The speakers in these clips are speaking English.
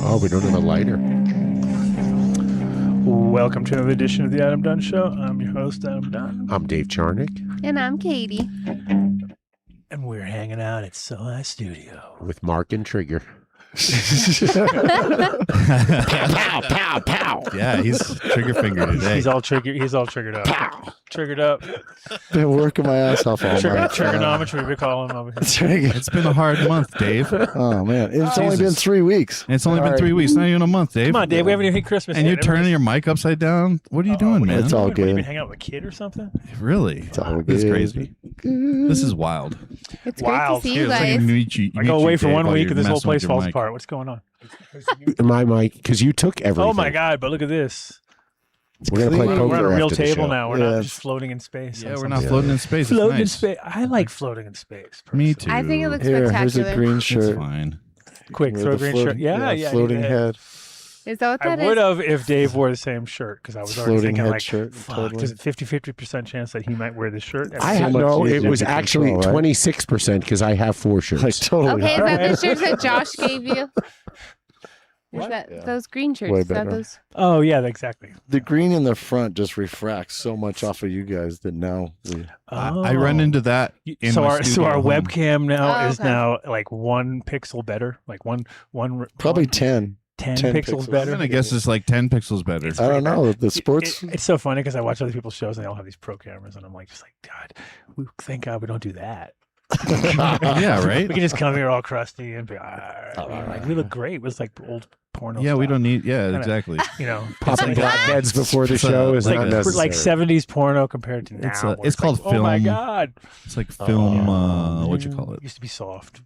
Oh, we don't have a lighter. Welcome to another edition of the Adam Dunn Show. I'm your host, Adam Dunn. I'm Dave Charnick. And I'm Katie. And we're hanging out at Sohi Studio. With Mark and Trigger. Pow, pow, pow. Yeah, he's trigger finger today. He's all triggered up. Pow. Triggered up. Been working my ass off all night. Trigonometry, we call him over here. It's been a hard month, Dave. Oh, man. It's only been 3 weeks. It's only been 3 weeks, not even a month, Dave. Come on, Dave. We haven't even hit Christmas And yet. you're turning your mic upside down? What are you doing, man? It's all What, you good. been hanging out with a kid or something? Really? It's all This is good. crazy. This is wild. It's Wild. great to see you Here's like guys. I go away for 1 week and this whole place falls apart. What's going on? My mic, because you took everything. Oh, my God. But look at this. We're going to play clean. poker We're on a real after the table show. now. We're Yeah. not just floating in space. Yeah, on we're some- not floating in space. It's Floating in nice. space. I like floating in space. Me personally. too. I think it looks Here's a spectacular. green It's shirt. fine. Quick, With throw a the green float- shirt. Yeah, yeah. I floating need that. head. Is that what I that would is? have if Dave wore the same shirt because I was already Floating thinking head like, shirt, fuck, totally. there's a 50% chance that he might wear this shirt. I So had much no, it easier was to actually control, right? 26% because I have 4 shirts. Like, totally. Okay, is not. that the shirts that Josh gave you? Is What? that Yeah. those green shirts? Way Is that better. those? Oh yeah, exactly. The green in the front just refracts so much off of you guys that now we... I run into that in so my our studio at home. webcam now Oh, is okay. now like 1 pixel better, like one Probably one- 10. 10 10 pixels pixels. better. I guess it's like 10 pixels better. I don't know. The sports... It's so funny because I watch other people's shows and they all have these pro cameras and I'm like, just like, God, thank God we don't do that. Yeah, right? We can just come here all crusty and be like, we look great. It was like old porno. Yeah, we stuff. don't need, yeah, Kinda- exactly. You know, Popping it's like, blackheads before the It's a- show is like- not necessary. like 70s porno compared to now. It's where it's called like, oh my film. God. It's like film, yeah. what you call it? Used to be soft.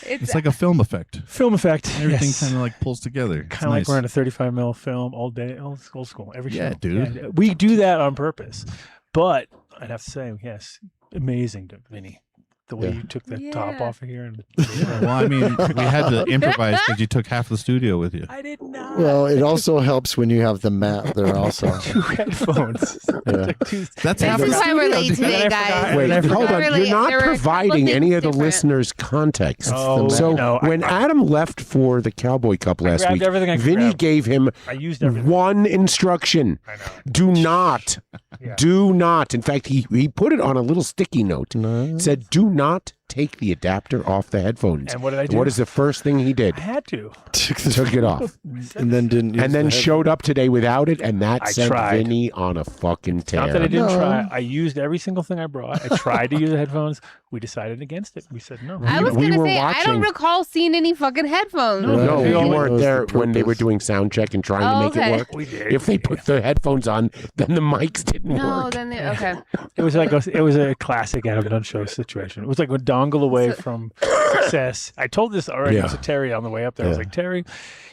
It's like a film effect. Film effect. Everything yes. kind of like pulls together. It's Kind of like nice. we're in a 35 mil film all day, old school, every Yeah, show. dude. Yeah, we do that on purpose. But I'd have to say, yes, amazing, Vinny. The way Yeah. you took the top Yeah. off of here. And Yeah, well, I mean, we had to improvise because you took half the studio with you. I did not. Well, it also helps when you have the mat there also. 2 headphones. Yeah. Like two- That's This is why we're late today, I guys. forgot. Wait, I forgot. hold on. Really, You're not there were a couple providing things any of the different. listeners' context. Oh, So no, when Adam left for the Cowboy Cup last grabbed week, everything I could Vinny grab. gave him I used everything. one instruction. I know. Do not. Yeah. Do not. In fact, he put it on a little sticky note. No. Said, do not take the adapter off the headphones. And what did I do? What is the first thing he did? I had to. Took it off. And then didn't use And then the head- showed up today without it, and that I sent tried. Vinny on a fucking tear. Not that I didn't No. try. I used every single thing I brought. I tried to use the headphones. We decided against it. We said no. I was we gonna were say I watching- don't recall seeing any fucking headphones. Right. No, We you only- weren't was there the when they were purpose. doing sound check and trying to Oh, make okay. it work. We did. If they put the headphones on, then the mics didn't No, work. then they, okay. It was like it was a classic Adam Dunn show situation. It was like a dongle away from success. I told this already Yeah. to Terry on the way up there. I was Yeah. like, Terry,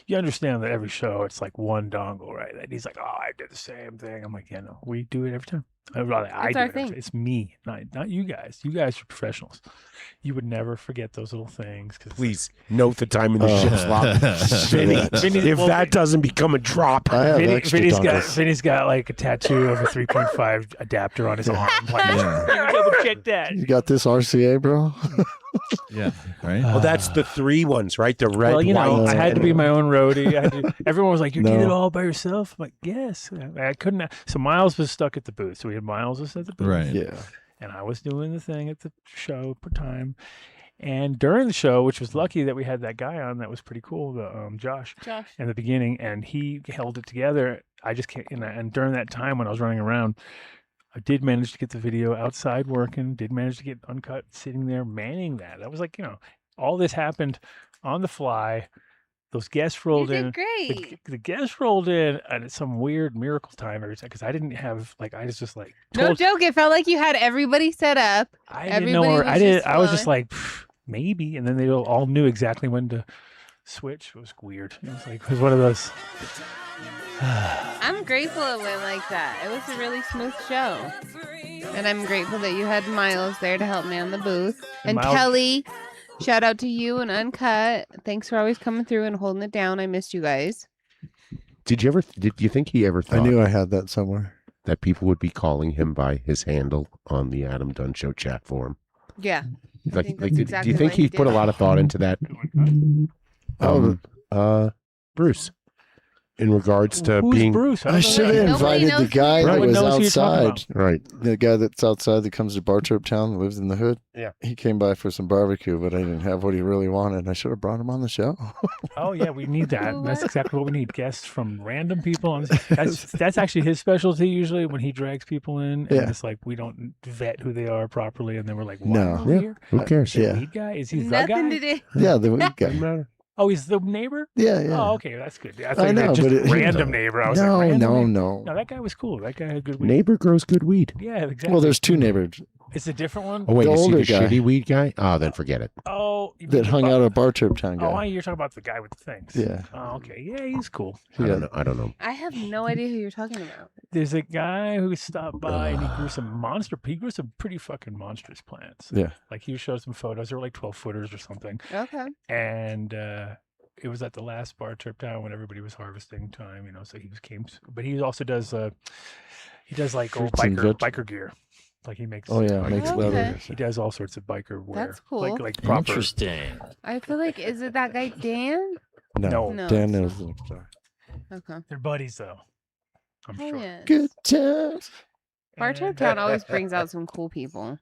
you understand that every show it's like one dongle, right? And he's like, oh, I did the same thing. I'm like, yeah, no, we do it every time. I do It's it our every time. thing. It's me, not you guys. You guys are professionals. You would never forget those little things. Cause Please note the time in the Oh. show slot. Vinny, Vinny- if well, that doesn't become a drop. I have extra dongles. Vinny's got like a tattoo of a 3.5 adapter on his arm. Like, Yeah. you double check that. You got this RCA, bro? Yeah, right? Oh, that's the 3 ones, right? The red, Well, you know, white. I had to be my own roadie. Everyone was like, "You did No. it all by yourself." I'm like, "Yes." I couldn't. So Miles was stuck at the booth. So we had Miles was at the booth, Right. Yeah. and I was doing the thing at the show per time. And during the show, which was lucky that we had that guy on, that was pretty cool, the Josh, Josh. in the beginning, and he held it together. I just can't. And during that time when I was running around, I did manage to get the video outside working. Did manage to get uncut, sitting there manning that. That was like, all this happened on the fly. Those guests You rolled in. did great. The guests rolled in at some weird miracle time because I didn't have I was just like No told, joke. It felt like you had everybody set up. I didn't know everybody where was I did. just I was just flowing. like maybe, and then they all knew exactly when to switch. It was weird. It was one of those. I'm grateful it went like that. It was a really smooth show. And I'm grateful that you had Miles there to help man the booth. And Miles- Kelly, shout out to you and Uncut. Thanks for always coming through and holding it down. I missed you guys. Did you think he ever I thought knew I had that somewhere. that people would be calling him by his handle on the Adam Dunn Show chat forum? Yeah. Like, think like that's do exactly you think what he he put a did. lot of thought into that? Oh, Bruce. In regards to Who's being Bruce? I don't know should that. have Nobody invited knows the guy who that you are. was No one knows who you're talking outside. right. The guy that's outside that comes to Bar Trip Town, lives in the hood. Yeah. He came by for some barbecue, but I didn't have what he really wanted. I should have brought him on the show. Oh yeah, we need that. Who That's was? exactly what we need. Guests from random people. That's actually his specialty usually when he drags people in. And Yeah. it's like we don't vet who they are properly, and then we're like, No. "Wow, Yeah. here? Who cares? The Yeah. weed guy? Is he the Nothing guy? to do. Yeah, the weed Doesn't guy. matter. Oh, he's the neighbor? Yeah, yeah. Oh, okay, that's good. I I thought you know, meant just but it- random neighbor. I was No, like, random no, neighbor? no. No, that guy was cool. That guy had good weed. Neighbor grows good weed. Yeah, exactly. Well, there's two neighbors It's a different one. Oh, wait, The you see older the guy. shitty weed guy? Oh, then forget it. Oh, you mean that the hung bu- out at Bar Trip Town Oh, guy. you're talking about the guy with the things. Yeah. Oh, okay. Yeah, he's cool. I don't know. I don't know. I have no idea who you're talking about. There's a guy who stopped by and he grew some pretty fucking monstrous plants. Yeah. Like he showed some photos. They were like 12 footers or something. Okay. And it was at the last Bar Trip Town when everybody was harvesting time, so but he also does like old Fruits and biker gear. Like he makes Oh yeah, Like- makes Okay. leather. he does all sorts of biker wear. That's cool. Like proper. Interesting. I feel like, is it that guy Dan? No, No. Dan it's knows. Okay. They're buddies though. I'm Oh, sure. yeah. Good times. Bar Trip Town always brings out some cool people.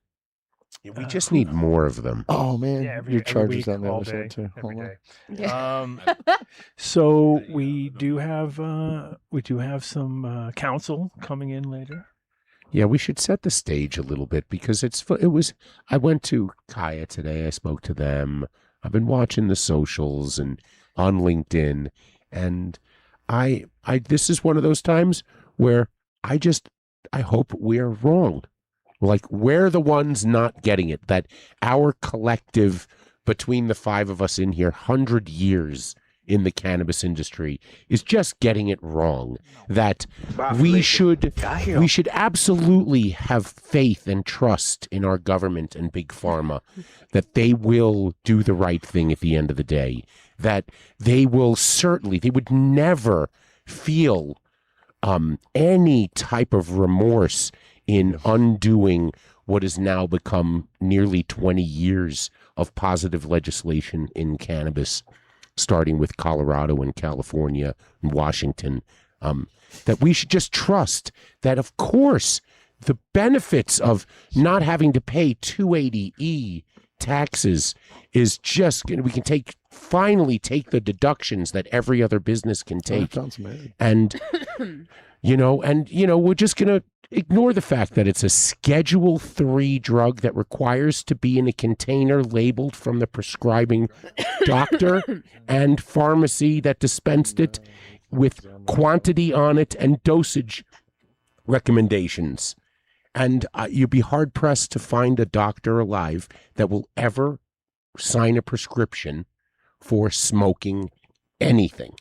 We just need more of them. Oh man, Yeah, your every charger's week, on the all other day, side too. every Hold on. day. Yeah. So we do have some counsel coming in later. Yeah, we should set the stage a little bit because I went to Kaya today. I spoke to them. I've been watching the socials and on LinkedIn, and I this is one of those times where I hope we're wrong. Like we're the ones not getting it, that our collective, between the five of us in here, 100 years in the cannabis industry, is just getting it wrong. That we should absolutely have faith and trust in our government and big pharma, that they will do the right thing at the end of the day, that they would never feel any type of remorse in undoing what has now become nearly 20 years of positive legislation in cannabis, starting with Colorado and California and Washington, that we should just trust that, of course, the benefits of not having to pay 280E taxes is just we can finally take the deductions that every other business can take. Sounds mad. And, we're just going to ignore the fact that it's a Schedule 3 drug that requires to be in a container labeled from the prescribing doctor and pharmacy that dispensed it, with quantity on it and dosage recommendations. And you'd be hard-pressed to find a doctor alive that will ever sign a prescription for smoking anything.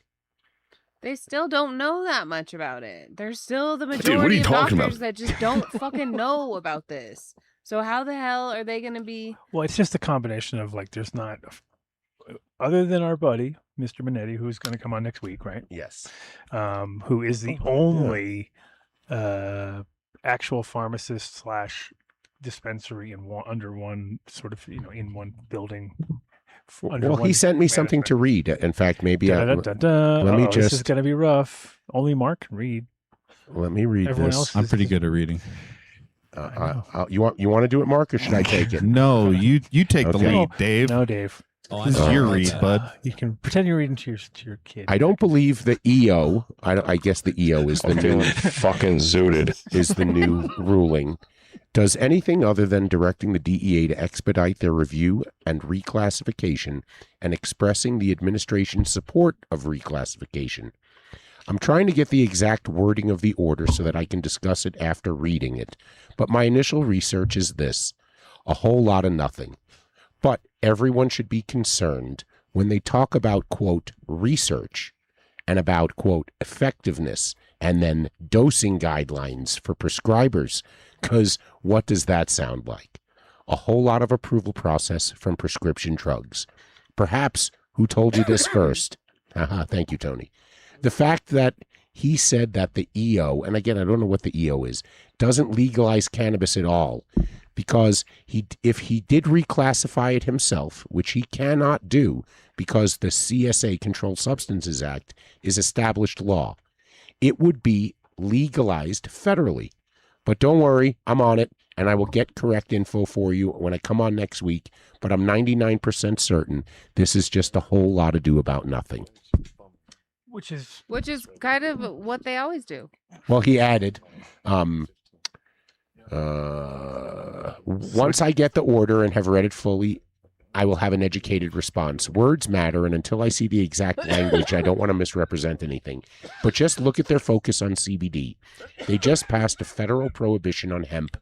They still don't know that much about it. There's still the what are majority you of talking doctors about? that just don't fucking know about this. So how the hell are they going to be? Well, it's just a combination of like there's not, other than our buddy Mr. Minetti, who's going to come on next week, right? Yes. Who is the only actual pharmacist / dispensary under one sort of in one building. Well, he sent me something to read. In fact, maybe let me This is going to be rough. Only Mark can read. Let me read Everyone this. else I'm pretty good at reading. You want to do it, Mark, or should I take it? No, you take the Okay. lead, Dave. No, Dave. This is your read, bud. You can pretend you're reading to your kid. I don't believe the EO. I guess the EO is the I'm feeling new fucking zooted. is the new ruling. Does anything other than directing the DEA to expedite their review and reclassification and expressing the administration's support of reclassification. I'm trying to get the exact wording of the order so that I can discuss it after reading it, but my initial research is this: a whole lot of nothing. But everyone should be concerned when they talk about, quote, research and about, quote, effectiveness and then dosing guidelines for prescribers, because what does that sound like? A whole lot of approval process from prescription drugs. Perhaps who told you this first? Thank you, Tony. The fact that he said that the EO, and again, I don't know what the EO is, doesn't legalize cannabis at all, because if he did reclassify it himself, which he cannot do because the CSA, Controlled Substances Act, is established law, it would be legalized federally. But don't worry, I'm on it, and I will get correct info for you when I come on next week. But I'm 99% certain this is just a whole lot ado about nothing. Which is kind of what they always do. Well, he added, once I get the order and have read it fully, I will have an educated response. Words matter, and until I see the exact language, I don't want to misrepresent anything. But just look at their focus on CBD. They just passed a federal prohibition on hemp.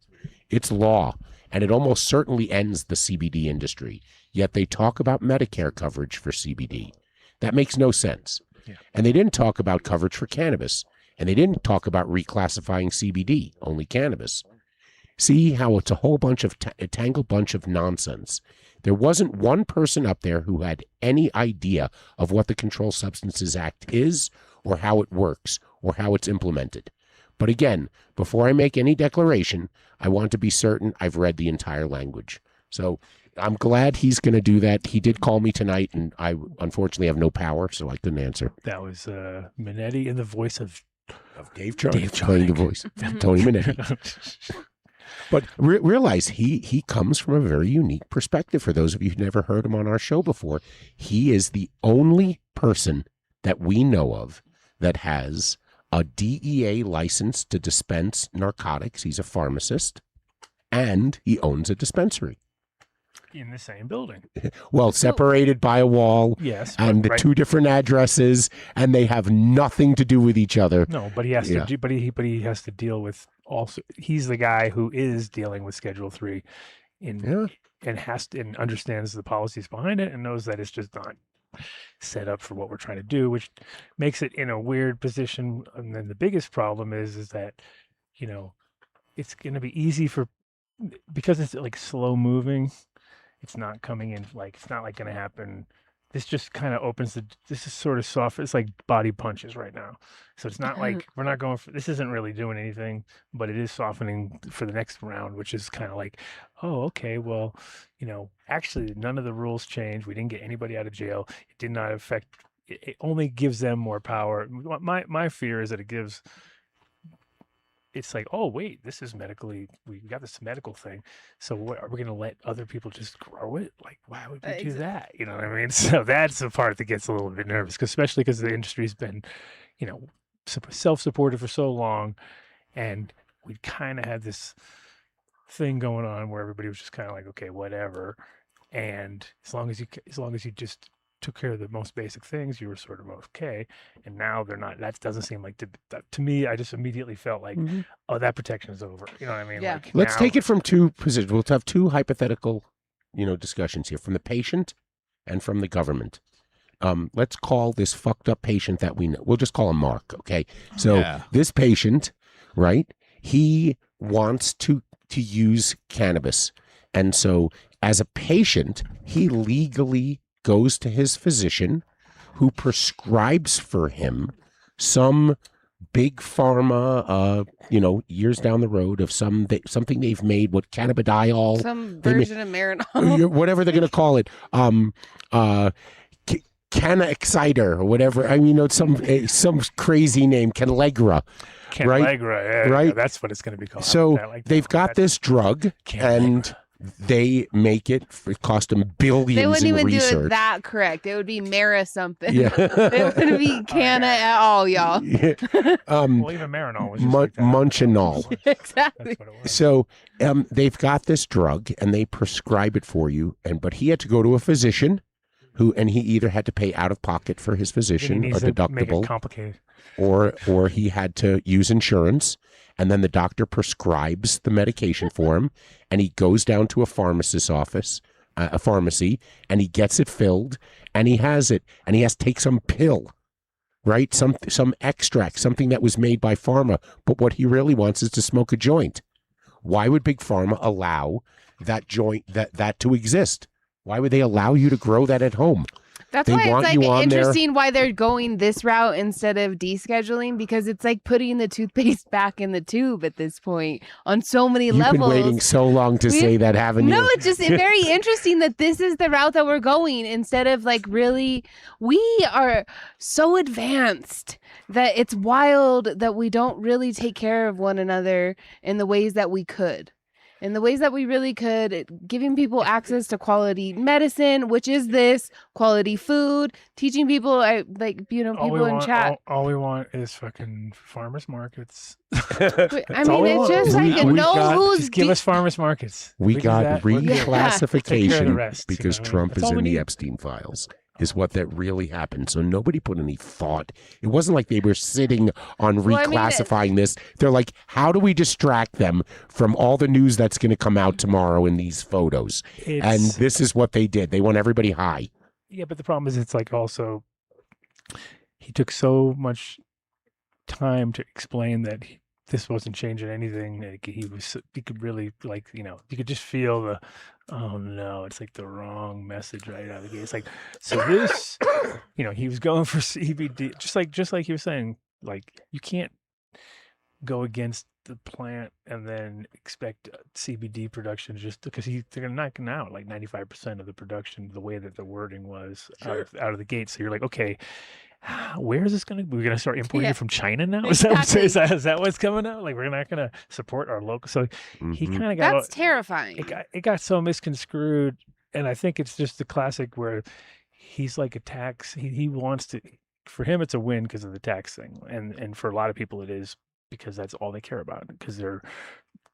It's law, and it almost certainly ends the CBD industry. Yet they talk about Medicare coverage for CBD. That makes no sense. Yeah. And they didn't talk about coverage for cannabis. And they didn't talk about reclassifying CBD, only cannabis. See how it's a whole bunch of a tangled bunch of nonsense. There wasn't one person up there who had any idea of what the Controlled Substances Act is or how it works or how it's implemented. But again, before I make any declaration, I want to be certain I've read the entire language. So I'm glad he's going to do that. He did call me tonight, and I unfortunately have no power, so I couldn't answer. that was Minetti in the voice of Dave Charnock, Dave playing the Charnock. voice. Tony Minetti. But realize he comes from a very unique perspective. For those of you who've never heard him on our show before, he is the only person that we know of that has a DEA license to dispense narcotics. He's a pharmacist, and he owns a dispensary. in the same building. Well, separated by a wall Yes, and right. two different addresses, and they have nothing to do with each other. No, but he has Yeah. to do, but he has to deal with also. He's the guy who is dealing with Schedule 3, Yeah. and understands the policies behind it and knows that it's just not set up for what we're trying to do, which makes it in a weird position. And then the biggest problem is that, you know, it's going to be easy because it's like slow moving. It's not coming in it's not like going to happen. This just kind of this is sort of soft. It's like body punches right now. So it's not like we're not going for, this isn't really doing anything, but it is softening for the next round, which is kind of like, oh, okay, well, actually none of the rules changed. We didn't get anybody out of jail. It did not affect, it only gives them more power. My fear is that it's like, oh, wait, this is we got this medical thing. So what, are we going to let other people just grow it? Like, why would we do that? You know what I mean? So that's the part that gets a little bit nervous, especially because the industry's been, self-supported for so long. And we kind of had this thing going on where everybody was just kind of like, okay, whatever. And as long as you just took care of the most basic things, you were sort of okay. And now they're not. That doesn't seem like to me. I just immediately felt like, oh, that protection is over. You know what I mean? Yeah. Like, Let's now- take it from two positions. We'll have two hypothetical, discussions here, from the patient and from the government. Let's call this fucked up patient that we know. We'll just call him Mark, okay? So Yeah. this patient, right? He wants to use cannabis, and so as a patient, he legally goes to his physician, who prescribes for him some big pharma, years down the road of something they've made, what cannabidiol, Some They may- version of Marinol. whatever they're going to call it, Canna Exciter or whatever. I mean, some crazy name, Canalegra. Canalegra, yeah, right? that's what it's going to be called. So I like that they've one. got That's- this drug, Canalegra. and they make it. It cost them billions They wouldn't in even do research. it that correct. It would be Mara something. Yeah. It wouldn't be Canna at all, y'all. Yeah. Well, even Marinol was just like that. Munchinol. Exactly. That's what it was. So they've got this drug, and they prescribe it for you. But he had to go to a physician, and he either had to pay out of pocket for his Then he physician, a needs to make it deductible, complicated. or he had to use insurance, and then the doctor prescribes the medication for him, and he goes down to a pharmacist's office, a pharmacy, and he gets it filled, and he has it, and he has to take some pill, right? Some extract, something that was made by pharma, but what he really wants is to smoke a joint. Why would big pharma allow that joint that to exist? Why would they allow you to grow that at home? That's They why it's want like you on there. interesting why they're going this route instead of descheduling, because it's like putting the toothpaste back in the tube at this point on so many You've levels. been waiting so long to We've- say that, haven't No, you? it's just very interesting that this is the route that we're going instead of like really, we are so advanced that it's wild that we don't really take care of one another in the ways that we could. In the ways that we really could, giving people access to quality medicine, which is this quality food, teaching people, people in chat. All we want is fucking farmers markets. I mean, it's just like just give us farmers markets. We do got that, we're good. Take care of the reclassification rest, because you know? Trump That's is all we in the need. Epstein files. Is what that really happened. So nobody put any thought. It wasn't like they were sitting on Well, I mean, reclassifying this. They're like, how do we distract them from all the news that's going to come out tomorrow in these photos? And this is what they did. They want everybody high. Yeah, but the problem is it's like also he took so much time to explain that this wasn't changing anything. Like he could really you could just feel the, oh no, it's like the wrong message right out of the gate. It's like, so this, he was going for CBD, just like he was saying, like you can't go against the plant and then expect CBD production just because they're knocking out like 95% of the production the way that the wording was out of the gate. So you're like, okay, where is this going to be? We're going to start importing it from China now? Exactly. Is that what's coming out? Like, we're not going to support our local. So he kind of got... That's terrifying. It got so misconstrued. And I think it's just the classic where he's like a tax. He wants to... For him, it's a win because of the tax thing. And for a lot of people, it is because that's all they care about. Because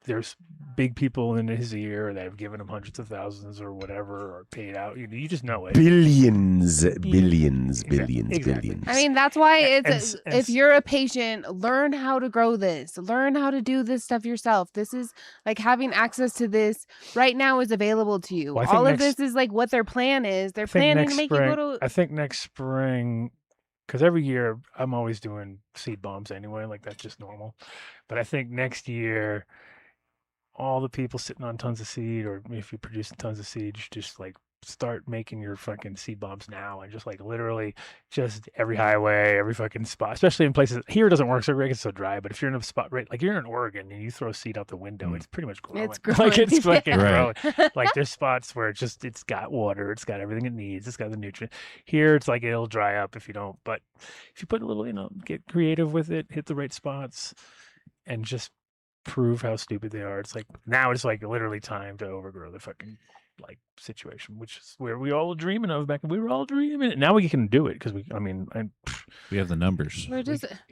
there's big people in his ear that have given him hundreds of thousands or whatever, or paid out. You just know it. Billions. Exactly. I mean, that's why And if you're a patient, learn how to grow this, learn how to do this stuff yourself. This is like having access to this right now is available to you. Well, all of this is like what their plan is. They're planning to make you go to. I think next spring, because every year I'm always doing seed bombs anyway, like that's just normal. But I think next year, all the people sitting on tons of seed, or if you're producing tons of seed, you should just like start making your fucking seed bombs now, and just like literally just every highway, every fucking spot, especially in places here it doesn't work so great, it's so dry. But if you're in a spot like you're in Oregon and you throw seed out the window, it's pretty much growing. It's growing. Like it's fucking Right. growing. Like there's spots where it's got water, it's got everything it needs, it's got the nutrient. Here it's like it'll dry up if you don't. But if you put a little, get creative with it, hit the right spots, and just prove how stupid they are. It's like now it's like literally time to overgrow the fucking like situation, which is where we all were dreaming of back. We were all dreaming it. Now we can do it because we have the numbers.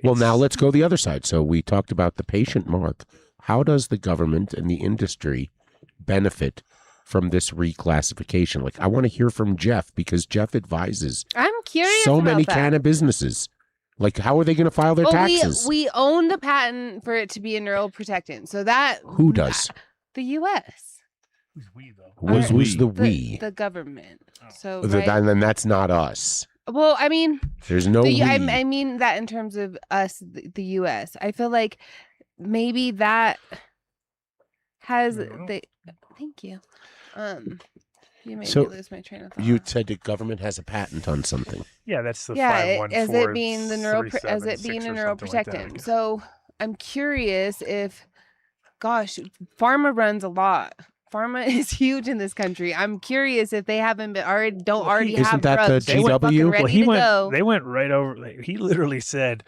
Well, now let's go the other side. So we talked about the patient, Mark. How does the government and the industry benefit from this reclassification? Like, I want to hear from Jeff because Jeff advises I'm curious. so about many that. cannabis businesses. Like, how are they going to file their taxes? We own the patent for it to be a neuroprotectant. So that Who does? The U.S. who's we though? Who's the we? The government. So Then that's not us. Well, I mean, there's no. I mean that in terms of us, the U.S. I feel like maybe that has the. Thank you. You made me lose my train of thought. You said the government has a patent on something. Yeah, that's the 514 as it being the as it being a neuroprotectant. Like so I'm curious if, gosh, pharma runs a lot. Pharma is huge in this country. I'm curious if they haven't been already have Isn't that drugs. the GW? They went right over. He literally said,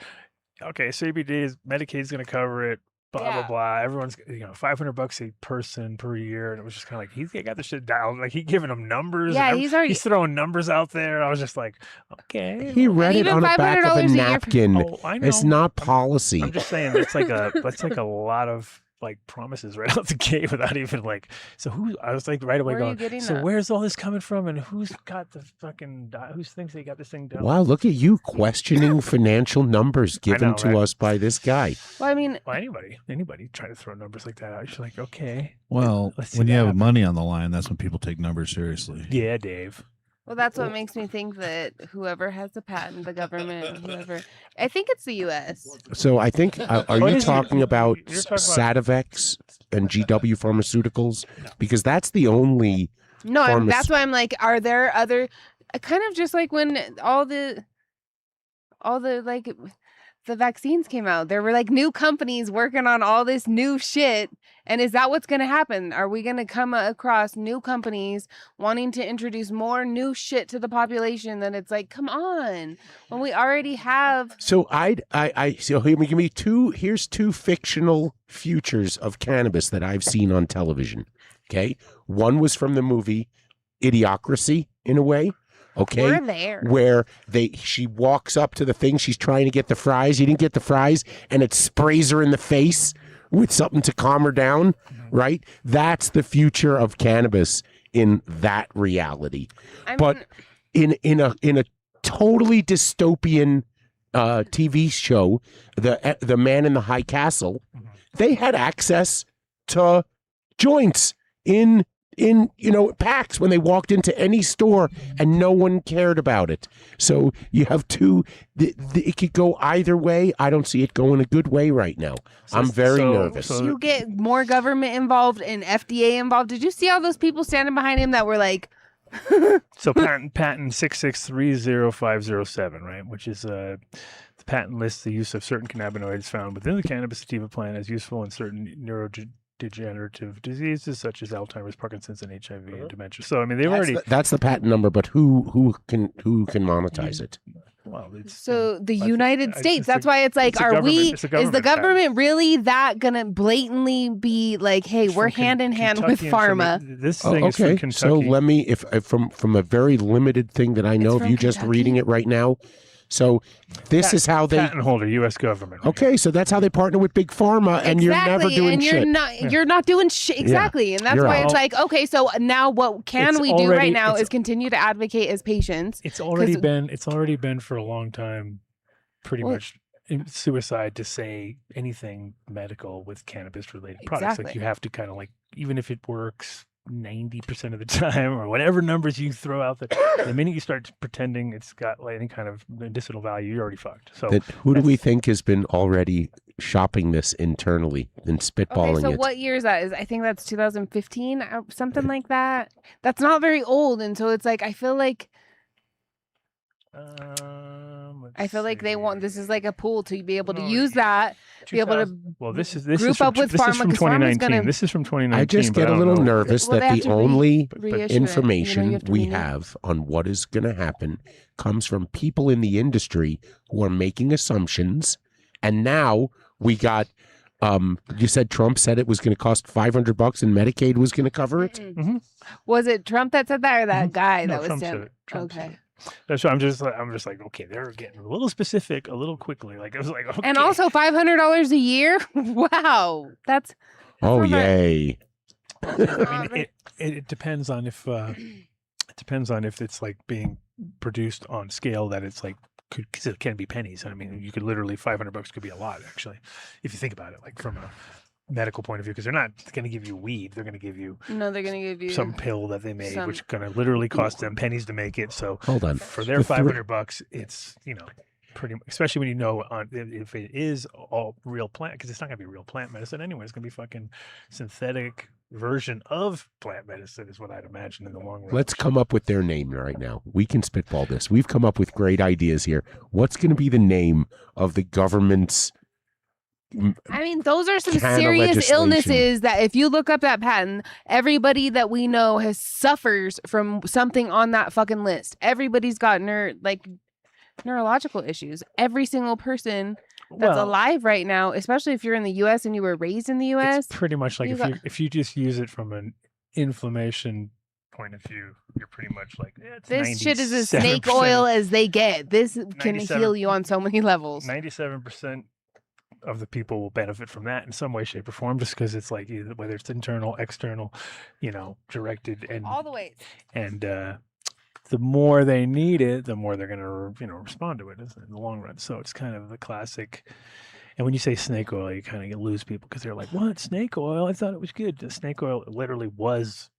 "Okay, CBD Medicaid is going to cover it." Blah blah blah. Everyone's $500 a person per year, and it was just kind of like he's got the shit down. Like he giving them numbers. Yeah, he's throwing numbers out there. I was just like, okay. He read it on the back of a napkin. I know. It's not policy. I'm just saying that's like a lot of like promises right out the gate without even like. So I was like right away going. So where's all this coming from, and who's got the fucking who thinks they got this thing done? Wow, look at you questioning financial numbers given to us by this guy. Well, I mean, anybody try to throw numbers like that out, you're like, okay. Well, when you have money on the line, that's when people take numbers seriously. Yeah, Dave. Well, that's what makes me think that whoever has the patent, the government, whoever, I think it's the U.S. So I think, are you talking about Sativex and GW Pharmaceuticals? Because that's the only. No, that's why I'm like, are there other? kind of just like when all the like the vaccines came out. There were like new companies working on all this new shit. And is that what's going to happen? Are we going to come across new companies wanting to introduce more new shit to the population? That it's like, come on, when we already have. So so give me two. Here's two fictional futures of cannabis that I've seen on television. Okay, one was from the movie Idiocracy, in a way. Okay, We're there. Where she walks up to the thing, she's trying to get the fries. You didn't get the fries, and it sprays her in the face with something to calm her down. Right? That's the future of cannabis in that reality. But in a totally dystopian TV show, the Man in the High Castle, they had access to joints in packs when they walked into any store, and no one cared about it. So you have two. It could go either way. I don't see it going a good way right now. I'm very nervous. You get more government involved and FDA involved. Did you see all those people standing behind him that were like? So patent 6630507, right, which is the patent lists the use of certain cannabinoids found within the cannabis sativa plant as useful in certain neurodegenerative diseases such as Alzheimer's, Parkinson's, and HIV and dementia. So I mean, that's the patent number, but who can monetize it? Well, so the United States. That's why it's like, is the government really that gonna blatantly be like, hey, we're hand in hand with pharma? This thing is from Kentucky. So let me, if from a very limited thing that I know of, you just reading it right now. So this is how they patent holder, U.S. government. Right? Okay, so that's how they partner with big pharma, and you're never doing shit. You're not doing shit exactly, and that's why it's like, okay, so now what can we do right now is continue to advocate as patients. It's already been for a long time, pretty much suicide to say anything medical with cannabis related products. Like you have to kind of like, even if it works 90% of the time or whatever numbers you throw out there, the minute you start pretending it's got like any kind of medicinal value, you're already fucked. So who do we think has been already shopping this internally and spitballing it? So what year is that? I think that's 2015, something like that. That's not very old, and so it's like I feel like they want, this is like a pool to be able to use that, be able to this is group up with pharma. This is from 2019. This is from 2019. I just get a little nervous that the only information we have on what is going to happen comes from people in the industry who are making assumptions. And now we got, you said Trump said it was going to cost $500 and Medicaid was going to cover it? Mm-hmm. Was it Trump that said that, or that guy that was Trump saying? Okay. So I'm just like, okay, they're getting a little specific, a little quickly. Like I was like, okay. And also $500 a year. Wow, that's yay. I mean, it depends on if it's like being produced on scale that it's like because it can be pennies. I mean, you could literally $500 could be a lot actually, if you think about it, like from a medical point of view, because they're not going to give you weed. They're going to give you some pill that they made, which is going to literally cost them pennies to make it. So hold on, for their $500, it's pretty, especially when if it is all real plant, because it's not going to be real plant medicine anyway. It's going to be fucking synthetic version of plant medicine is what I'd imagine in the long run. Let's come up with their name right now. We can spitball this. We've come up with great ideas here. What's going to be the name of the government's? I mean, those are some serious illnesses that if you look up that patent, everybody that we know suffers from something on that fucking list. Everybody's got neurological issues. Every single person that's alive right now, especially if you're in the U.S. and you were raised in the U.S. It's pretty much like if you just use it from an inflammation point of view, you're pretty much like, this shit is as snake oil as they get. This can heal you on so many levels. 97% of the people will benefit from that in some way, shape, or form, just because it's like whether it's internal, external, directed, and all the ways. And the more they need it, the more they're going to respond to it in the long run. So it's kind of the classic. And when you say snake oil, you kind of lose people because they're like, "What, snake oil? I thought it was good." The snake oil literally was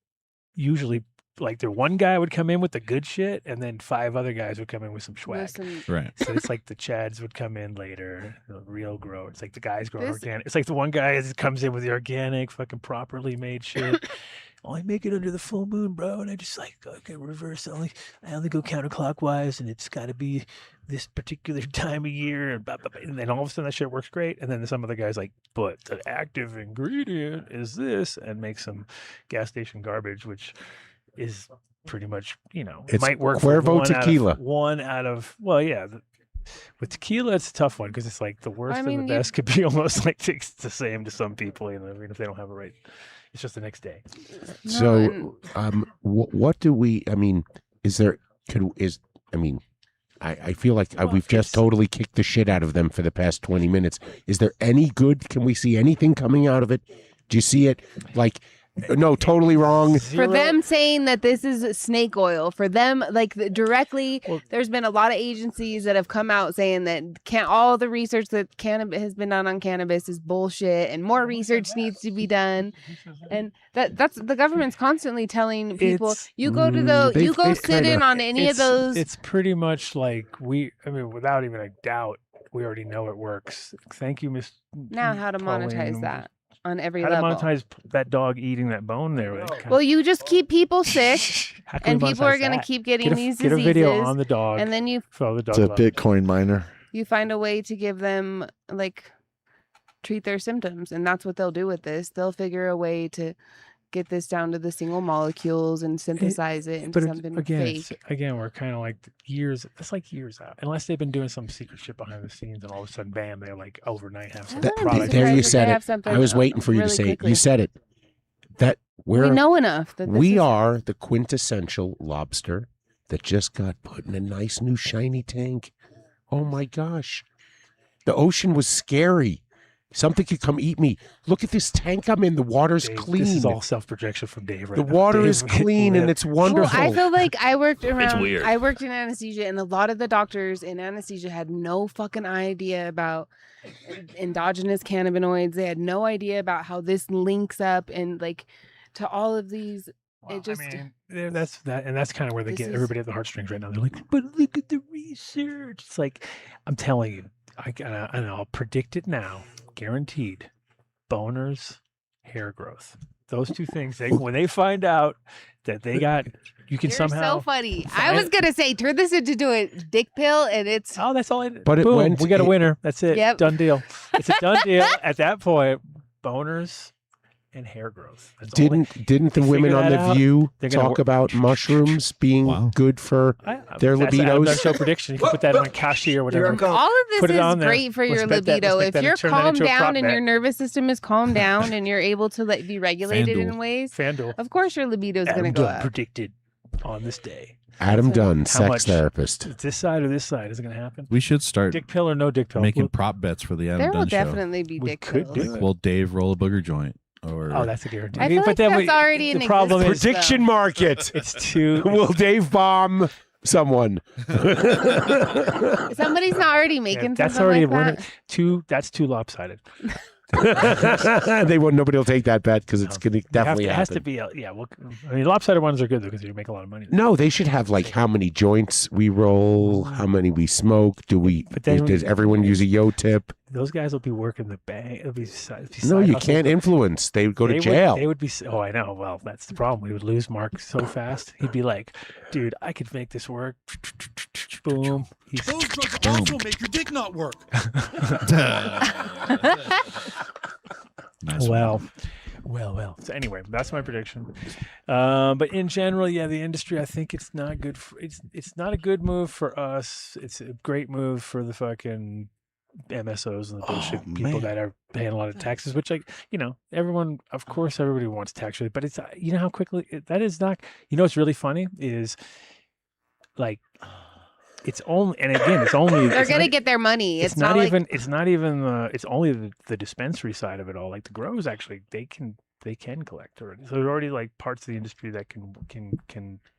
usually like the one guy would come in with the good shit, and then 5 other guys would come in with some swag. Listen, Right. So it's like the Chads would come in later, the real grow. It's like the guys grow This- organic. It's like the one guy comes in with the organic, fucking properly made shit. Only make it under the full moon, bro. And I just like, okay, reverse. I only go counterclockwise, and it's got to be this particular time of year. And, blah, blah, blah. And then all of a sudden that shit works great. And then some other guy's like, but the active ingredient is this, and make some gas station garbage, which is pretty much, It's might work Cuervo for tequila. Well, yeah. With tequila, it's a tough one because it's like the worst mean, and the best could be almost like it's the same to some people, even if they don't have it right. It's just the next day. So, what do we? I mean, is there? I feel like we've just totally kicked the shit out of them for the past 20 minutes. Is there any good? Can we see anything coming out of it? Do you see it? Like, no, totally wrong. for them saying that this is snake oil, for them, like directly, there's been a lot of agencies that have come out saying that all the research that cannabis has been done on cannabis is bullshit, and more research needs to be done. And that's the government's constantly telling people, you go to they've sit in on any of those. It's pretty much like without even a doubt, we already know it works. Thank you, Miss. Now, how to monetize Pauline. that on every How level. to monetize that dog eating that bone there? Well, you just keep people sick, How can and we people monetize are going to that? keep getting these Get a diseases. video on the dog, and then you for all the dog It's a lovers. Bitcoin miner. you find a way to give them treat their symptoms, and that's what they'll do with this. They'll figure a way to get this down to the single molecules and synthesize it into But something again, fake. again, we're kind of like years. It's like years out, unless they've been doing some secret shit behind the scenes, and all of a sudden, bam, they're like overnight have some I wouldn't be product. There you surprised if said they it. have something I was waiting for you to really say it. quickly. You said it. That We we're know enough that this we is, are the quintessential lobster that just got put in a nice new shiny tank. Oh my gosh. The ocean was scary. Something could come eat me. Look at this tank I'm in. The water's Dave, clean. This is all self-projection from Dave. Right The now. water Dave is clean and it's wonderful. Well, I feel like I worked weird. I worked in anesthesia, and a lot of the doctors in anesthesia had no fucking idea about endogenous cannabinoids. They had no idea about how this links up and to all of these. Well, It just that's kind of where they This get is- everybody at the heartstrings right now. They're like, but look at the research. It's like, I'm telling you, and I'll predict it now, guaranteed. Boners, hair growth. Those two things. When they find out that they got, you can you're somehow. so funny. I find- was gonna say turn this into a dick pill, and it's Oh, that's all I. But it boom, went- we got a it- winner. That's it. Yep. Done deal. It's a done deal. At that point, boners and hair growth. That's all Didn't the they women figure on that The out, View they're gonna talk work- about mushrooms being Wow. good for their that's Adam libidos? Dunn show prediction. You can put that on Kashi or whatever. all of this Put it is on there. great for Let's your bet that- libido. let's If make that you're and turn that calmed into a prop down and bet. your nervous system is calmed down and you're able to be regulated in FanDuel. ways, FanDuel. of course your libido is Adam going to go Dunn up. predicted on this day. Adam Dunn, How sex much? therapist. It's this side or this side. Is it going to happen? We should start Dick pill or no dick pill? making We'll- prop bets for the Adam There will Dunn show. definitely be We dick could pills. do it. Will Dave roll a booger joint? Or Oh, that's a guarantee. I feel like then that's already the in problem is existence, Prediction market. it's too. Will Dave bomb someone? Somebody's not already yeah, making that's something already like a winner. that. That's too lopsided. They won't. Nobody will take that bet because it's going to definitely It has to happen. be. Yeah. Well, I mean, lopsided ones are good though because you make a lot of money. No, they should have how many joints we roll, how many we smoke. Do we? But then- does everyone use a yo tip? Those guys will be working the bank. It'll be No, you can't influence. They would go to jail. They would be. Oh, I know. Well, that's the problem. We would lose Mark so fast. He'd be like, "Dude, I could make this work." Boom. He's, Those drugs also make your dick not work. nice well. So anyway, that's my prediction. But in general, yeah, the industry. I think it's not good. It's not a good move for us. It's a great move for the fucking MSOs and the bullshit people man. that are paying a lot of taxes. Which, everyone, of course, everybody wants tax relief. But it's how quickly that is not. What's really funny is it's only, and again, it's only They're it's going to not- get their money. It's not even. It's not even. It's only the dispensary side of it all. Like the grows, actually, they can collect already. So there are already parts of the industry that can.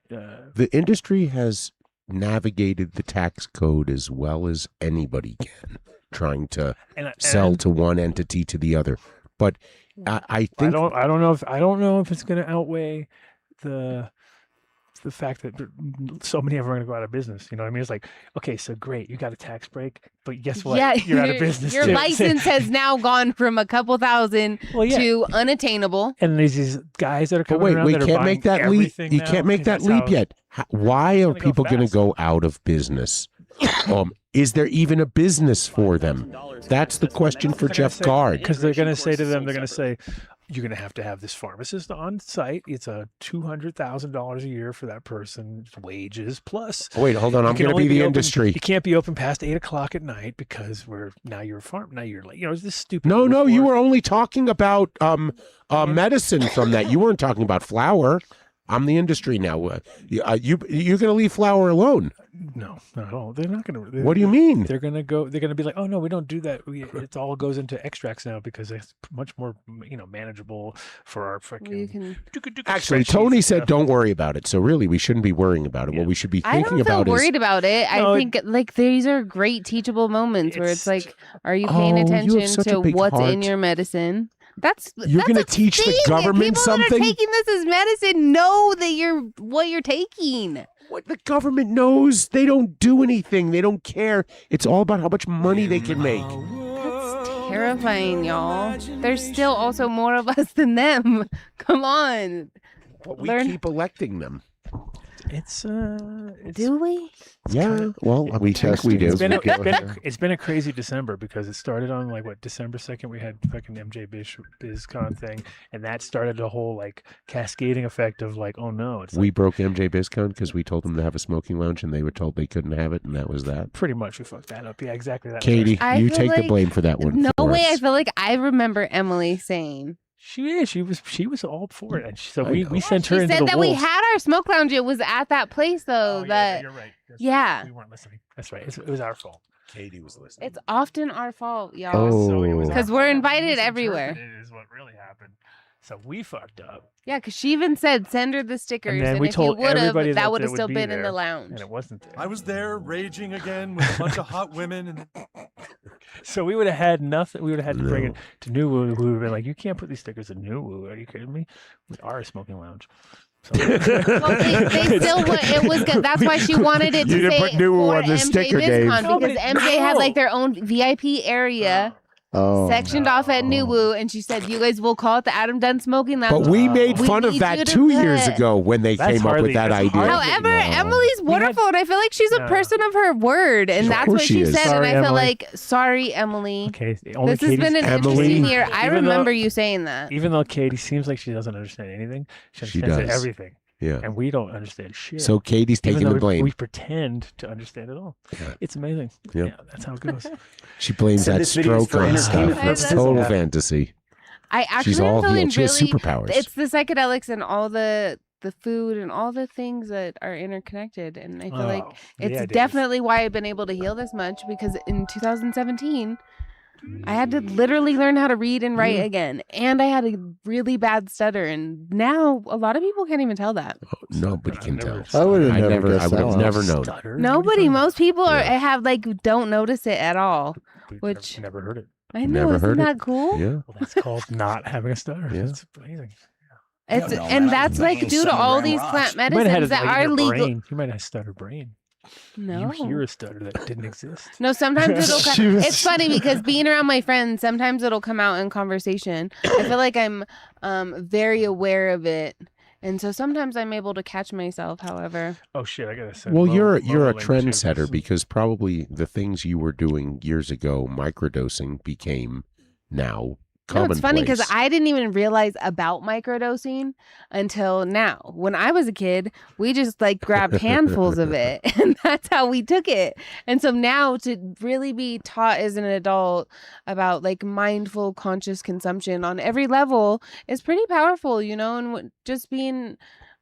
The industry has navigated the tax code as well as anybody can, trying to sell to one entity to the other. But I think I don't know if it's going to outweigh the the fact that so many of them are going to go out of business. You know what I mean? It's like, okay, so great, you got a tax break, but guess what? Yeah, You're out of business. Your too. license has now gone from a couple thousand Well, yeah. to unattainable. And there's these guys that are But coming wait, around we that are can't buying make that leap. everything You now, can't make 'cause that that's leap how- yet. Why are gonna go people going to fast. go out of business? Is there even a business for them? That's the question for Jeff Gard. Because they're going to say to them, they're going to say, you're going to have this pharmacist on site. It's a $200,000 a year for that person's wages plus. Oh, wait, hold on. you I'm can going to only be the open- industry. You can't be open past 8:00 at night because now you're like, it's this stupid. No, you report. were only talking about medicine from that. You weren't talking about flour. I'm the industry now. You're going to leave flour alone. No, not at all. They're not going to. What do you mean? They're going to go. They're going to be like, oh no, we don't do that. It all goes into extracts now because it's much more, manageable for our You freaking. can. Actually, spreadsheets Tony and said stuff. don't worry about it. So really, we shouldn't be worrying about it. Yeah. What we should be I thinking don't feel about is, worried about it. No, I think like these are great teachable moments where it's like, are you paying Oh, you have attention such a to big what's in heart. your medicine? You're that's gonna a teach the thing. government People that something? are taking this as medicine know that what you're taking. what the government knows. They don't do anything. They don't care. It's all about how much money they can make. That's terrifying, y'all. There's still also more of us than them. Come on. But we Learn- keep electing them. It's Do we? Yeah, well, we think we do. It's been, Go it's been a crazy December because it started on December 2nd we had fucking MJ BizCon thing, and that started a whole cascading effect of oh no, it's We broke MJ BizCon because we told them to have a smoking lounge and they were told they couldn't have it, and that was that. pretty much we fucked that up. Yeah, exactly that. Katie, I you feel take the like- blame for that one. No for way. I us. feel like I remember Emily saying. She was all for it, and so I we know. sent She her into said the that we wolves. had our smoke lounge. It was at that place though. Oh, yeah, that you're right. Yes. yeah. We weren't listening. That's right. It was our fault. Katie was listening. It's often our fault, y'all. Oh. So it was our 'Cause we're fault. invited everywhere. Misinterpreted Is what really happened. So we fucked up, Yeah, because she even said send her the stickers, and then and we if told you would have, everybody that would there have still be been in there, the lounge. and it wasn't there. I was there raging again with a bunch of hot women. And So we would have had nothing. We would have had to bring No. it to New Woo. Who would have been like, you can't put these stickers in New Woo. Are you kidding me? We are a smoking lounge. So. Well, they still would. It was good. That's why she wanted it to You didn't say put New Woo for on the MJ sticker, Dave. BizCon No, but because it- MJ had no. their own VIP area Oh, sectioned off at New Woo, and she said, "You guys will call it the Adam Dunn Smoking Lounge." But we made We fun of need that you to 2 years put- ago when they That's came up hardly- with that that's idea. hardly- However, No. Emily's wonderful, and I feel like she's a No. person of her word, and Of that's course what she she is. said. Sorry, and I feel Emily. like, sorry, Emily. Okay. Only This has been an Emily- interesting year. I Even though- remember you saying that. Even though Katie seems like she doesn't understand anything, she She understands does. everything, Yeah. and we don't understand shit. So Katie's Even taking though the blame. We pretend to understand it all. Yeah. It's amazing. Yep. Yeah, that's how it goes. She blames So that this video is stroke for on stuff. entertainment That's purposes. total Yeah. fantasy. I actually She's am all feeling healed. She has really. superpowers. It's the psychedelics and all the food and all the things that are interconnected, and I feel like Oh, it's yeah, Dave. definitely why I've been able to heal this much because in 2017. I had to literally learn how to read and write again, and I had a really bad stutter. And now a lot of people can't even tell that. Nobody I've can never tell. I would have I never guessed I would that have one. never known. Stutter? What are you Nobody, talking about? most people are Yeah. have don't notice it at all. We've which- never heard it. I know, Never isn't heard it. that cool? Yeah. Well, that's called not having a stutter. Yeah. It's amazing. It's Yeah, no, and man, that's I'm like thinking due to all Sunny these Ram plant Ross. You might have had medicines it that like in are your legal. brain. You might have stuttered brain. No. You hear a stutter that didn't exist. No, sometimes it'll She come. was- It's funny because being around my friends, sometimes it'll come out in conversation. I feel like I'm very aware of it. And so sometimes I'm able to catch myself, however. Oh shit! I gotta send. Well, Mo- you're a Mo a link, too. trendsetter because probably the things you were doing years ago, microdosing, became now No, commonplace. it's funny because I didn't even realize about microdosing until now. When I was a kid, we just like grabbed handfuls of it, and that's how we took it. And so now to really be taught as an adult about like mindful, conscious consumption on every level is pretty powerful, you know. And just being,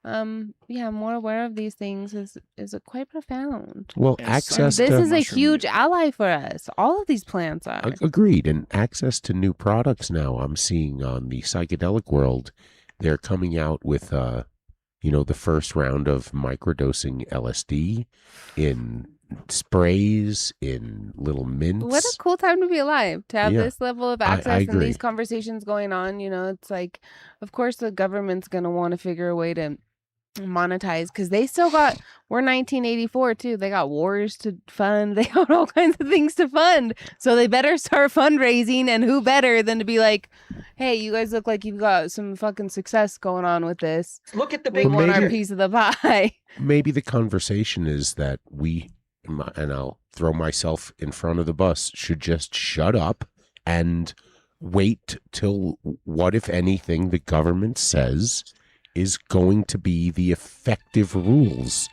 more aware of these things is quite profound. Well, And access This to is a mushroom huge meat. ally for us. All of these plants are. agreed, and access to new products now. I'm seeing on the psychedelic world, they're coming out with the first round of microdosing LSD in sprays, in little mints. What a cool time to be alive, to have Yeah, this level of I access and agree. these conversations going on. You know, it's like, of course, the government's going to want to figure a way to monetize because they still got we're 1984 too. They got wars to fund. They got all kinds of things to fund. So they better start fundraising, and who better than to be like, hey, you guys look like you've got some fucking success going on with this. Look at the We big want our maybe- piece of the pie. Maybe the conversation is that we, and I'll throw myself in front of the bus, should just shut up and wait till what, if anything, the government says is going to be the effective rules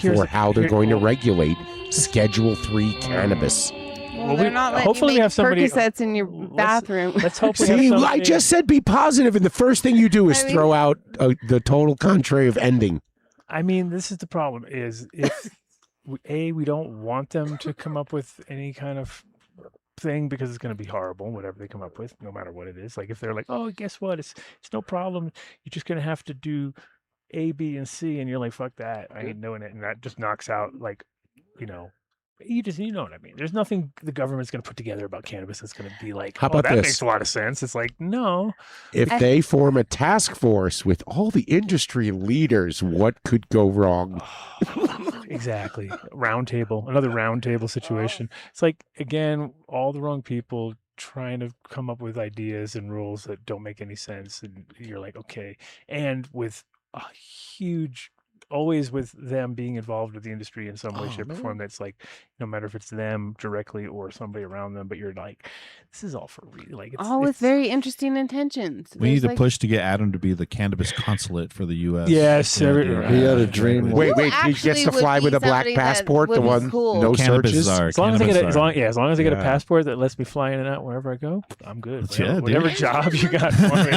for how they're going to regulate Schedule 3 cannabis. Well, they're not letting hopefully you we make have somebody- Percocets in your bathroom. Let's hope we have See, somebody. I just said be positive, and the first thing you do is I mean- throw out the total contrary of ending. I mean, this is the problem: is if we don't want them to come up with any kind of thing because it's going to be horrible, whatever they come up with, no matter what it is. Like if they're like, oh, guess what? It's no problem. You're just going to have to do A, B, and C, and you're like, fuck that. I ain't doing it, and that just knocks out like, you know. You know what I mean. There's nothing the government's going to put together about cannabis that's going to be like, How oh, about that this? makes a lot of sense. It's like, no. If they form a task force with all the industry leaders, what could go wrong? Exactly. Another round table situation. It's like, again, all the wrong people trying to come up with ideas and rules that don't make any sense. And you're like, okay. And with a huge, always with them being involved with the industry in some way, shape, or form, that's like, no matter if it's them directly or somebody around them, but you're like, this is all for real. Like, it's, All with it's- very interesting intentions. We need There's, to like- push to get Adam to be the cannabis consulate for the U.S. Yes, Yeah, every- yeah, He had a yeah, dream. exactly. Wait, Who he gets actually to would fly be with a black somebody that passport, the would be one, cool? no Cannabis searches. czar. As long as I get Cannabis as long as I get a Yeah. passport that lets me fly in and out wherever I go, I'm good. Yeah, dude. Whatever job you got for me,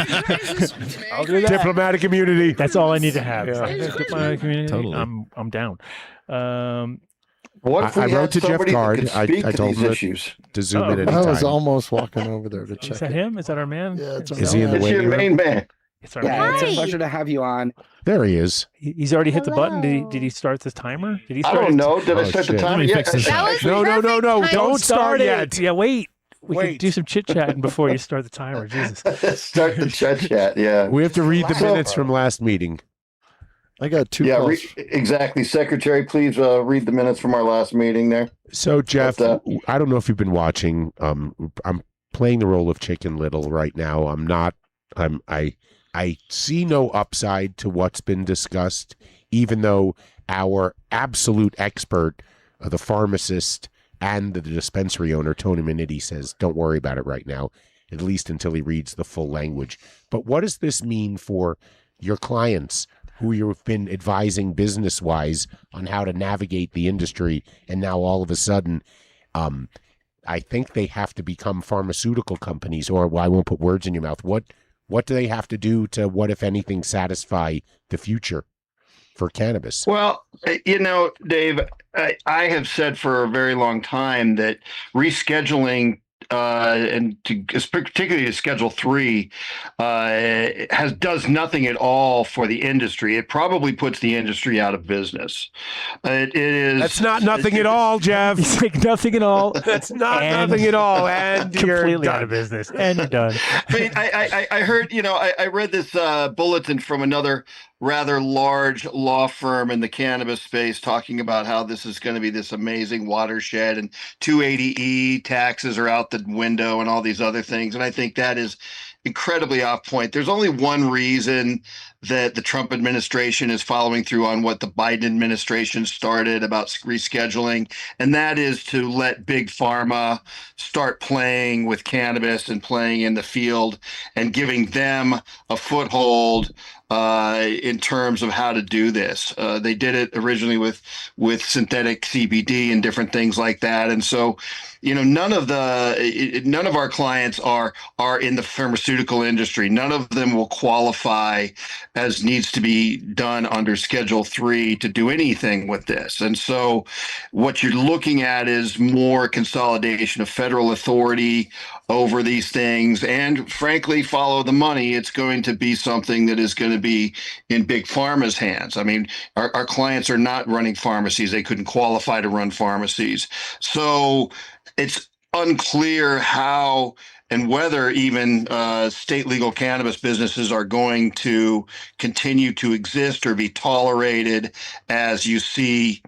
I'll do that. Diplomatic immunity. That's all I need to have. Yeah. Diplomatic community. Totally. I'm down. What if I we wrote had to Jeff somebody Gard. that could I speak to told these him that- issues? To zoom in Oh. I was anytime. almost walking over there to check. Is that it. him? Is that our man? Yeah, it's Is he in the It's waiting your room? main man. It's our Yeah, man. it's a Hi. pleasure to have you on. There he is. He's already hit the button. Did Hello. he start this timer? Did he I start don't know. Did I Oh, start the shit. timer Let me yet? fix this That up. was No, perfect don't timing. start yet. Yeah, wait. We Wait. could do some chit chatting before you start the timer. Jesus. Start the chat. Yeah. We have to read the So- minutes from last meeting. I got two Yeah, calls. exactly. Secretary, please read the minutes from our last meeting there. So, Jeff, What's I don't know if you've been watching. I'm playing the role of Chicken Little right now. I'm not. I see no upside to what's been discussed, even though our absolute expert, the pharmacist and the dispensary owner, Tony Minetti, says, don't worry about it right now, at least until he reads the full language. But what does this mean for your clients who you've been advising business-wise on how to navigate the industry, and now all of a sudden, I think they have to become pharmaceutical companies, or well, I won't put words in your mouth. What do they have to do to, what, if anything, satisfy the future for cannabis? Well, Dave, I have said for a very long time that rescheduling particularly to Schedule 3 does nothing at all for the industry. It probably puts the industry out of business. It is. That's not nothing at all, Jeff. He's like nothing at all. That's not And nothing at all. And you're completely done. out of business. And you're done. I mean, I heard, I read this bulletin from another rather large law firm in the cannabis space talking about how this is going to be this amazing watershed and 280E taxes are out the window and all these other things. And I think that is incredibly off point. There's only one reason that the Trump administration is following through on what the Biden administration started about rescheduling, and that is to let big pharma start playing with cannabis and playing in the field and giving them a foothold in terms of how to do this. They did it originally with synthetic CBD and different things like that. And so, none of our clients are in the pharmaceutical industry. None of them will qualify as needs to be done under Schedule 3 to do anything with this. And so what you're looking at is more consolidation of federal authority over these things, and frankly, follow the money. It's going to be something that is going to be in big pharma's hands. I mean, our clients are not running pharmacies. They couldn't qualify to run pharmacies. So it's unclear how and whether even state legal cannabis businesses are going to continue to exist or be tolerated as you see,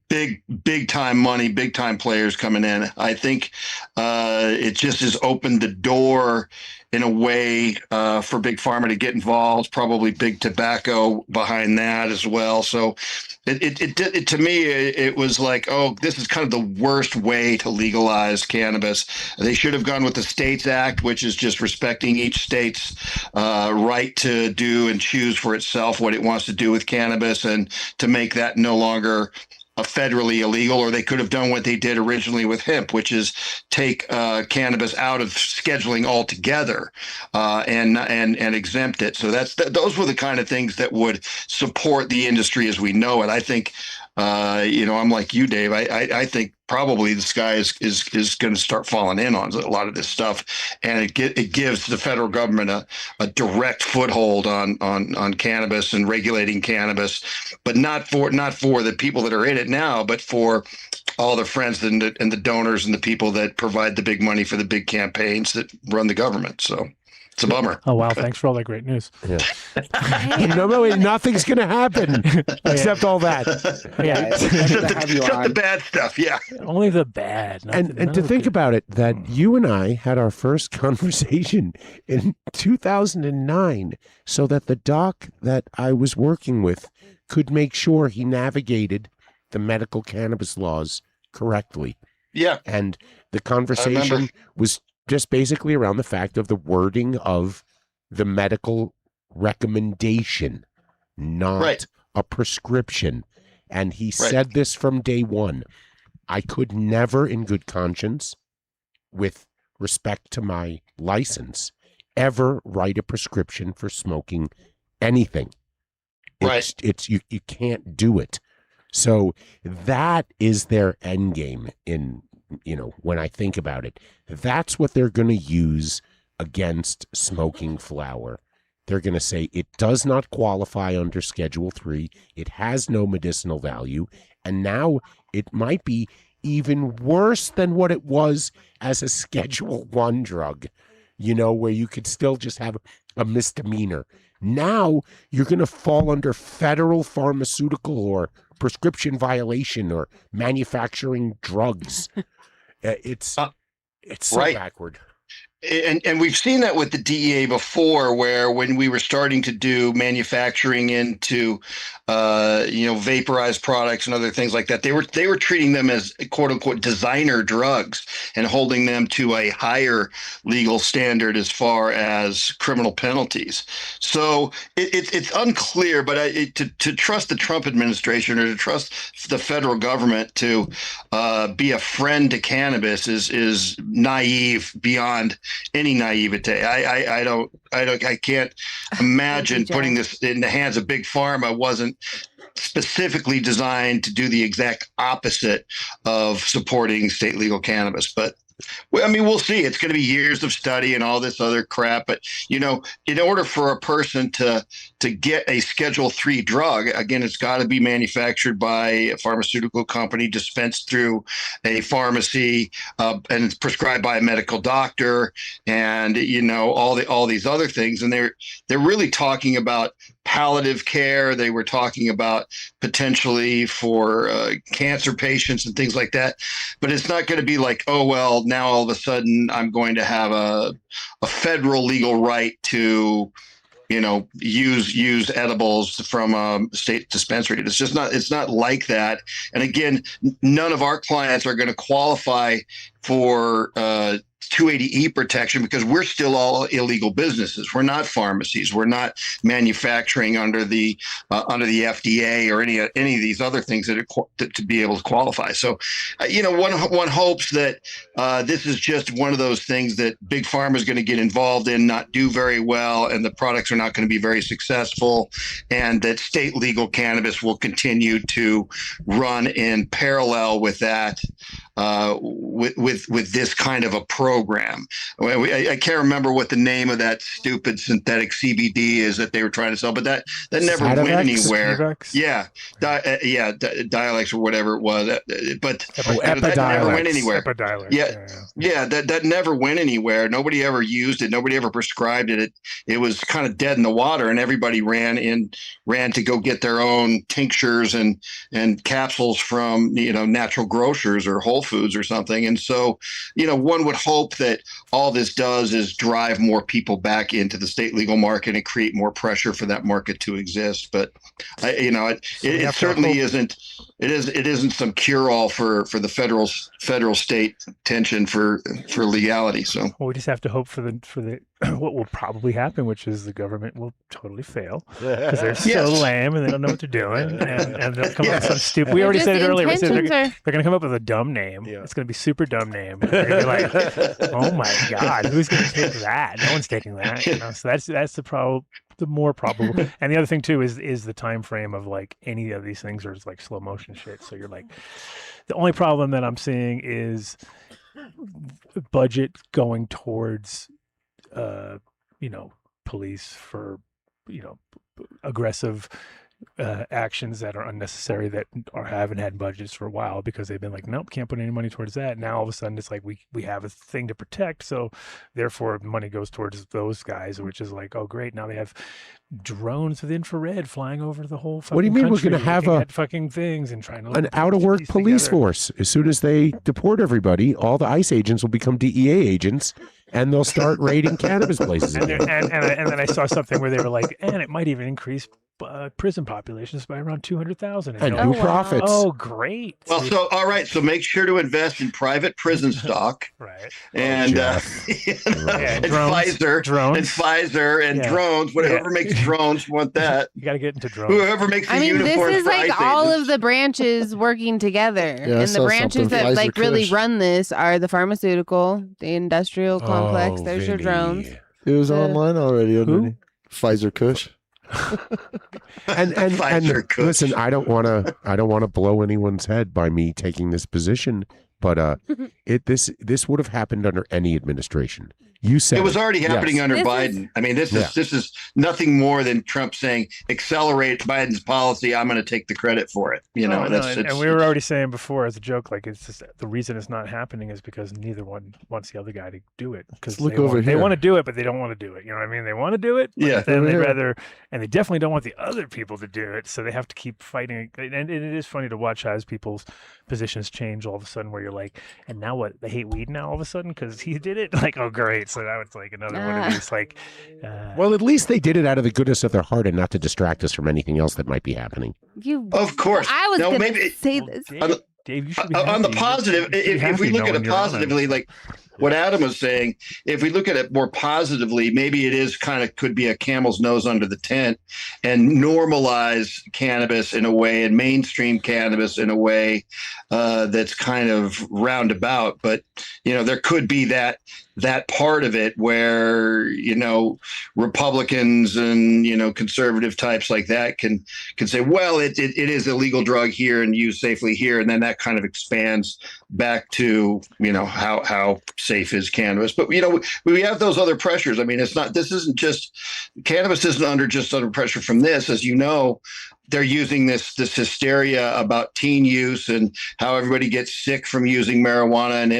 big time money, big time players coming in. I think it just has opened the door in a way for big pharma to get involved, probably big tobacco behind that as well. So it to me, it was like, oh, this is kind of the worst way to legalize cannabis. They should have gone with the States Act, which is just respecting each state's right to do and choose for itself what it wants to do with cannabis, and to make that no longer federally illegal. Or they could have done what they did originally with hemp, which is take cannabis out of scheduling altogether and exempt it. So those were the kind of things that would support the industry as we know it. I think, I'm like you, Dave. I think probably the sky is going to start falling in on a lot of this stuff, and it gives the federal government a direct foothold on cannabis and regulating cannabis, but not for the people that are in it now, but for all the friends and the donors and the people that provide the big money for the big campaigns that run the government. So it's a bummer. Oh, wow. Thanks for all that great news. Yeah. No, nothing's going to happen except all that. Yeah. Except the bad stuff. Yeah. Only the bad. And to think about it, that you and I had our first conversation in 2009 so that the doc that I was working with could make sure he navigated the medical cannabis laws correctly. Yeah. And the conversation was just basically around the fact of the wording of the medical recommendation, not a prescription. And he said this from day one. I could never, in good conscience, with respect to my license, ever write a prescription for smoking anything. It's you can't do it. So that is their end game in, when I think about it. That's what they're going to use against smoking flower. They're going to say it does not qualify under Schedule 3. It has no medicinal value. And now it might be even worse than what it was as a Schedule 1 drug, where you could still just have a misdemeanor. Now you're going to fall under federal pharmaceutical or prescription violation or manufacturing drugs. It's so backward. And we've seen that with the DEA before, where when we were starting to do manufacturing into, vaporized products and other things like that, they were treating them as quote unquote designer drugs and holding them to a higher legal standard as far as criminal penalties. So it's unclear, but to trust the Trump administration or to trust the federal government to be a friend to cannabis is naive beyond any naivete. I can't imagine putting this in the hands of big pharma wasn't specifically designed to do the exact opposite of supporting state legal cannabis. But we'll see. It's going to be years of study and all this other crap. But, in order for a person to get a Schedule 3 drug, again, it's got to be manufactured by a pharmaceutical company, dispensed through a pharmacy, and it's prescribed by a medical doctor, and, all these other things. And they're really talking about palliative care. They were talking about potentially for cancer patients and things like that. But it's not going to be like, oh, well, now all of a sudden I'm going to have a federal legal right to, use edibles from a state dispensary. It's not like that. And again, none of our clients are going to qualify for 280E protection because we're still all illegal businesses. We're not pharmacies. We're not manufacturing under the FDA or any of these other things that are to be able to qualify. So, one hopes that this is just one of those things that big pharma is going to get involved in, not do very well, and the products are not going to be very successful, and that state legal cannabis will continue to run in parallel with that. with this kind of a program. I can't remember what the name of that stupid synthetic CBD is that they were trying to sell, but that never went Sativex? anywhere. Sativex? Yeah, Dialex or whatever it was, but that never went anywhere. Epidiolex. Yeah, that never went anywhere. Nobody ever used it. Nobody ever prescribed it. It was kind of dead in the water, and everybody ran to go get their own tinctures and capsules from natural grocers or Whole Foods or something. And so, one would hope that all this does is drive more people back into the state legal market and create more pressure for that market to exist. But it certainly isn't. It isn't some cure all for the federal state tension for legality. So we just have to hope for the what will probably happen, which is the government will totally fail because they're so lame and they don't know what they're doing, and they'll come up with some stupid. We already said it earlier. We said they're going to come up with a dumb name. Yeah. It's going to be super dumb name. They're going to be like, oh my god, who's going to take that? No one's taking that. So that's the problem. The more probable. And the other thing too is the time frame of like any of these things are like slow motion shit. So you're like, the only problem that I'm seeing is budget going towards police for aggressive actions that are unnecessary that haven't had budgets for a while because they've been like, nope, can't put any money towards that. Now all of a sudden it's like we have a thing to protect, so therefore money goes towards those guys, which is like, oh great, now they have drones with infrared flying over the whole fucking What do you mean country, we're going to have a fucking things and trying to an out of work police force? As soon as they deport everybody, all the ICE agents will become DEA agents and they'll start raiding cannabis places again. And then I saw something where they were like, and it might even increase prison populations by around 200,000. And who profits? Oh, great. Well, so all right, so make sure to invest in private prison stock, right? And drones, Pfizer and drones. Whatever makes drones, want that. You got to get into drones. Whoever makes the uniforms. This is like ICE all agents. of the branches working together, and the branches that like really run this are the pharmaceutical, the industrial complex. There's your drones. It was online already. Who? Pfizer Kush. and listen, I don't want to blow anyone's head by me taking this position, but this would have happened under any administration. You said it was already happening under This Biden. I mean, this is nothing more than Trump saying, accelerate Biden's policy. I'm going to take the credit for it. And we were already saying before as a joke, like it's just the reason it's not happening is because neither one wants the other guy to do it. Because they want to do it, but they don't want to do it. You know what I mean? They want to do it, but then they rather, and they definitely don't want the other people to do it. So they have to keep fighting. And it is funny to watch as people's positions change all of a sudden, where you're like, and now what? They hate weed now all of a sudden because he did it. Like, oh great. So now it's like another one of these like. Well, at least they did it out of the goodness of their heart and not to distract us from anything else that might be happening. Of course. I was going to say this. Dave, you should be on the positive. If we look at it positively, like what Adam was saying, if we look at it more positively, maybe it is could be a camel's nose under the tent and normalize cannabis in a way and mainstream cannabis in a way that's kind of roundabout. But, there could be that part of it where, Republicans and, conservative types like that can say, well, it is a legal drug here and used safely here. And then that kind of expands back to, how safe is cannabis. But, we have those other pressures. I mean, cannabis isn't under pressure from this, as you know. They're using this hysteria about teen use and how everybody gets sick from using marijuana and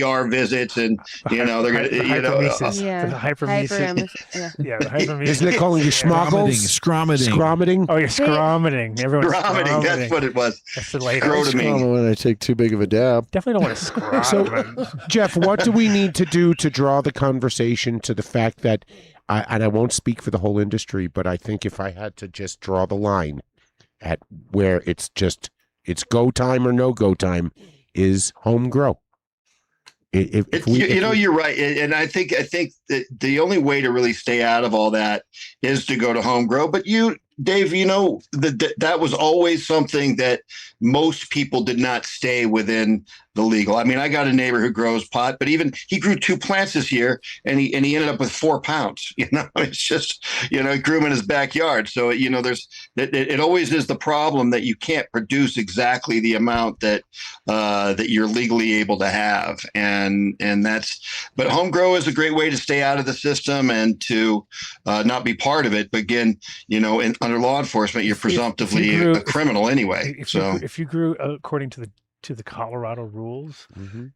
ER visits, and they're going to the hypermesis. The hypermesis. Isn't it calling you schmoggles? Scromiting. Oh, you're scromiting. Everyone's scromiting. That's what it was. That's the latest. When I take too big of a dab. Definitely don't want to scrom. So, Jeff, what do we need to do to draw the conversation to the fact that, and I won't speak for the whole industry, but I think if I had to just draw the line at where it's go time or no go time, is home grow. You're right, and I think that the only way to really stay out of all that is to go to home grow. But Dave, that was always something that most people did not stay within legal. I mean, I got a neighbor who grows pot, but even he grew 2 plants this year, and he ended up with 4 pounds. It's just he grew them in his backyard. So it always is the problem that you can't produce exactly the amount that you're legally able to have, and but home grow is a great way to stay out of the system and to not be part of it. But again, under law enforcement, you're presumptively a criminal anyway. If you grew according to the Colorado rules,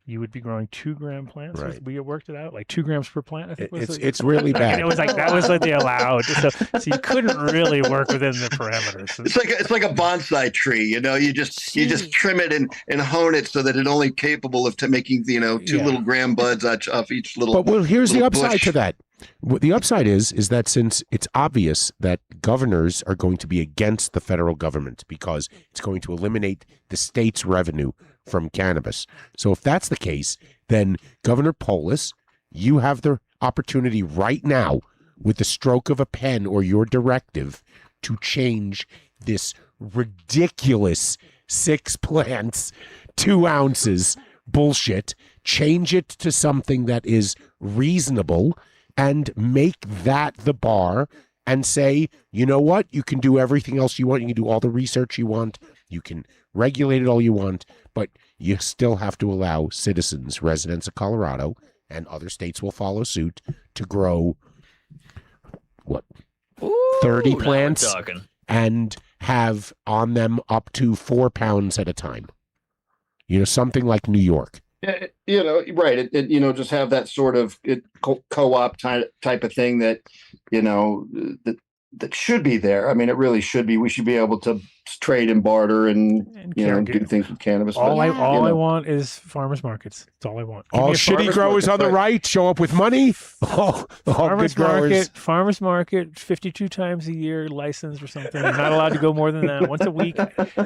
you would be growing 2 gram plants. Right. We worked it out like 2 grams per plant. I think It's really bad. And it was like that was what they allowed. So you couldn't really work within the parameters. It's like a bonsai tree. You just trim it and hone it so that it's only capable of making 2 little gram buds off each little. But here's the upside bush. to that. The upside is that since it's obvious that governors are going to be against the federal government because it's going to eliminate the state's revenue from cannabis. So if that's the case, then Governor Polis, you have the opportunity right now with the stroke of a pen or your directive to change this ridiculous 6 plants, 2 ounces bullshit, change it to something that is reasonable and make that the bar and say, you know what? You can do everything else you want. You can do all the research you want. You can regulate it all you want, but you still have to allow citizens, residents of Colorado, and other states will follow suit to grow, 30 plants and have on them up to 4 pounds at a time. Something like New York. Right. Just have that sort of co-op type of thing that should be there. I mean, it really should be. We should be able to trade and barter and do things with cannabis. All I want is farmers markets. That's all I want. All shitty growers on the right show up with money. Farmers market, 52 times a year, licensed or something. I'm not allowed to go more than that. Once a week,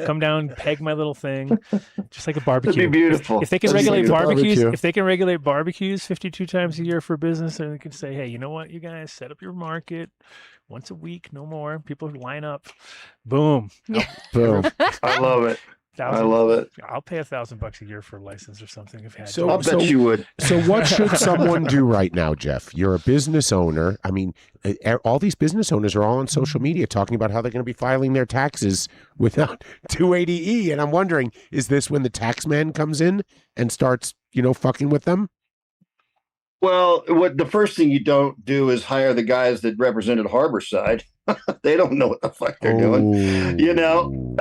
come down, peg my little thing, just like a barbecue. That'd be beautiful. If they can regulate barbecues, 52 times a year for business, and they can say, hey, you know what, you guys set up your market once a week, no more. People line up. Boom. Boom. I love it. I love it. I'll pay $1,000 a year for a license or something if I had So- to. I'll bet you would. So what should someone do right now, Jeff? You're a business owner. I mean, all these business owners are all on social media talking about how they're going to be filing their taxes without 280E. And I'm wondering, is this when the tax man comes in and starts, fucking with them? Well, the first thing you don't do is hire the guys that represented Harborside. They don't know what the fuck they're doing. No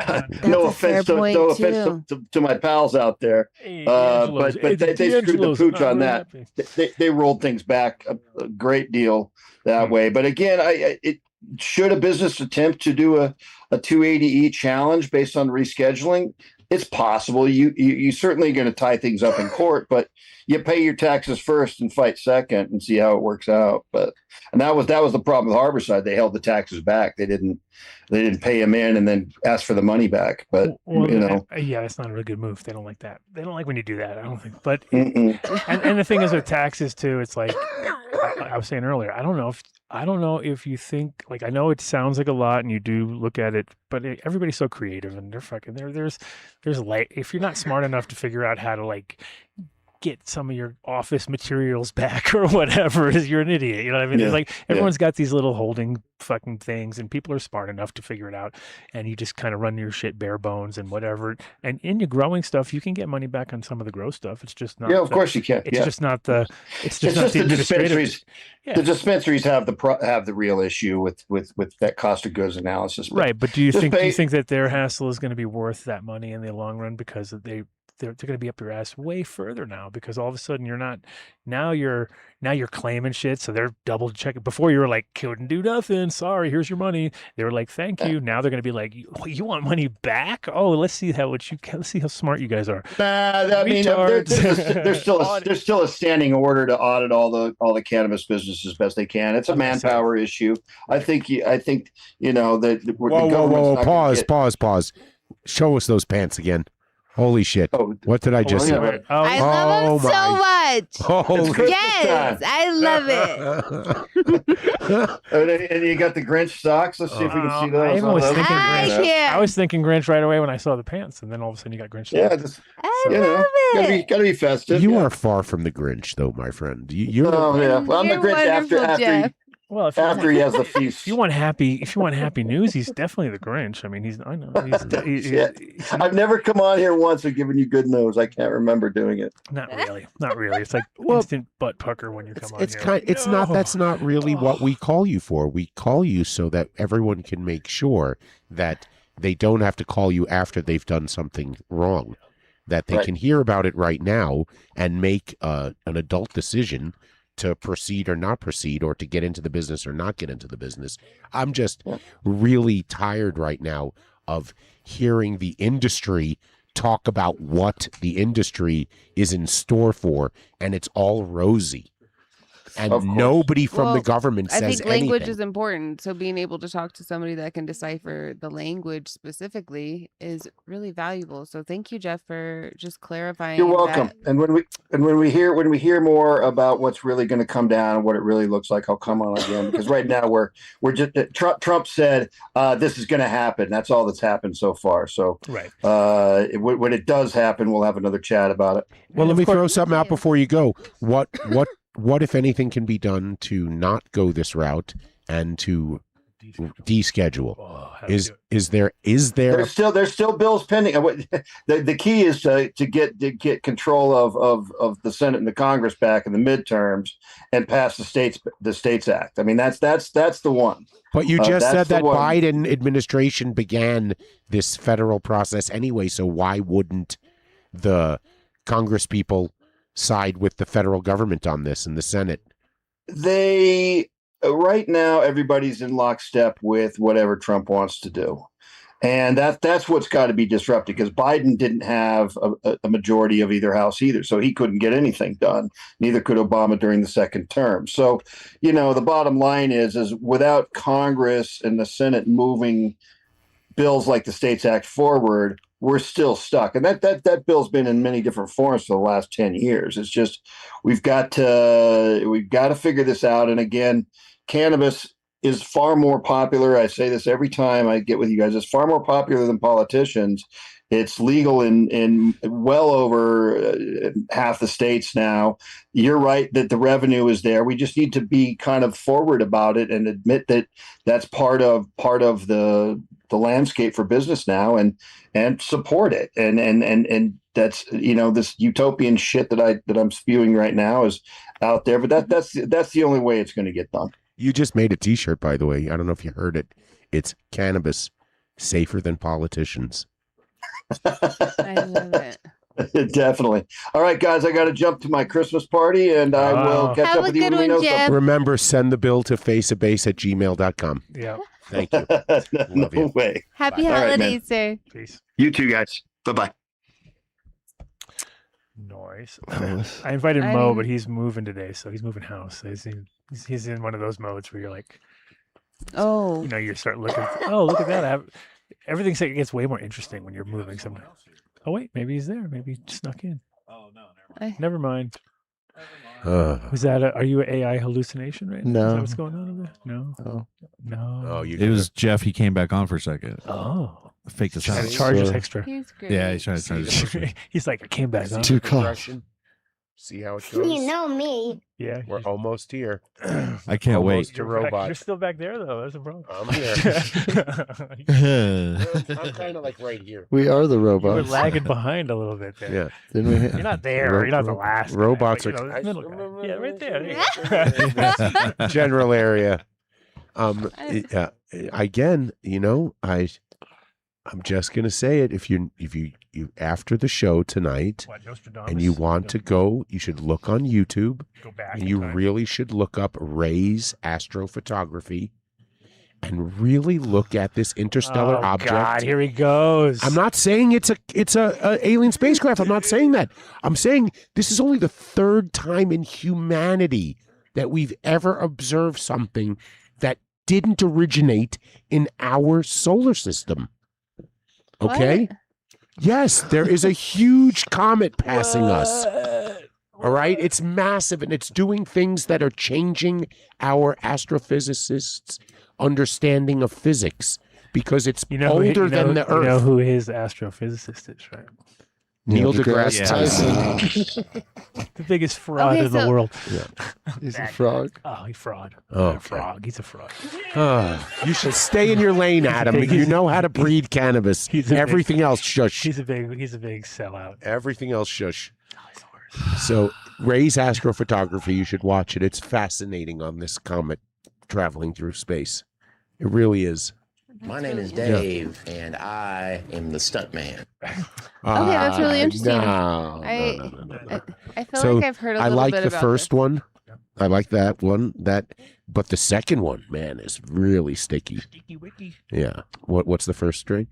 offense, to my pals out there, but they screwed the pooch on that. They rolled things back a great deal that way. But again, should a business attempt to do a 280E challenge based on rescheduling? It's possible. You certainly going to tie things up in court, but you pay your taxes first and fight second and see how it works out. And that was the problem with Harborside. They held the taxes back. They didn't pay them in and then ask for the money back. But yeah, that's not a really good move. They don't like that. They don't like when you do that. I don't think. But and the thing is with taxes too. It's like I was saying earlier. I don't know if you think, like, I know it sounds like a lot and you do look at it, but everybody's so creative and they're fucking there's if you're not smart enough to figure out how to like get some of your office materials back or whatever, you're an idiot. You know what I mean? It's like everyone's got these little holding fucking things and people are smart enough to figure it out, and you just kind of run your shit bare bones and whatever. And in your growing stuff, you can get money back on some of the grow stuff. It's just not. Yeah, of course you can. It's just not the. It's just the dispensaries. Yeah. The dispensaries have the real issue with that cost of goods analysis. Right, but do you think that their hassle is going to be worth that money in the long run because they're going to be up your ass way further now, because all of a sudden you're claiming shit, so they're double checking. Before you were like, couldn't do nothing, sorry, here's your money. They were like, thank you. Now they're going to be like, you want money back? Oh, let's see how smart you guys are. I mean, there's still a standing order to audit all the cannabis business as best they can. It's a manpower issue. I think that whoa, pause. Show us those pants again. Holy shit! Oh, What did I just yeah, say? right. Oh, I love him Oh, so much. Holy Christmas Yes, I love it. And you got the Grinch socks. Let's see if we can see those. I even was Oh, thinking I Grinch. can't. I was thinking Grinch right away when I saw the pants, and then all of a sudden you got Grinch. yeah, socks. just, I you know, love it. gotta be festive. You yeah. are far from the Grinch, though, my friend. You're Oh yeah, well, I'm the You're Grinch wonderful, Jeff. Well, if after he has the feast. if you want happy news, he's definitely the Grinch. I mean, I know he's Yeah. I've never come on here once and given you good news. I can't remember doing it. not really. It's like Well, instant butt pucker when you come on it's here. kind. It's not. That's not really what we call you for. We call you so that everyone can make sure that they don't have to call you after they've done something wrong. That they Right. can hear about it right now and make an adult decision to proceed or not proceed, or to get into the business or not get into the business. I'm just really tired right now of hearing the industry talk about what the industry is in store for, and it's all rosy. And Of course. nobody from the Well, government I says think language anything. is important. So being able to talk to somebody that can decipher the language specifically is really valuable. So thank you, Jeff, for just clarifying. You're welcome. that. And when we hear more about what's really going to come down and what it really looks like, I'll come on again, because right now we're just Trump said this is going to happen. That's all that's happened so far. So Right. when it does happen, we'll have another chat about it. Well, let of me course- throw something out before you go. What if anything can be done to not go this route and to deschedule? Oh, how do we do it? Is there There's still bills pending. The key is to get control of the Senate and the Congress back in the midterms and pass the States Act. I mean, that's the one. But you just that's said the that one. Biden administration began this federal process anyway, so why wouldn't the Congress people side with the federal government on this in the Senate? They right now everybody's in lockstep with whatever Trump wants to do. And that's what's got to be disrupted, because Biden didn't have a majority of either house either. So he couldn't get anything done. Neither could Obama during the second term. So, the bottom line is without Congress and the Senate moving bills like the States Act forward, we're still stuck. And that bill's been in many different forms for the last 10 years. It's just we've got to figure this out. And again, cannabis is far more popular. I say this every time I get with you guys. It's far more popular than politicians. It's legal in well over half the states now. You're right that the revenue is there. We just need to be kind of forward about it and admit that that's part of the landscape for business now, and support it. And that's this utopian shit that I'm spewing right now is out there. But that's the only way it's going to get done. You just made a T-shirt, by the way. I don't know if you heard it. It's cannabis safer than politicians. I love it. Definitely. All right, guys, I got to jump to my Christmas party, and I will catch Have up a with you good when we one, know Jeff. Remember, send the bill to faceabase@gmail.com. Yeah. Thank you. something. Love No you. way. Happy All right, man. holidays, sir. Peace. You too, guys. Bye-bye. Noise. Nice. I invited I Mo, didn't- but he's moving today, so he's moving house. So he's in one of those modes where you're like, Oh, you start looking. Oh, look at that! Everything gets way more interesting when you're moving. Sometimes. Oh wait, maybe he's there. Maybe he snuck in. Oh no, Never mind. Uh, Was that? Are you an AI hallucination right now? Is No. that what's going on over there? No. Oh. No. oh, you. It was Jeff. He came back on for a second. Oh. Faked us Trying out. to charge us So- extra. he's great. Yeah, he's trying to charge us extra. He's like, I came back on. Two calls. Progression. See how it goes. You know me. Yeah. We're almost here. I can't Almost wait. to You're back- robot. You're still back there though. That's a problem. I'm here. yeah, I'm kind of like right here. We are the You were robots. lagging behind a little bit there. Yeah. Didn't we? You're not there. Ro- You're not the ro- last. guy, robots but, are- middle guy. Yeah, right there. There you go. General area. Again, I'm just gonna say it. If you after the show tonight What, Nostradamus? and you want to go, you should look on YouTube, go back, and in you time. really should look up Ray's astrophotography and really look at this interstellar oh, object. God, here he goes. I'm not saying it's a alien spacecraft. I'm not saying that. I'm saying this is only the third time in humanity that we've ever observed something that didn't originate in our solar system. Okay? Yes, there is a huge comet passing us. All right, it's massive, and it's doing things that are changing our astrophysicists' understanding of physics because it's older than the Earth. You know who his astrophysicist is, right? Neil deGrasse Tyson. The biggest fraud in the world. Yeah. He's a frog. Oh, he's fraud. Oh, A frog. He's a fraud. You should stay in your lane, Adam. You know how to breed cannabis. Everything else, shush. He's a big sellout. Everything else, shush. So, Ray's astrophotography, you should watch it. It's fascinating on this comet traveling through space. It really is. My name is Dave, and I am the stuntman. Okay, that's really interesting. No. I feel like I've heard a little bit about I like the this. first one. I like that one. But the second one, man, is really sticky. Sticky wicky. Yeah. What's the first strain?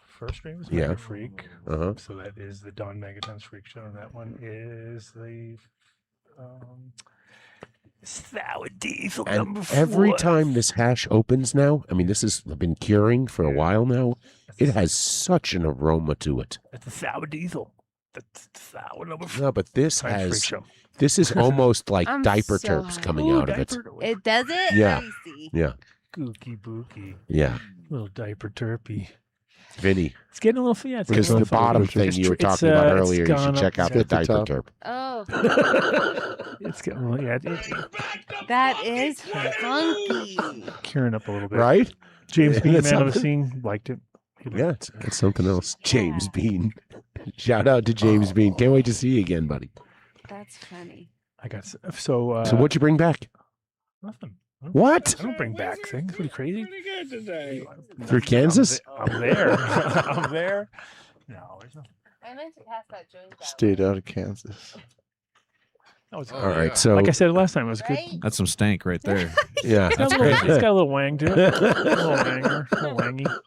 First strain was Yeah. Mega Freak. Uh-huh. So that is the Dunn Megatons Freak Show. And that one is the Sour Diesel And number 4. every time this hash opens now, I mean, this has been curing for a while now. It has such an aroma to it. That's the Sour Diesel. That's the Sour number 4. No, but this Freak has, Show. this is almost like I'm diaper so terps high. coming out of it. It does it? Yeah. Let me see. Yeah. Gooky booky. Yeah. Little diaper terpy. Vinny, It's getting a little, it's because getting a the little bottom funky. thing you were It's, talking about it's earlier, you gone should check up. out the At the diaper top. terp. Oh, It's getting, well, yeah, that is funky. curing up a little bit. Right? James Bean, That's man on the something. scene, liked it. He liked Yeah, it's something else. James Bean. Shout out to James Bean. Can't wait to see you again, buddy. That's funny. I got so. So what'd you bring back? Nothing. What? I don't bring back things. What are you crazy? Through Kansas? I'm there. I'm there. No, there's nothing. I meant to pass that joint out. Stayed out of Kansas. That was All right, so like I said last time, it was good. Right? That's some stank right there. yeah, It's got, that's a little, great. it's got a little wang to it. A little wanger. A little wangy.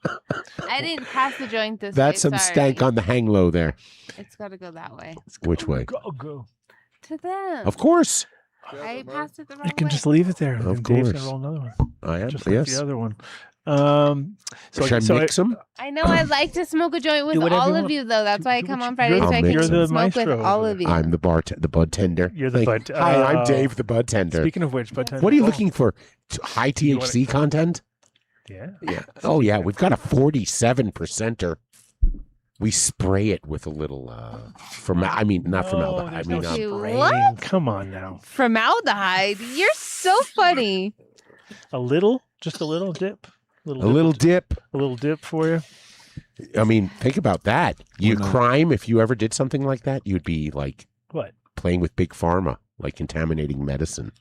I didn't pass the joint this That's way. some sorry. stank on the hang low there. It's got to go that way. Which way? Go. To them. Of course. I passed it the wrong You can way. just leave it there. Of and Dave's course. gonna roll another one. I am. Just like Yes. the other one. Should I mix them? I know I like to smoke a joint with Do whatever all you of want. you, though. That's why I Do come what on you- Friday so I I'll can mix smoke them. You're the maestro with all over of you. I'm the the bud tender. You're the Thank- bud. Hi, I'm Dave, the bud tender. Speaking of which, bud tender. What are you looking for? High You wanna- THC content? Yeah. Yeah. Oh yeah, we've got a 47%er. We spray it with a little not formaldehyde. I mean, no spraying. what? Come on now. Formaldehyde. You're so funny. A little, just a little dip. a little dip. A little dip for you. I mean, think about that. You Well, no. crime if you ever did something like that, you'd be like What? playing with big pharma, like contaminating medicine.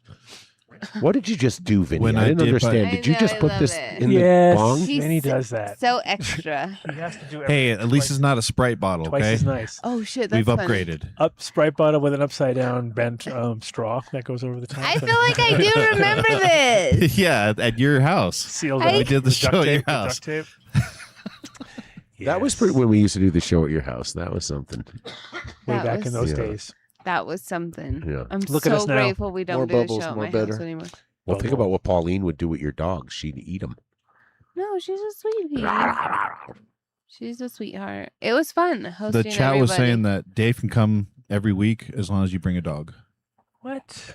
What did you just do, Vinny? When I I didn't did, but- understand. I Did you know, just I put love this it. in Yes. the bong? He's And he does that. So extra. He has to do Hey, everything at least twice- it's not a Sprite bottle, twice okay? as nice. Oh, shit. That's We've funny. upgraded. Up Sprite bottle with an upside down bent straw that goes over the top. I feel like I do remember this. Yeah, at your house. sealed I- up. We did the With show duct at your tape, with house. duct tape. That was Yes. pretty when we used to do the show at your house. That was something. way That back in was- those Yeah. days. That was something. Yeah. I'm Look at so us now. grateful we don't More do the bubbles, show at more my better. house anymore. Well, think about what Pauline would do with your dogs. She'd eat them. No, she's a sweetie. She's a sweetheart. It was fun hosting The chat was everybody. saying that Dave can come every week as long as you bring a dog. What?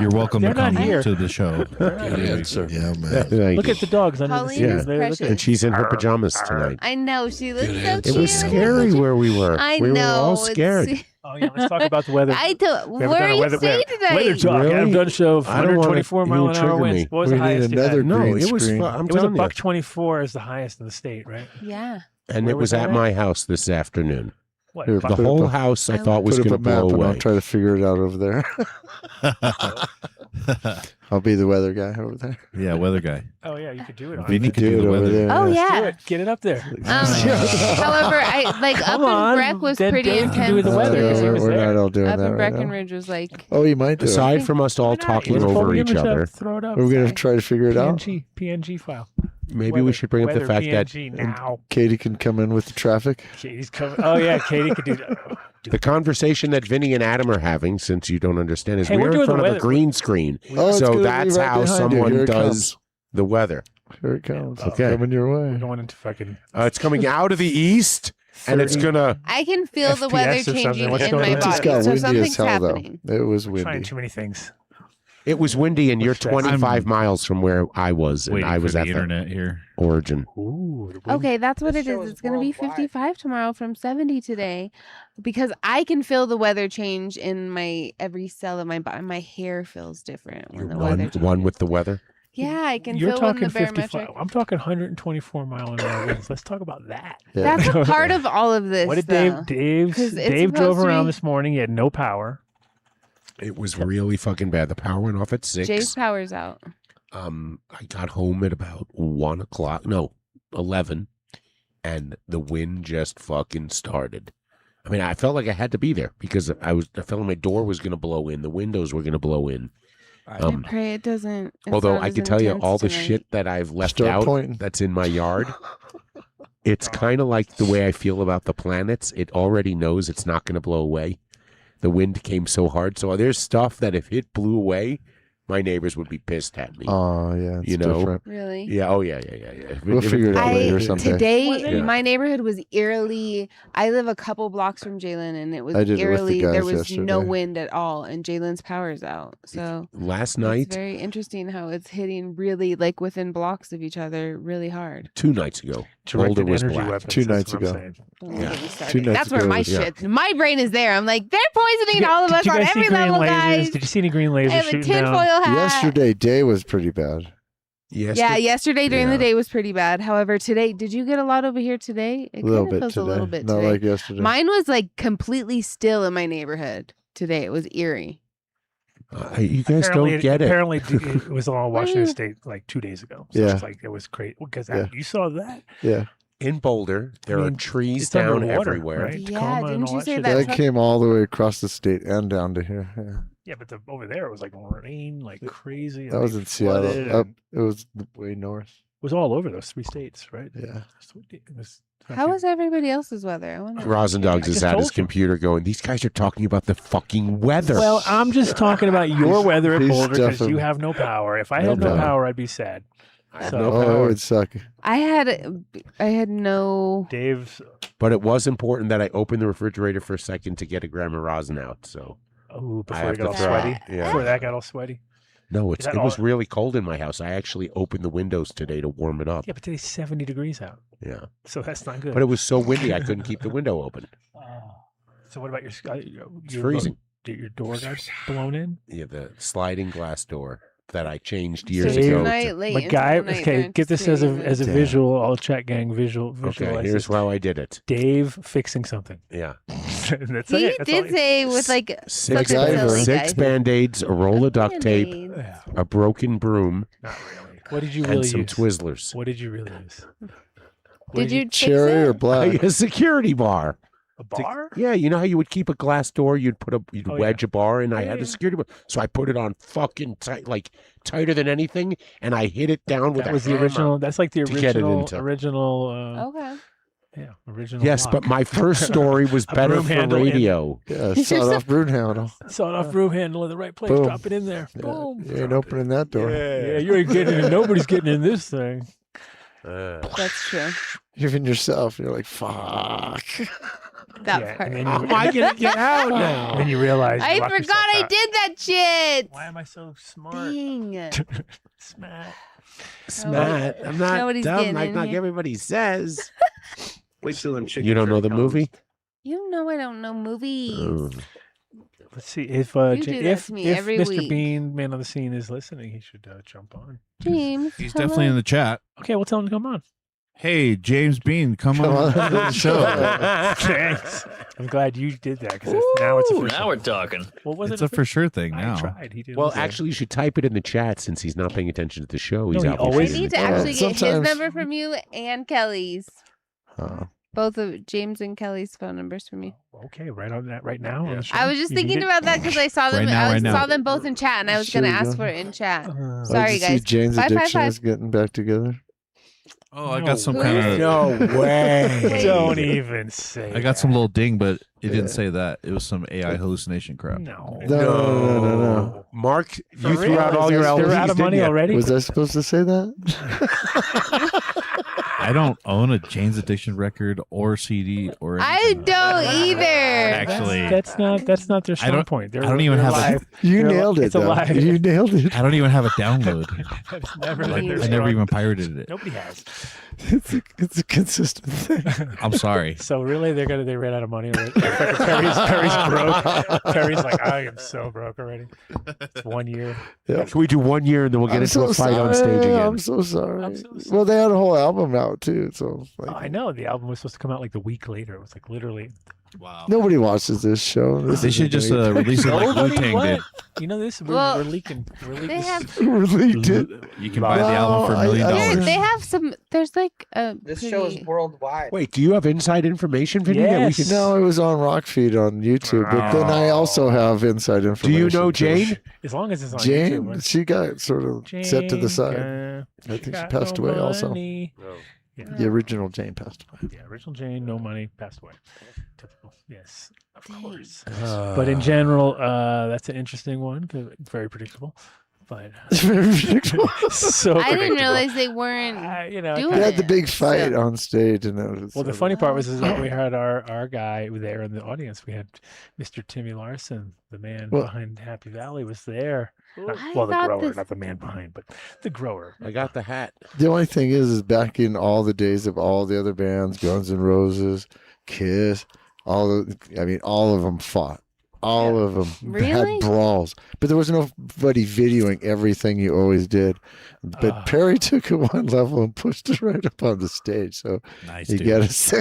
You're welcome They're to come not here. to the show. They're not Good here. answer. Yeah, Thank Look you. at the dogs under Pauline the is seat. They're precious. looking- And she's in her pajamas tonight. I know. She looks so It cute. It was scary where we were. I we know. were all it's- scared. Oh yeah, let's talk about the weather. I don't. We haven't Where done are a you weather- staying tonight? Weather talk. Really? Adam Dunn show of I don't wanna 124 mile an even hour trigger winds. me. What was We the need highest you another had? No, green it was screen. fun. I'm It was a telling you. $124 is the highest in the state, right? Yeah. And Where it was was at that at? my house this afternoon. What? Here, The Put up whole a- house I I thought was Put going up to a map blow and I'll away. try to figure it out over there. I'll be the weather guy over there. Yeah, weather guy. Oh yeah, you could do it. On Vinny it. could do the over weather. there. Oh Do yeah. it. Get it up there. However, I like Come up on, in Breck was then pretty Dave can do intense. the weather, 'cause he we're was we're there. not all doing Up that in right now. Breckenridge was like Oh, you might do it. Aside from us all Why not? talking You wanna over pull the each image up, other, Throw it up. We're going to try to figure it out. PNG file. maybe Weather- we should bring up the weather fact that PNG now. Katie can come in with the traffic. Katie's coming. Oh yeah, Katie could do that. the conversation that Vinny and Adam are having, since you don't understand, is Hey, we're we're in doing the front of a weather. green screen. Oh, it's So gonna be that's right how behind you. someone Here it does comes. the weather. Here it comes. It's Okay. coming your We're way. going into fucking. It's coming out of the east, and it's 30 gonna. I can feel the FPS weather or something. changing What's in going my on? It just body. got So windy as something's hell, happening. though. It was Trying windy. too many things. It was windy, and you're What's that? 25 miles from where I was, and Waiting I for was the at the internet here. origin. Ooh. The wind. Okay, that's what This it show is. is It's going to be worldwide. 55 tomorrow from 70 today because I can feel the weather change in my every cell of my body. My hair feels different when You're the weather one changes. with the weather. Yeah, I can You're feel when talking the 55. barometric. I'm talking 124 mile an hour winds. Let's talk about that. Yeah. That's a part of all of this. What did though. Dave? 'Cause it's Dave drove supposed to around be- this morning. He had no power. It was really fucking bad. The power went off at 6. Jay's power's out. I got home at about 1 o'clock. No, 11, and the wind just fucking started. I mean, I felt like I had to be there because I felt like my door was going to blow in, the windows were going to blow in. I pray it doesn't. it's Although not I as can tell you intense all the tonight. shit that I've left Start out pointing. that's in my yard. It's kind of like the way I feel about the planets. It already knows it's not going to blow away. The wind came so hard. So there's stuff that if it blew away, my neighbors would be pissed at me. Oh, yeah. It's You know? different. Really? Yeah. Oh, yeah. We'll figure it out later someday. Today, Yeah. my neighborhood was eerily. I live a couple blocks from Jalen, and it was I did it with the eerily. There guys was no yesterday. wind at all, and Jalen's power's out. So Last it's night, very interesting how it's hitting really like within blocks of each other, really hard. 2 nights ago, Directed Boulder was energy black. weapons. 2 that's nights what I'm ago. saying. Don't Yeah. get me started. 2 nights That's where ago my was- shit. My brain is there. I'm like, they're poisoning all of us Did you on guys see every green level, lasers? guys. Did you see any green I lasers have a shooting tinfoil down? hat. Yesterday, day was pretty bad. Yeah, yesterday during Yeah. the day was pretty bad. However, today, did you get a lot over here today? It A little kind of bit feels today. a little bit Not today. like yesterday. Mine was like completely still in my neighborhood today. It was eerie. You guys Apparently, don't get it. Apparently, it was all Washington Yeah. State like 2 days ago. So Yeah. it's like it was crazy because Yeah. you saw that. Yeah. In Boulder, there I are mean, trees it's down underwater, everywhere. right? Yeah, Tacoma and didn't all you that say shit. that That truck- came all the way across the state and down to here. Yeah. Yeah, but over there it was like rain, like crazy. That and, was like, in Seattle. flooded, Up, and it was way north. It was all over those 3 states, right? Yeah. So it was How was everybody else's weather? I wonder. Rosendogs I is just at his told you. computer going, these guys are talking about the fucking weather. Well, I'm just talking about your weather at he's Boulder because you definitely- have no power. If I No had no power. power, I'd be sad. I have so- no Oh, it power. would suck. I had no. Dave's. But it was important that I opened the refrigerator for a second to get a gram of rosin out. So Oh, I before have it got all to throw sweaty. it. Yeah. Before that got all sweaty. No, Is that it was all- really cold in my house. I actually opened the windows today to warm it up. Yeah, but today's 70 degrees out, Yeah. so that's not good. But it was so windy I couldn't keep the window open. So what about your? It's freezing. Did your door got blown in? Yeah, the sliding glass door that I changed years Dave- ago. Night, late into MacGyver. the night, Okay, they're get this as a anticipating Damn. visual. All chat gang visualize Okay, here's this. how I did it. Dave fixing something. Yeah. That's He it. That's all did say with like Six, such a silly six guy. Band-Aids, a roll of duct tape, Band-Aids. Yeah, a broken broom, not really. What did you and really some use? Twizzlers. What did you really use? What Did you fix Cherry it? or black? A security bar. a bar? Yeah, you know how you would keep a glass door? You'd Oh, wedge a bar, and I Yeah, had yeah. a security bar. So I put it on fucking tight, like tighter than anything, and I hit it down with That a was the hammer. original. That's like the to get it original. into- Okay. Original. Yes, lock. but my first story was A better broom for handle and- radio. Yeah, sawed off broom handle. sawed off broom handle in the right place. Boom. Drop it in there. Yeah, Boom. you ain't opening that door. Yeah, you ain't getting in. Nobody's getting in this thing. That's true. Even yourself, you're like, fuck. That Yeah, part. and then How am I gonna get out And now? then you realize you I locked forgot yourself I out. did that shit. Why am I so smart? Dang. Smart. Smart. I'm not Nobody's dumb getting like, in like here. everybody says. Wait till them chicken You don't know the comes. movie? You know I don't know movies. Oh. Let's see if You do that if to me every Mr. week. Bean, man on the scene, is listening, he should jump on. James. He's hello. definitely in the chat. Okay, we'll tell him to come on. Hey, James Bean, come on the show. Thanks. I'm glad you did that because now it's official. Now we're talking. Well, was It's it a for sure thing I now. tried. He didn't. Well, say it. actually, you should type it in the chat since he's not paying attention to the show. He's No, he out always- I fishing. need to Oh, actually get his sometimes- number from you and Kelly's. Oh. Both of James and Kelly's phone numbers from you. Okay, right on that right now. On the show. I was just You need thinking it? about that because I saw them. Right now, I right now. saw them both in chat, and I was Sure going to you ask go. for it in chat. Uh, Sorry, I just see guys. Jane's 555. addiction is getting back together. Oh, I got some Who? kind of. No way. Don't even say. I got some that. little ding, but it didn't say that. It was some AI hallucination crap. No. No. Mark, For you threw real? out all Is your this- LPs, They're out of didn't money you? already. Was I supposed to say that? I don't own a Jane's Addiction record or CD or I anything. don't either. Actually, That's not their I strong don't- point. They're, I don't even they're have a- live. You They're nailed it, It's a though. lie. You nailed it. I don't even have a download. That's never Like, been their I never strong- even pirated it. Nobody has. It's a consistent thing. I'm sorry. So really, they ran out of money. Already. Perry's broke. Perry's like, I am so broke already. It's 1 year. Yeah. Can we do 1 year and then we'll get I'm into a so fight on sorry. stage again? I'm so sorry. I'm so Well, they had a whole album out too, so Oh, I know the album was supposed to come out like the week later. It was like literally. Wow. nobody watches this show. This They isn't should just gonna release it like Wu Nobody Tang what? did. You know this? We're, Well, we're leaking. We're leaking. They have get released it. You can buy the album for $1 million. I- they have some. There's like a. This pretty, show is worldwide. Wait, do you have inside information, Vinny? That we Yes. can... No, it was on Rockfeed on YouTube, but then I also have inside Do information. you know too. Jane? As long as it's on Jane, YouTube. she got sort of set to the side. Jane, I think she got passed no away also. money. Yeah. The original Jane passed away. Yeah, original Jane, no money, passed away. Typical. Yes, of Dang. course. But in general, that's an interesting one. Very predictable. But It's very predictable. so I didn't predictable. realize they weren't. Doing They had the it, big fight so- on stage, and it was Well, the sort funny of- part was is that we had our guy there in the audience. We had Mr. Timmy Larson, the man Well- behind Happy Valley, was there. I Well, the thought grower, this- not the man behind, but the grower. I got the hat. The only thing is back in all the days of all the other bands, Guns N' Roses, Kiss, all of them fought. All of them Really? had brawls, but there was nobody videoing everything you always did. But Perry took it one level and pushed it right up on the stage. So Nice, you dude. gotta say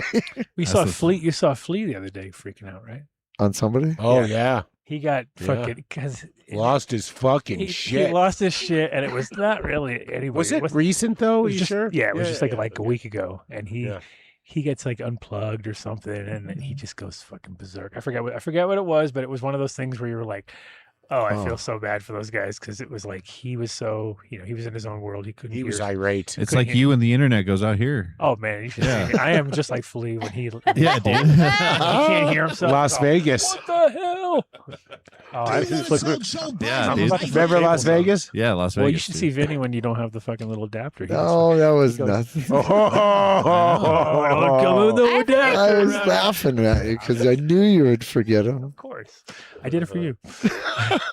We That's saw the- Flea. You saw Flea the other day freaking out, right? on somebody. Oh, yeah. He got Yeah. fucking because Lost his fucking he shit. lost his shit, and it was not really anybody. Was it wasn't- recent, though? it was you just- sure? Yeah, it was just like a week ago, and Yeah. he gets like unplugged or something, and then he just goes fucking berserk. I forget what it was, but it was one of those things where you were like, oh, I Oh. feel so bad for those guys because it was like he was so he was in his own world. He couldn't. He was hear. irate. It's couldn't like hear- you and the internet goes out here. Oh man, you should Yeah. see me. I am just like Flea when he Yeah, dude. he can't hear himself. Las Oh, Vegas. What the hell? Oh, I just Yeah, I'm dude. about to Remember flip Las tables now. Vegas? Yeah, Las Vegas. Well, you should dude. see Vinny when you don't have the fucking little adapter. He just- No, that was he goes- nothing. Oh, come with the Oh, adapter. I was laughing at you because I knew you would forget him. Of course, I did it for you.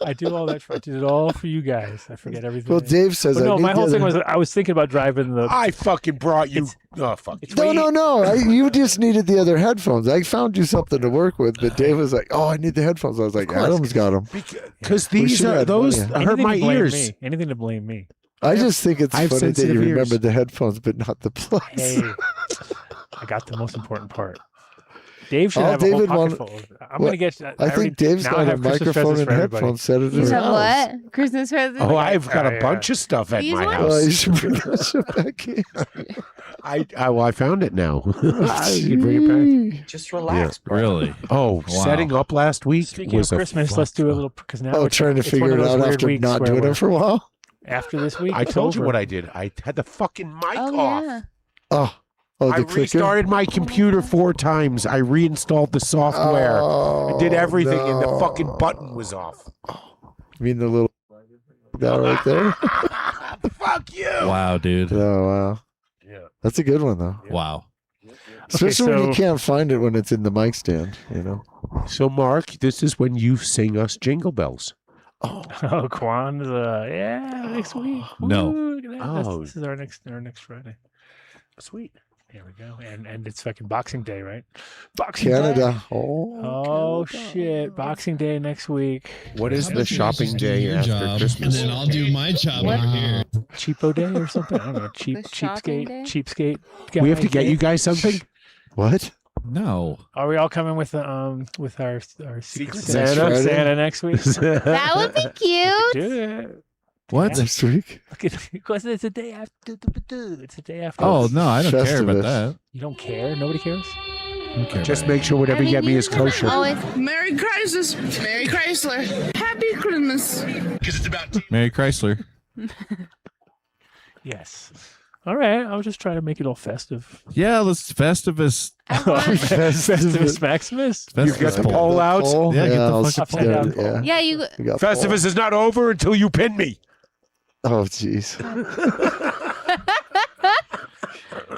I do all that. I did it all for you guys. I forget everything. Well, Dave says But I no, need my the whole thing other- was I was thinking about driving the. I fucking brought you. Oh, fuck. It's No, way- no. You just needed the other headphones. I found you something to work with, but Dave was like, "Oh, I need the headphones." I was like, course. "Adam's got them." Because We these should are have those money. hurt anything my to blame ears. Me. Anything to blame me. I just think it's I have funny that sensitive you ears. remember the headphones, but not the plugs. Hey, I got the most important part. Dave should Oh, have a whole David pocket won- full. I'm Well, gonna get. I think Dave's now I got a have Christmas microphone presents and for everybody. headphones set at You his have house. what? Christmas present? Oh, I've got Oh, a yeah. bunch of stuff at These my ones? Well, house. you should bring that shit back in. I found it now. You can bring it back. Just relax, bro. Really? Oh, Wow. setting up last week Speaking was of a Christmas, let's do a little because now Oh, it's trying to it's one figure of it those out weird after weeks not where doing we're- it for a while. After this week, I it's told you over. what I did. I had the fucking mic Oh, off. yeah. Oh, the I clicker. restarted my computer 4 times. I reinstalled the software. I did everything, and the no. fucking button was off. You mean the little that right there? Fuck you. Wow, dude. Oh wow, Yeah. that's a good one though. Wow. Especially when you so- can't find it when it's in the mic stand. You know. So, Mark, this is when you sing us Jingle Bells. Oh, Oh, Kwanzaa, yeah, next week. No. Woo, look at that. Oh. This is our next Friday. Sweet. Here we go, and it's fucking Boxing Day, right? Boxing Day. Canada. Oh shit! Boxing Day next week. What is How the about you shopping just do day your after job, Christmas? And then I'll do my job What? over here. Cheapo Day or something? I don't know. The shopping day? Cheapskate. We have to guy get day? you guys something? What? No. Are we all coming with the with our Secret Secret Santa? Santa? Santa next week? That would be cute. Do it. What? Next week? Because it's a day after. It's a day after. Oh, no, I don't care about Festivus. that. You don't care? Nobody cares? I don't care Just about make sure whatever you get me is kosher. Always. Merry Christmas. Merry Chrysler. Happy Christmas. it. Merry Chrysler. Yes. All right, I was just trying to make it all festive. Yeah, let's Festivus. Festivus Maximus. You've got the pole out. Yeah, get the I'll fucking sit upside there, down pole. Yeah, you. We got Festivus is not over until you pin me. pole. Oh, jeez.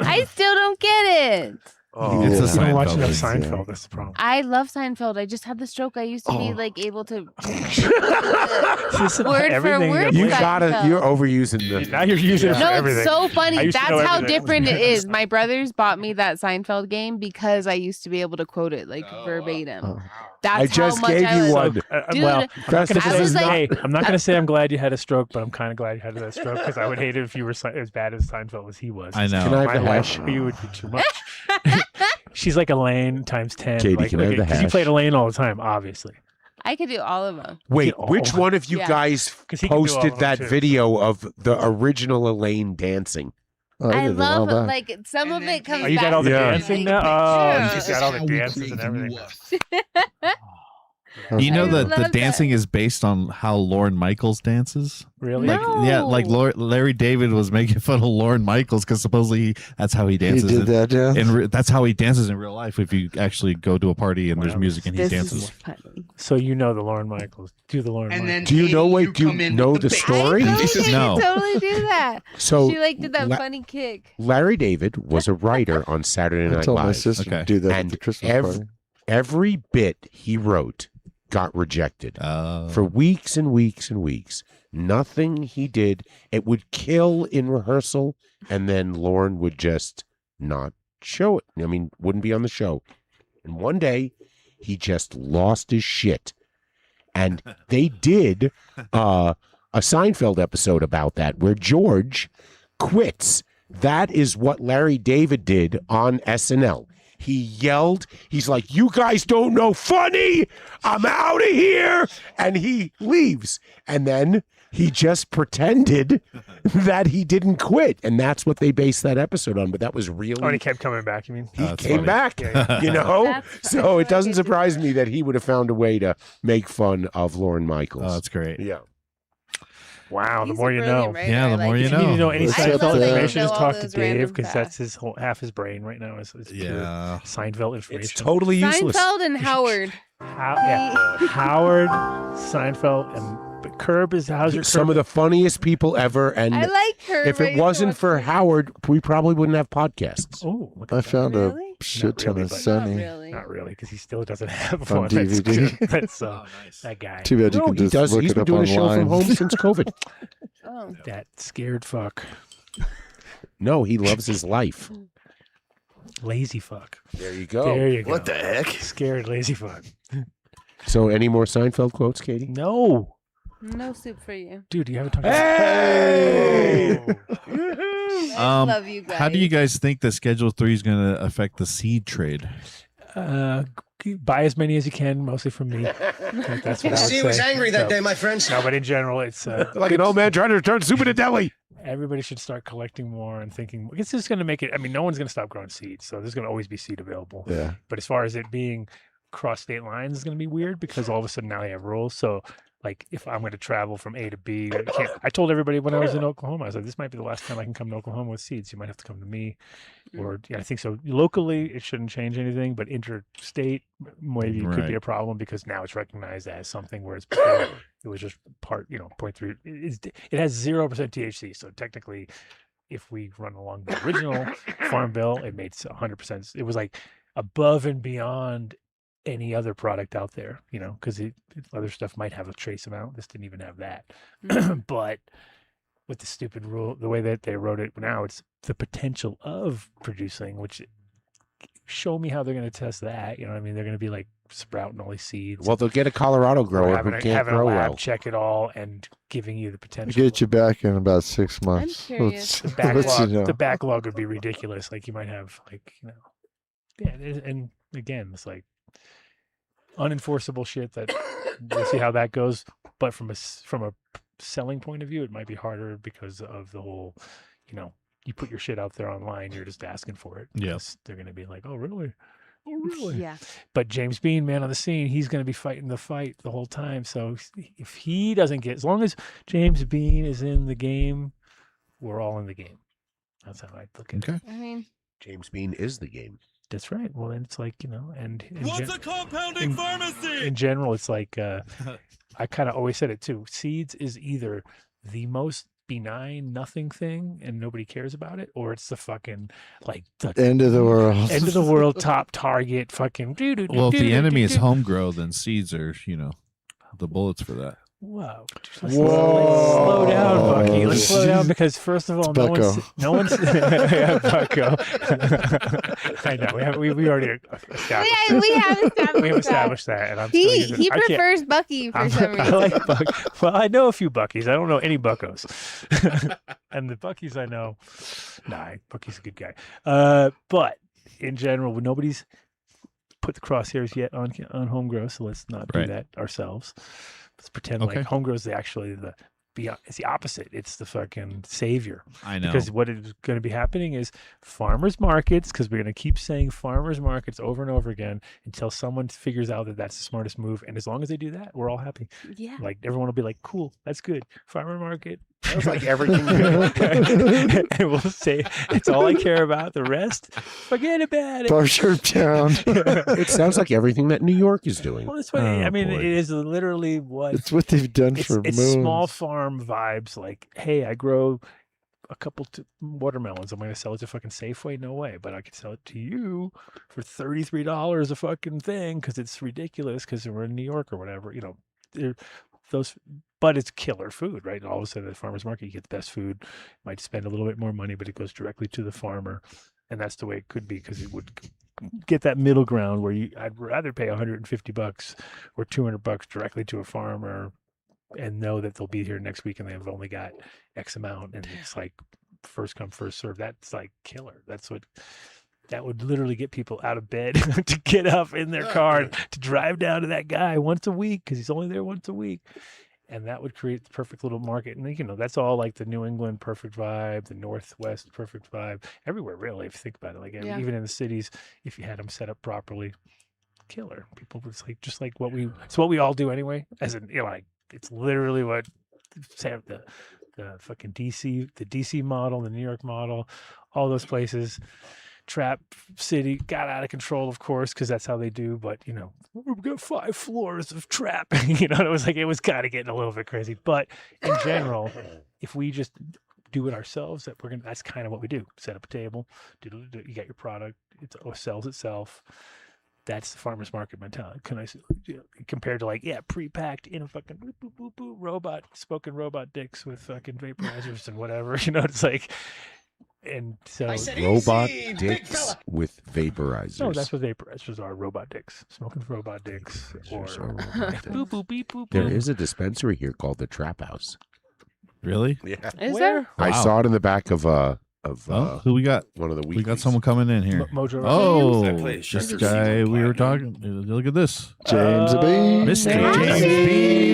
I still don't get it. Oh, It's a You don't watch Seinfeld enough thing. Seinfeld. That's the problem. I love Seinfeld. I just had the stroke. I used to be Oh. like able to Listen, word for everything word. that You we- Seinfeld. you're overusing the. Now you're using it for No, everything. it's so I funny. used to That's know how everything. different it is. My brothers bought me that Seinfeld game because I used to be able to quote it like verbatim. Oh. That's I just how much gave I you was. one. Dude, Well, I'm not gonna I say, was like- hey, I'm not gonna say I'm glad you had a stroke, but I'm kind of glad you had that stroke because I would hate it if you were as bad as Seinfeld as he was. I know. Can I have My the life hash? for you would be too much. She's like Elaine times 10. Katie, like, can I have the because you hash? played Elaine all the time, obviously. I could do all of them. Wait, Oh, which one of you yeah. guys 'Cause he can do all of posted them, that too. video of the original Elaine dancing? Oh, I did a while love back. like some of it comes Oh, you back got all the to me, dancing like, now? Oh, yeah. she's got all the dances and everything. You know I that the love that. dancing is based on how Lorne Michaels dances? Really? No. Like, yeah, like Larry David was making fun of Lorne Michaels because supposedly that's how he He dances. did that dance? That's how he dances in real life. If you actually go to a party and there's Wow. music and he This dances. is funny. So you know the Lauren Michaels. Do the Lauren Michaels. Do you know what? Do you know the story? I totally, No. totally do that. So She like did that La- funny kick. Larry David was a writer on Saturday I Night told my Live. sister to Okay. do that at And the Christmas party. Every bit he wrote got rejected for weeks and weeks and weeks. Nothing he did, it would kill in rehearsal, and then Lauren would just not show it. I mean, wouldn't be on the show. And one day, he just lost his shit. And they did a Seinfeld episode about that, where George quits. That is what Larry David did on SNL. He yelled, he's like, "You guys don't know funny. I'm out of here." And he leaves. And then he just pretended that he didn't quit. And that's what they based that episode on. But that was really. Oh, and he kept coming back, you mean? He that's came funny. back, Yeah, you know? That's So it doesn't good. surprise me that he would have found a way to make fun of Lorne Michaels. Oh, that's great. Yeah. Wow, the He's more a you brilliant know. writer. Yeah, the I more like you If him. you need to know know. any What's Seinfeld up there? information, just Know all talk to those Dave random because that's facts. half his brain right now is pure Yeah. Seinfeld information. It's totally useless. Seinfeld and Howard. Howard, Seinfeld, and but Curb is how's your Some of the funniest people ever. And I like her. if it wasn't for Howard, we probably wouldn't have podcasts. Oh, look I at that. found Really? a shit Not ton really, of but- Not Sunny. really. Not really, because he still doesn't have On one. That's DVD. good. That's nice. that guy. Too bad you No, can he just does. look He's it been up doing a show online. from home since COVID. Oh. That scared fuck, No, he loves his life. lazy fuck. There you go. There you go. What the heck? Scared lazy fuck. So, any more Seinfeld quotes, Katie? No, No soup for you. dude, you haven't talked. Hey! I love you guys. How do you guys think that Schedule 3 is going to affect the seed trade? Buy as many as you can, mostly from me. That's what I would See, he was say. angry that So- day, my friends. No, but in general, it's Like an old man trying to return soup in a deli. everybody should start collecting more and thinking. It's just going to make it. I mean, no one's going to stop growing seeds, so there's going to always be seed available. Yeah. But as far as it being cross state lines, is going to be weird because all of a sudden now they have rules. So, like, if I'm going to travel from A to B, I told everybody when I was in Oklahoma, I was like, this might be the last time I can come to Oklahoma with seeds. You might have to come to me, or I think so. Locally, it shouldn't change anything, but interstate maybe it could be Right. a problem because now it's recognized as something whereas before it was just part, 0.3. It has 0% THC, so technically, if we run along the original Farm Bill, it made 100%. It was like above and beyond any other product out there, because other stuff might have a trace amount. This didn't even have that. But with the stupid rule, the way that they wrote it now, it's the potential of producing, which show me how they're going to test that. You know what I mean? They're going to be like sprouting all these seeds. Well, they'll get a Colorado or grower having who a, can't having a grow lab well. check it all and giving you the I'll potential. get you back in about 6 months. curious. The Let's let backlog, you know. the backlog would be ridiculous. Like you might have yeah. And again, it's like unenforceable shit that we'll see how that goes. But from a selling point of view, it might be harder because of the whole, you put your shit out there online, you're just asking for it. Yeah. because they're going to be like, oh, really? Oh, really? Yeah. But James Bean, man on the scene, he's going to be fighting the fight the whole time. So if he doesn't get, as long as James Bean is in the game, we're all in the game. That's how I look at it. Okay. I mean, James Bean is the game. That's right. Well, then it's like, and What's a compounding pharmacy? in general, it's like I kind of always said it too. Seeds is either the most benign nothing thing and nobody cares about it, or it's the fucking like the End of the world. end of the world top target fucking. Well, if the enemy is homegrown, then seeds are, the bullets for that. Whoa. Let's slow down, Bucky. Let's slow down because first of all, It's no one's yeah, Bucko. I know. We already established we have established that, and I'm still using he I can't- prefers Bucky for some reason. I like Buck. Well, I know a few Buckies. I don't know any Buckos. And the Buckies I know, Bucky's a good guy. But in general, nobody's put the crosshairs yet on home grow, so let's not do that ourselves. Let's pretend like home grow is actually it's the opposite. It's the fucking savior. I know. Because what is going to be happening is farmers markets, because we're going to keep saying farmers markets over and over again until someone figures out that that's the smartest move. And as long as they do that, we're all happy. Yeah. Like everyone will be like, cool, that's good. Farmer market. Sounds like everything. And we'll say, it's all I care about. The rest, forget about it. Bar Sharp Town. It sounds like everything that New York is doing. Well, that's what I mean. boy. It is literally what It's what they've done it's for moons. small farm vibes. Like, hey, I grow a couple watermelons. I'm going to sell it to fucking Safeway. No way, but I could sell it to you for $33 a fucking thing because it's ridiculous because we're in New York or whatever. Those. But it's killer food, right? And all of a sudden, at the farmer's market, you get the best food. Might spend a little bit more money, but it goes directly to the farmer, and that's the way it could be because it would get that middle ground where I'd rather pay $150 or $200 directly to a farmer, and know that they'll be here next week and they've only got X amount, and it's like first come first serve. That's like killer. That would literally get people out of bed to get up in their car to drive down to that guy once a week because he's only there once a week. And that would create the perfect little market. And, that's all like the New England perfect vibe, the Northwest perfect vibe, everywhere, really, if you think about it. Like, even in the cities, if you had them set up properly, killer. People was like, just like it's what we all do anyway. As in, like, it's literally what the fucking the DC model, the New York model, all those places. Trap City got out of control, of course, because that's how they do. But we've got 5 floors of trap. It was kind of getting a little bit crazy. But in general, if we just do it ourselves, that's kind of what we do. Set up a table, you got your product, it sells itself. That's the farmer's market mentality. Compared to pre-packed in a fucking boop, boop, boop, boop, smoking robot dicks with fucking vaporizers and whatever. It's like. And so robot dicks with vaporizers. No, that's what vaporizers are. Robot dicks, smoking robot dicks, or boop boop beep boop. There is a dispensary here called the Trap House. Really? Yeah. Is there? I Wow. saw it in the back of who we got? one of the We weeklies. got someone coming in here. Mojo. Oh, I play this Shutter guy Season we were Platinum. talking. Look at this. James Bean. Mr. Hey. James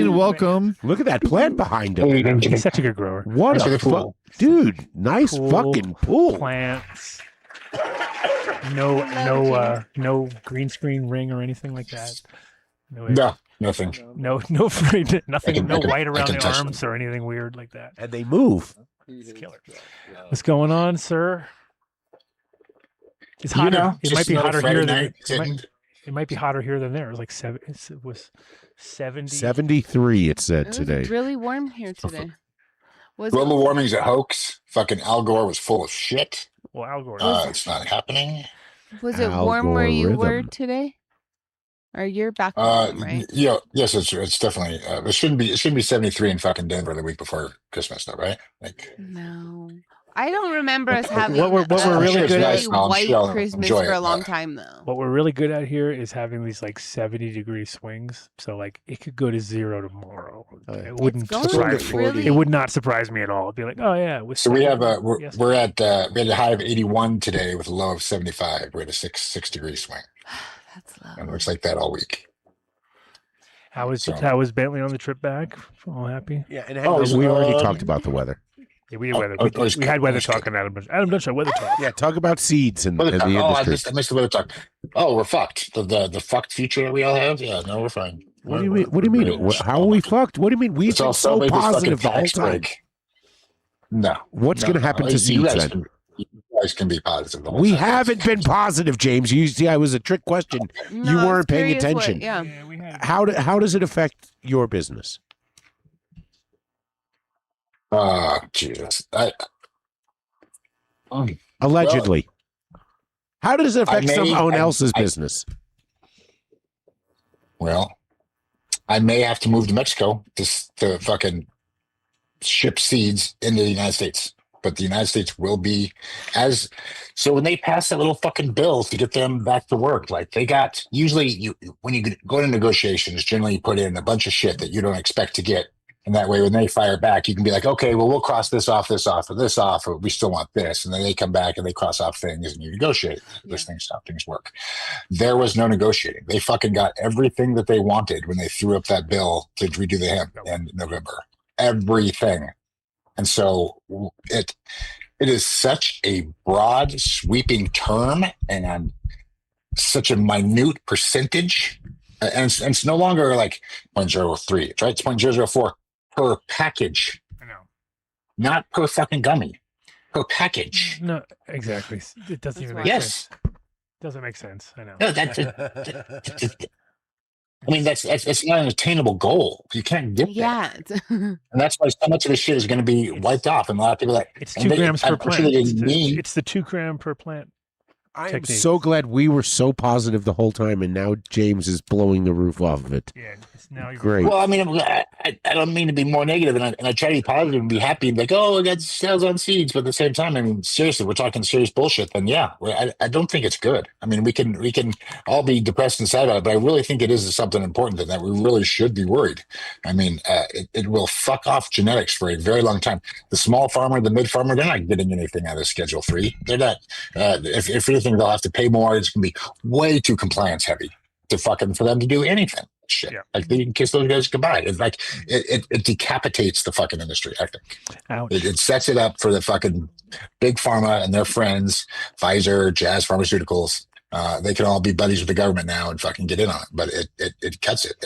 Bean, welcome. Look at that plant behind him. He's such a good grower. What a fuck, dude! Nice Cool fucking pool. Plants. No green screen ring or anything like that. No, nothing. No, nothing. No white around can the touch arms or anything weird like that. And they move. It's killer. What's going on, sir? It's hotter. It might be hotter here than it might be hotter here than there. It was like 70. 73. It said It was today. really warm here today. Was Global warming's a hoax. Fucking Al Gore was full of shit. Well, Al Gore. It's not happening. Was it warm where you were Algorithm. today? Or you're back home, right? Yeah, yes, it's definitely. It shouldn't be 73 in fucking Denver the week before Christmas, though, right? Like, No. I don't remember us having What we're a really really good at- white I'll Christmas enjoy for a it, long but- time, though. What we're really good at here is having these like 70-degree swings. So like it could go to 0 tomorrow. It wouldn't going surprise me. really- It would not surprise me at all. It'd be like, oh yeah. so we have we we had a high of 81 today with a low of 75. We had a 6 degree swing, That's and it low. looks like that all week. How was So- Bentley on the trip back? All happy? Yeah, and Oh, we already um, talked about the weather. Yeah, we had weather. oh, it's We had good. weather It's good. talking. Adam Dunn show weather talk. Yeah, talk about seeds and, Weather and talk. the Oh, I industry. missed the weather talk. Oh, we're fucked. The fucked future that we all have. Yeah, no, we're fine. What do you mean? What do you mean? How are we fucked? What do you mean? We've It's been all so celebrate this fucking positive the whole tax time. break. No. What's no, going to happen no. to You seeds guys then? You guys can be positive. The whole We time. haven't been positive, James. You see, I was a trick question. No, You I was weren't paying curious attention. yeah. we had How does it affect your business? Jesus. Allegedly. How does it affect someone else's I- business? Well, I may have to move to Mexico to fucking ship seeds into the United States. But the United States will be so when they pass that little fucking bill to get them back to work, like they got usually when you go into negotiations, generally you put in a bunch of shit that you don't expect to get. And that way when they fire back, you can be like, okay, well, we'll cross this off, or we still want this. And then they come back and they cross off things and you negotiate. This things how things work. There was no negotiating. They fucking got everything that they wanted when they threw up that bill to redo the hemp in November. Everything. And so it is such a broad, sweeping term and such a minute percentage. And it's no longer like 0.03, right? It's 0.004 per package. I know. Not per fucking gummy. Per package. No, exactly. It doesn't even make Yes. sense. Doesn't make sense. I know. No, I mean, that's not an attainable goal. You can't get there. Yeah. And that's why so much of this shit is going to be wiped off. And a lot of people like It's 2 grams per plant. It's the 2 gram per plant. I am technique. so glad we were so positive the whole time, and now James is blowing the roof off of it. Yeah, it's now Great. Well, I mean, I don't mean to be more negative, and I try to be positive and be happy and be like, oh, I got sales on seeds. But at the same time, I mean, seriously, we're talking serious bullshit. Then yeah, I don't think it's good. I mean, we can all be depressed and sad about it, but I really think it is something important that we really should be worried. I mean, it will fuck off genetics for a very long time. The small farmer, the mid farmer, they're not getting anything out of Schedule 3. They're not. If anything, they'll have to pay more. It's going to be way too compliance heavy for them to do anything. Shit. Yeah. Like they can kiss those guys goodbye. It's like it decapitates the fucking industry, I think. Ouch. It sets it up for the fucking big pharma and their friends, Pfizer, Jazz Pharmaceuticals. They can all be buddies with the government now and fucking get in on it. But it cuts it.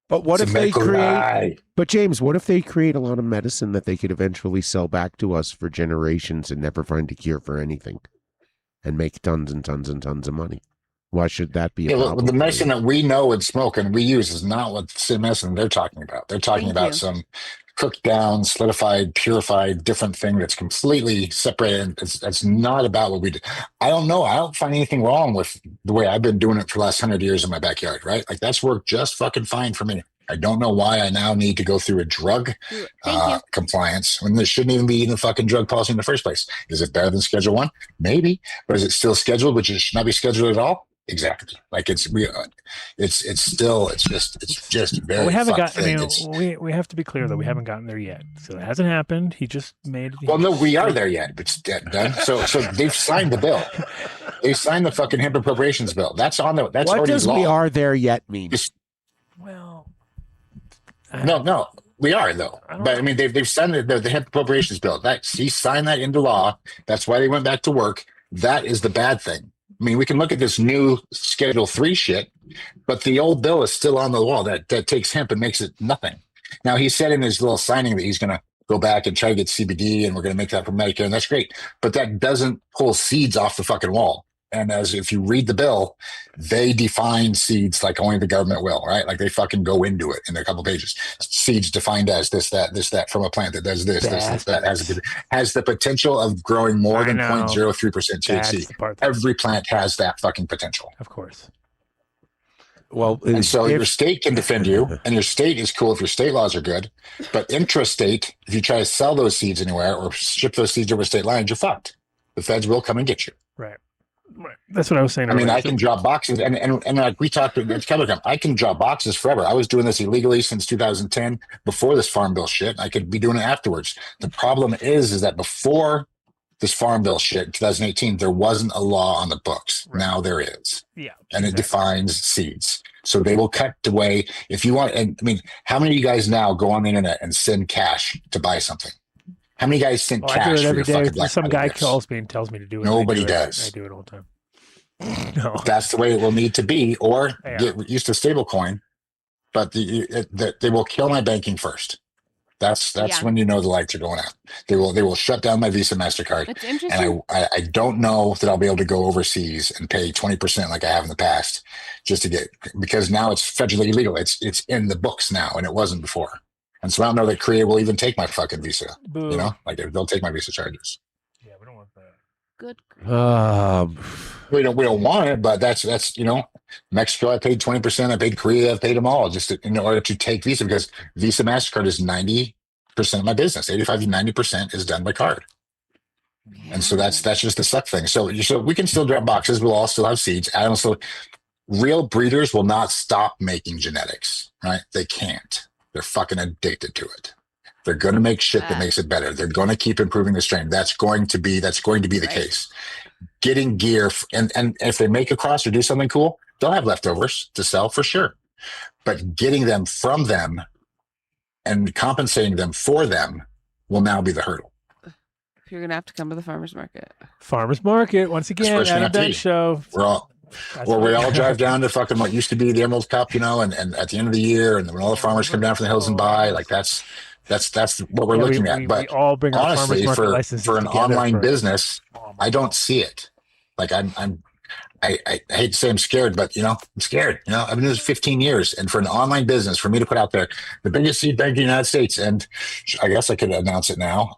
But what It's if a they medical create? lie. But James, what if they create a lot of medicine that they could eventually sell back to us for generations and never find a cure for anything, and make tons and tons and tons of money? Why should that be a problem? The medicine that we know and smoke and we use is not what the medicine they're talking about. They're talking about some cooked down, solidified, purified, different thing that's completely separated. It's not about what we do. I don't know. I don't find anything wrong with the way I've been doing it for the last 100 years in my backyard, right? Like that's worked just fucking fine for me. I don't know why I now need to go through a drug compliance when there shouldn't even be in the fucking drug policy in the first place. Is it better than Schedule 1? Maybe. But is it still scheduled, which it should not be scheduled at all? Exactly. Like it's just very. We haven't got. I mean, we have to be clear though. We haven't gotten there yet. So it hasn't happened. He just made. Well, no, we are there yet. It's done. So they've signed the bill. They signed the fucking hemp appropriations bill. That's on the. That's what already does law. we are there yet mean? Well, no, we are though. But I mean, they've signed the hemp appropriations bill. He signed that into law. That's why they went back to work. That is the bad thing. I mean, we can look at this new Schedule 3 shit, but the old bill is still on the wall that takes hemp and makes it nothing. Now, he said in his little signing that he's going to go back and try to get CBD and we're going to make that for Medicare, and that's great. But that doesn't pull seeds off the fucking wall. And as if you read the bill, they define seeds like only the government will, right? Like they fucking go into it in a couple pages. Seeds defined as this, that from a plant that does this, that has the potential of growing more than 0.03% THC. Every plant has that fucking potential. Of course. Well, and so your state can defend you, and your state is cool if your state laws are good. But intrastate, if you try to sell those seeds anywhere or ship those seeds over state lines, you're fucked. The feds will come and get you. Right. That's what I was saying. I mean, I can draw boxes, and like we talked at Chemical, I can draw boxes forever. I was doing this illegally since 2010, before this farm bill shit. I could be doing it afterwards. The problem is that before this farm bill shit in 2018, there wasn't a law on the books. Right. Now there is. Yeah. And it defines seeds. So they will cut away if you want. And I mean, how many of you guys now go on the internet and send cash to buy something? How many guys send cash? I do it for every your day. fucking Black Some Friday guy gifts? calls me and tells me to do it. Nobody does. I do it all the time. No. That's the way it will need to be, or get used to stablecoin. But they will kill my banking first. That's Yeah. when you know the lights are going out. They will shut down my Visa, MasterCard. It's interesting. And I don't know that I'll be able to go overseas and pay 20% like I have in the past just to get, because now it's federally illegal. It's in the books now, and it wasn't before. And so I don't know that Korea will even take my fucking Visa. Boo. You know, like they'll take my Visa charges. Yeah, we don't want that. Good. We don't want it, but that's Mexico. I paid 20%. I paid Korea. I paid them all just in order to take Visa, because Visa, MasterCard is 90% of my business. 85 to 90% is done by card. And so that's just the suck thing. So we can still drop boxes. We'll all still have seeds. Real breeders will not stop making genetics, right? They can't. They're fucking addicted to it. They're going to make shit that makes it better. They're going to keep improving the strain. That's going to be the case. Getting gear and if they make a cross or do something cool, they'll have leftovers to sell for sure. But getting them from them and compensating them for them will now be the hurdle. You're gonna have to come to the farmers market. Farmers market once again. Adam Dunn show. We all drive down to fucking what used to be the Emerald Cup, and at the end of the year, and when all the farmers come down from the hills and buy, like that's what we're looking at. But we all bring our honestly, farmers market licenses for an together online business, I don't see it. Like I hate to say I'm scared, but I'm scared. I've been doing this 15 years, and for an online business, for me to put out there the biggest seed bank in the United States, and I guess I could announce it now.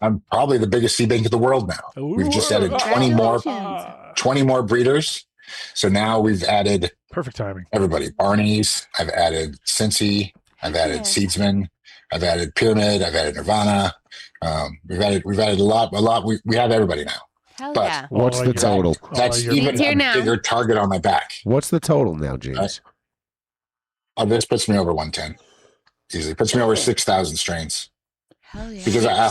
I'm probably the biggest seed bank in the world now. We've just added 20 more breeders. So now we've added perfect timing. Everybody, Barney's. I've added Cincy. I've added Seedsman. I've added Pyramid. I've added Nirvana. We've added a lot. We have everybody now. Hell but yeah. What's the total? That's even a bigger target on my back. What's the total now, James? This puts me over 110. Easily puts me over 6,000 strains. Hell yeah. Because I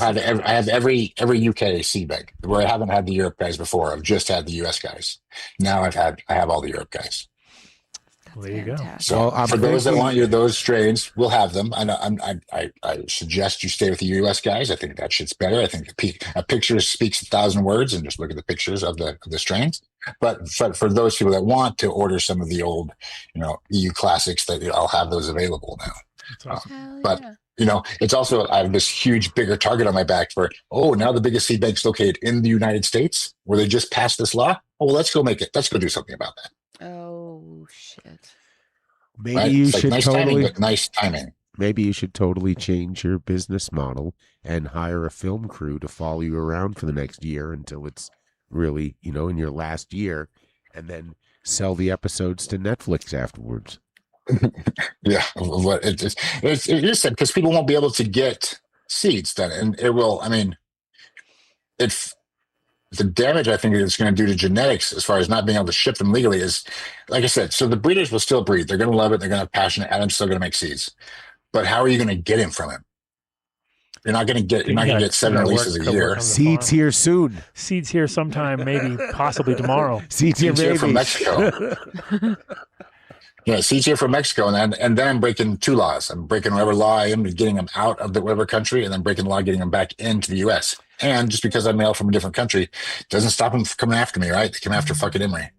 have every UK seed bank where I haven't had the Europe guys before. I've just had the US guys. Now I have all the Europe guys. Well, there you go. So for those that want those strains, we'll have them. I suggest you stay with the US guys. I think that shit's better. I think a picture speaks 1,000 words, and just look at the pictures of the strains. But for those people that want to order some of the old, EU classics, that I'll have those available now. That's awesome. But it's also, I have this huge, bigger target on my back for, now the biggest seed bank's located in the United States, where they just passed this law. Oh, well, let's go do something about that. Oh, shit. Maybe you should nice timing. Maybe you should totally change your business model and hire a film crew to follow you around for the next year until it's really, in your last year, and then sell the episodes to Netflix afterwards. Yeah, it is sad because people won't be able to get seeds then, and it will. I mean, the damage I think it's going to do to genetics, as far as not being able to ship them legally, is, like I said. So the breeders will still breed. They're going to love it. They're going to have passion. Adam's still going to make seeds, but how are you going to get him from him? You're not going to get 7 releases a year. Seeds here soon. Seeds here sometime, maybe possibly tomorrow. Seeds here from Mexico. Yeah, seeds here from Mexico, and then I'm breaking 2 laws. I'm breaking whatever law I am, getting them out of whatever country, and then breaking the law, getting them back into the U.S. And just because I'm mail from a different country doesn't stop them from coming after me, right? They come after fucking Emery.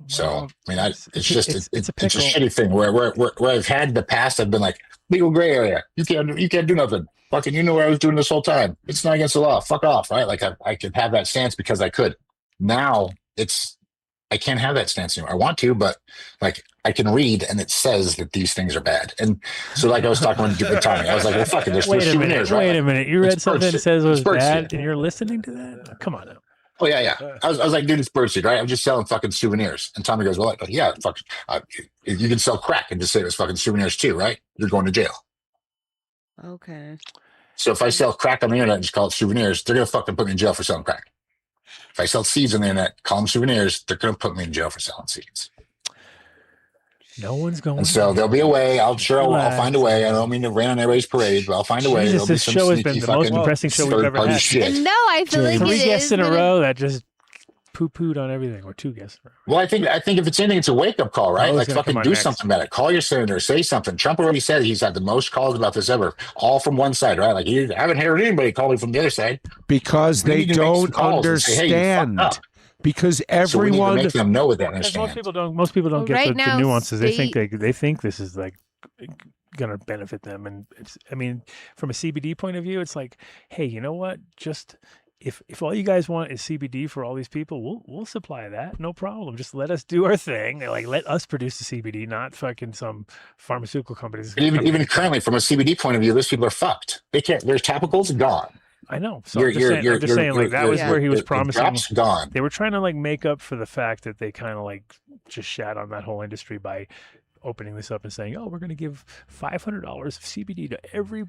So I mean, it's a shitty thing where I've had in the past. I've been like, legal gray area. You can't do nothing. Fucking, you know what I was doing this whole time. It's not against the law. Fuck off, right? Like I could have that stance because I could. Now I can't have that stance anymore. I want to, but like I can read and it says that these things are bad. And so like I was talking with Tommy, I was like, well, fuck it. There's souvenirs, right? Wait a minute. You read something that says it was bad and you're listening to that? Come on now. Oh, yeah. I was like, dude, it's birdseed, right? I'm just selling fucking souvenirs. And Tommy goes, well, yeah, fuck. You can sell crack and just say it was fucking souvenirs too, right? You're going to jail. Okay. So if I sell crack on the internet and just call it souvenirs, they're going to fucking put me in jail for selling crack. If I sell seeds on the internet, call them souvenirs, they're going to put me in jail for selling seeds. No one's going. And so there'll be a way. I'll find a way. I don't mean to rain on everybody's parade, but I'll find a way. This show has been the most depressing show we've ever had. Shit. No, I feel like 3 guests in a row that just poo-pooed on everything, or 2 guests. Well, I think if it's anything, it's a wake-up call, right? Like fucking do something about it. Call your senator, say something. Trump already said he's had the most calls about this ever, all from one side, right? Like I haven't heard anybody call me from the other side because they don't understand. Because everyone make them know what they understand. Most people don't get the nuances. They think this is like going to benefit them. And it's, I mean, from a CBD point of view, it's like, hey, you know what? Just if all you guys want is CBD for all these people, we'll supply that, no problem. Just let us do our thing. Like, let us produce the CBD, not fucking some pharmaceutical companies. Even currently, from a CBD point of view, those people are fucked. They can't. Their topicals gone. I know. So I'm just saying, like, that was where he was promising. Drops gone. They were trying to like make up for the fact that they kind of like just shat on that whole industry by opening this up and saying, "Oh, we're going to give $500 of CBD to every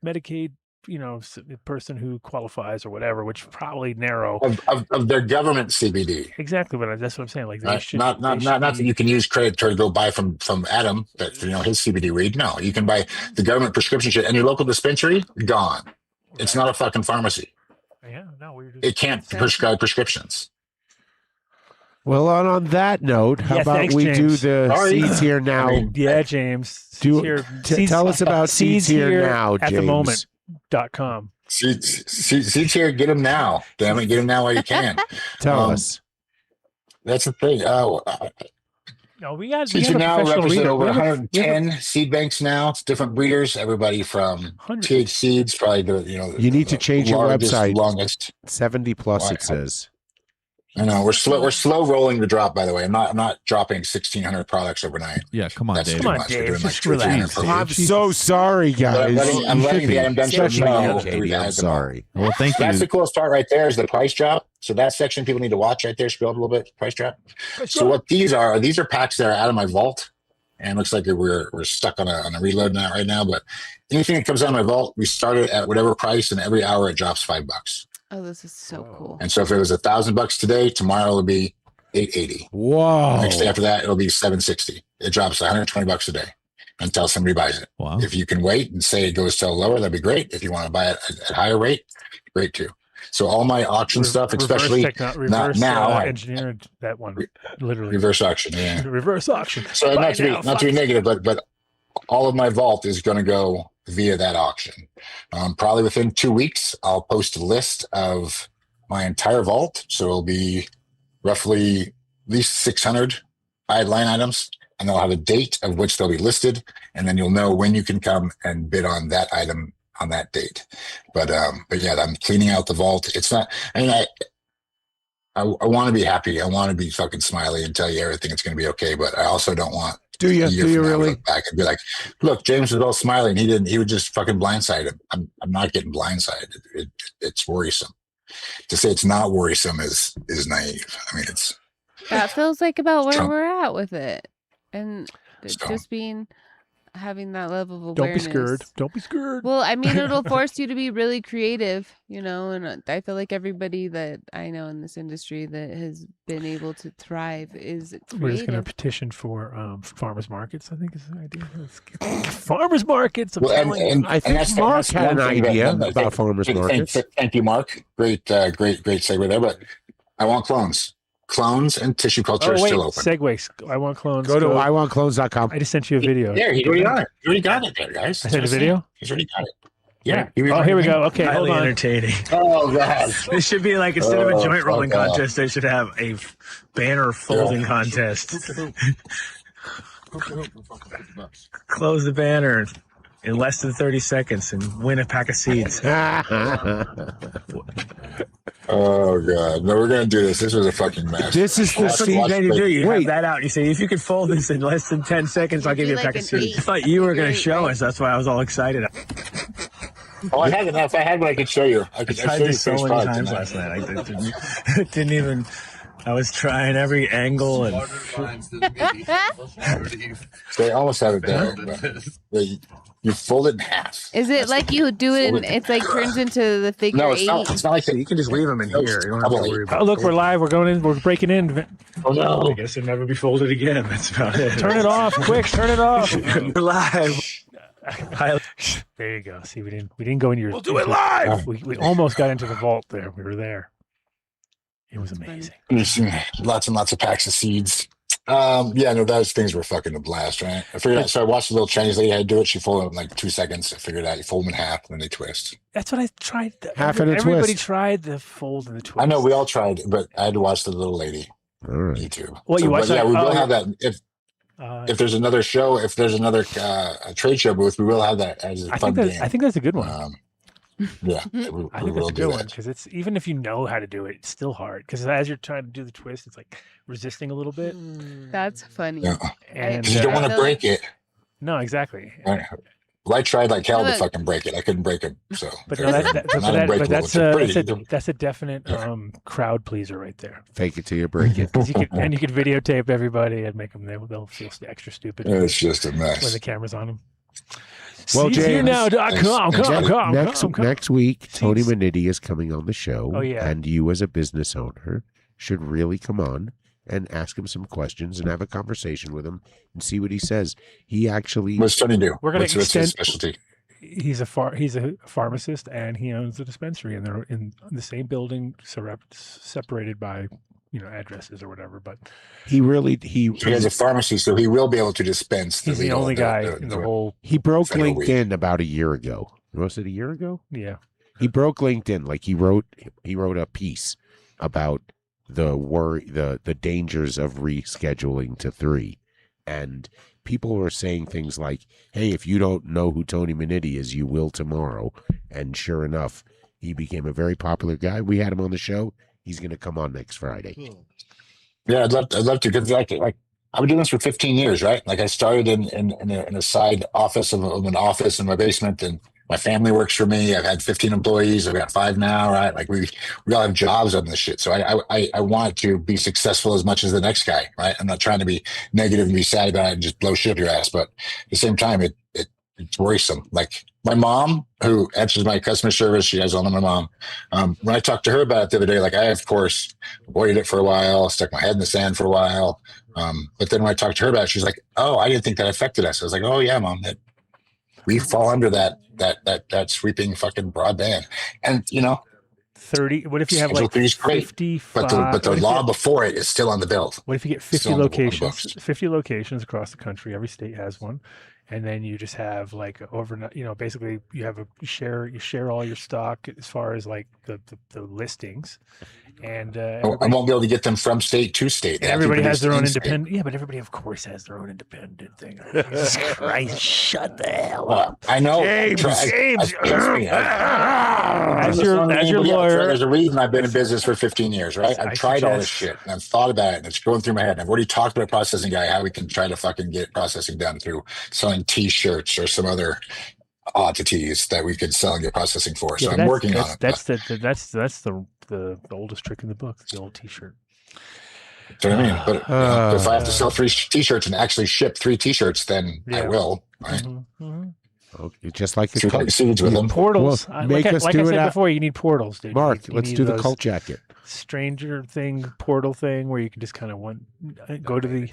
Medicaid, person who qualifies or whatever," which probably narrow of their government CBD. Exactly, but that's what I'm saying. Like, they should, not that you can use credit to go buy from Adam, that his CBD weed. No, you can buy the government prescription shit, and your local dispensary gone. It's not a fucking pharmacy. Yeah, no, it can't prescribe prescriptions. Well, on that note, how about thanks, we James. do the Seeds Here Now? Yeah, James. Tell us about Seeds Here Now, at James. the moment.com. Seeds Here, get them now. Damn it, get them now while you can. Tell us. That's the thing. No, we got Seeds Here Now represent over 110 seed banks now. It's different breeders. Everybody from TH Seeds, probably You need to change your website. Longest 70 plus, it says. I know we're slow rolling the drop. By the way, I'm not dropping 1,600 products overnight. Yeah, come on, Dave. Come on, Dave. Just relax. I'm so sorry, guys. I'm letting the Adam Dunn show know. I'm sorry. Well, thank you. That's the coolest part right there is the price drop. So that section people need to watch right there. Scroll up a little bit. Price drop. So what these are packs that are out of my vault, and it looks like we're stuck on a reload now right now. But anything that comes out of my vault, we start it at whatever price, and every hour it drops $5. Oh, this is so cool. And so if it was $1,000 today, tomorrow it'll be $880. Whoa. Next day after that, it'll be $760. It drops $120 a day until somebody buys it. Wow. If you can wait and say it goes till lower, that'd be great. If you want to buy it at higher rate, great too. So all my auction stuff, especially not now, engineered that one literally. Reverse auction, yeah. Reverse auction. So not to be negative, but all of my vault is going to go via that auction. Probably within 2 weeks, I'll post a list of my entire vault. So it'll be roughly at least 600 line items, and they'll have a date of which they'll be listed. And then you'll know when you can come and bid on that item on that date. But yeah, I'm cleaning out the vault. It's not, I want to be happy. I want to be fucking smiley and tell you everything it's going to be okay. But I also don't want Do you really look back and be like, look, James was all smiling. He would just fucking blindside him. I'm not getting blindsided. It's worrisome. To say it's not worrisome is naive. I mean, that feels like about where we're at with it. And just having that level of awareness. Don't be scared. Well, I mean, it'll force you to be really creative, and I feel like everybody that I know in this industry that has been able to thrive is creative. We're just going to petition for farmers markets, I think is the idea. Farmers markets. I think Mark had an idea about farmers markets. Thank you, Mark. Great segue there. But I want clones. Clones and tissue culture are still open. Segways. I want clones. Go to iwantclones.com. I just sent you a video. There, he already got it. You already got it there, guys. I sent a video? He's already got it. Yeah. Oh, here we go. Okay, hold on. Entertaining. Oh, God. This should be like, instead of a joint rolling contest, they should have a banner folding contest. Close the banner in less than 30 seconds and win a pack of seeds. Oh, God. No, we're going to do this. This was a fucking mess. This is the seed. You have that out. You say, if you could fold this in less than 10 seconds, I'll give you a pack of seeds. I thought you were going to show us. That's why I was all excited. Oh, I had enough. I had what I could show you. I tried this so many times last night. I didn't even... I was trying every angle and they almost have it there. You fold it in half. Is it like you do it and it's like turns into the figure No, eight? it's not like that. You can just leave them in here. You don't have to worry about it. Oh, look, we're live. We're going in. We're breaking in. Oh, no. I guess it'll never be folded again. That's about it. Turn it off. Quick, turn it off. We're live. There you go. See, we didn't go into your... We'll do it live. We almost got into the vault there. We were there. It was amazing. Lots and lots of packs of seeds. Yeah, no, those things were fucking a blast, right? I figured out, so I watched the little Chinese lady how to do it. She folded them in like 2 seconds. I figured out you fold them in half and then they twist. That's what I tried. Half and a twist. Everybody tried the fold and the twist. I know we all tried, but I had to watch the little lady on YouTube. Well, you watched that? Yeah, we will have that. if there's another show, if there's another trade show booth, we will have that as a fun game. I think that's a good one. Yeah, I think that's a good one because it's even if you know how to do it, it's still hard because as you're trying to do the twist, it's like resisting a little bit. That's funny. Yeah. And you don't want to break it. No, exactly. Right. Well, I tried like hell to fucking break it. I couldn't break it. So, but that's a definite crowd pleaser right there. Fake it till you break it. You could videotape everybody and make them they'll feel extra stupid. It's just a mess when the camera's on them. Well, James, come. Next week, Tony Manitti is coming on the show. Oh, yeah. And you, as a business owner, should really come on and ask him some questions and have a conversation with him and see what he says. He actually... What's Tony do? We're going to extend... What's his specialty? He's a pharmacist, and he owns a dispensary, and they're in the same building, separated by... addresses or whatever, but he has a pharmacy, so he will be able to dispense. He's the only guy in the whole. He broke LinkedIn about a year ago. Was it a year ago? Yeah. He broke LinkedIn. Like he wrote a piece about the dangers of rescheduling to 3, and people were saying things like, "Hey, if you don't know who Tony Manitti is, you will tomorrow." And sure enough, he became a very popular guy. We had him on the show. He's going to come on next Friday. Yeah, I'd love to because like I've been doing this for 15 years, right? Like I started in a side office of an office in my basement, and my family works for me. I've had 15 employees. I've got 5 now, right? Like we all have jobs on this shit. So I want to be successful as much as the next guy, right? I'm not trying to be negative and be sad about it and just blow shit up your ass, but at the same time, it's worrisome. Like my mom, who answers my customer service, she has on my mom. When I talked to her about it the other day, like I, of course, avoided it for a while, stuck my head in the sand for a while. But then when I talked to her about it, she's like, "Oh, I didn't think that affected us." I was like, "Oh yeah, Mom, we fall under that sweeping fucking broadband." And 30. What if you have like 55? But the law before it is still on the bill. What if you get 50 locations? 50 locations across the country. Every state has one. And then you just have like overnight, basically you have you share all your stock as far as like the listings, and I won't be able to get them from state to state. Everybody has their own independent. Yeah, but everybody of course has their own independent thing. Jesus Christ, shut the hell up! I know, James. As your lawyer, there's a reason I've been in business for 15 years, right? I've tried all this shit and I've thought about it and it's going through my head. And I've already talked to a processing guy how we can try to fucking get processing done through selling T-shirts or some other oddities that we could sell and get processing for. So I'm working on it. That's the oldest trick in the book, the old T-shirt. Do you know what I mean? But if I have to sell 3 T-shirts and actually ship 3 T-shirts, then I will. Right? Okay, just like seeds with them. Portals. Well, like I said it before, you need portals, dude. Mark, you let's need do the cult jacket. Stranger thing, portal thing, where you can just kind of go to the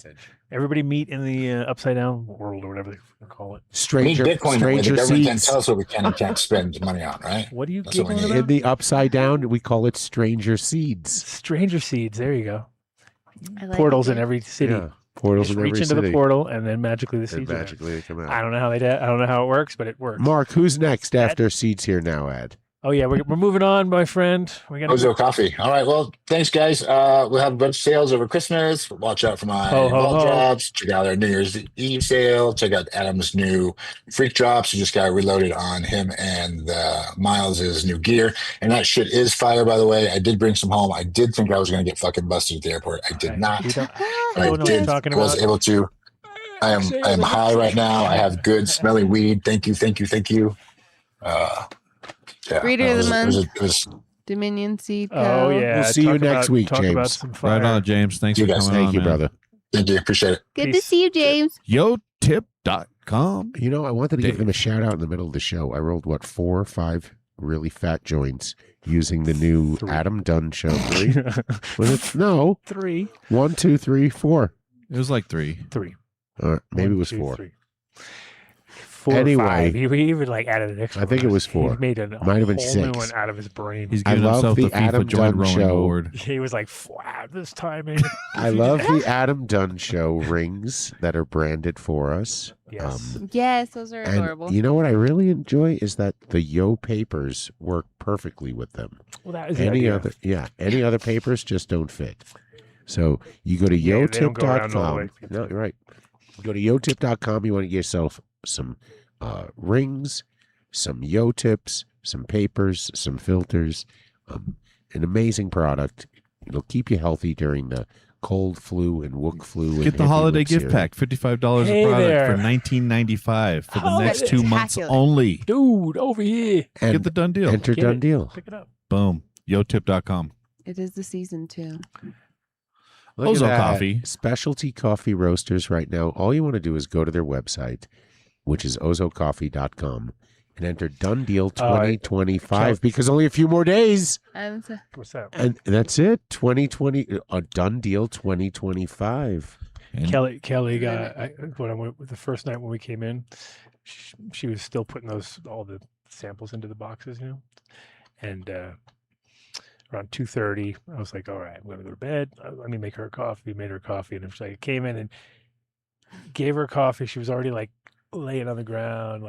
everybody meet in the upside down world or whatever they call it. Stranger Bitcoin, the government seeds. can't tell us what we can and can't spend money on, right? What do you That's what we need. In the upside down, we call it stranger seeds. Stranger seeds. There you go. I like Portals it. in every city. Yeah, portals in every reach into city. the portal, and then magically the seeds. Magically they come out. I don't know how I don't know how it works, but it works. Mark, who's next after Seeds Here Now ad? Oh yeah, we're moving on, my friend. We got Ozo Coffee. All right. Well, thanks, guys. We'll have a bunch of sales over Christmas. Watch out for my ball drops. Check out our New Year's Eve sale. Check out Adam's new freak drops. He just got reloaded on him and Miles's new gear. And that shit is fire, by the way. I did bring some home. I did think I was going to get fucking busted at the airport. I did not. I was able to. I am high right now. I have good smelly weed. Thank you. Yeah, Breeder of the month. It was Dominion Seed Co. Oh yeah. We'll see you next week, James. Right on, James. Thanks for coming on. Thank you, man. brother. Thank you. Appreciate it. Good to see you, James. YoTip.com. I wanted to give them a shout out in the middle of the show. I rolled 4 or 5 really fat joints using the new 3. Adam Dunn show. 3? Was it? No. 3. 1, 2, 3, 4. It was like 3. 3. Maybe it was 4. 3. 4 Anyway, or 5. He even added an extra. I think it was 4. He made a Might have been whole 6. new one out of his brain. He's giving himself the FIFA joint rowing board. He was like, wow, this timing. I love the Adam Dunn show rings that are branded for us. Yes. Yes, those are adorable. And you know what I really enjoy is that the Yo papers work perfectly with them. Well, that is any other papers just don't fit. So you go to Yeah, they don't go around all the yotip.com. way. No, you're right. Go to yotip.com. You want to get yourself some rings, some yo tips, some papers, some filters. An amazing product. It'll keep you healthy during the cold flu and wook flu. Get the holiday gift pack, $55 Hey a product there. for $19.95 for the Oh, next that's 2 months spectacular. only. Dude, over here. And Get the done deal. enter Get done it. deal. Pick it up. Boom. Yotip.com. It is the season too. Look at Ozo that. Coffee. Specialty coffee roasters right now. All you want to do is go to their website, which is ozocoffee.com, and enter Done Deal 2025 because only a few more days. What's that? And that's it. 2020, a Done Deal 2025. And Kelly got when I went the first night when we came in. She was still putting all the samples into the boxes, and around 2:30, I was like, all right, I'm gonna go to bed. Let me make her a coffee. Made her a coffee, and I came in and gave her coffee. She was already like laying on the ground,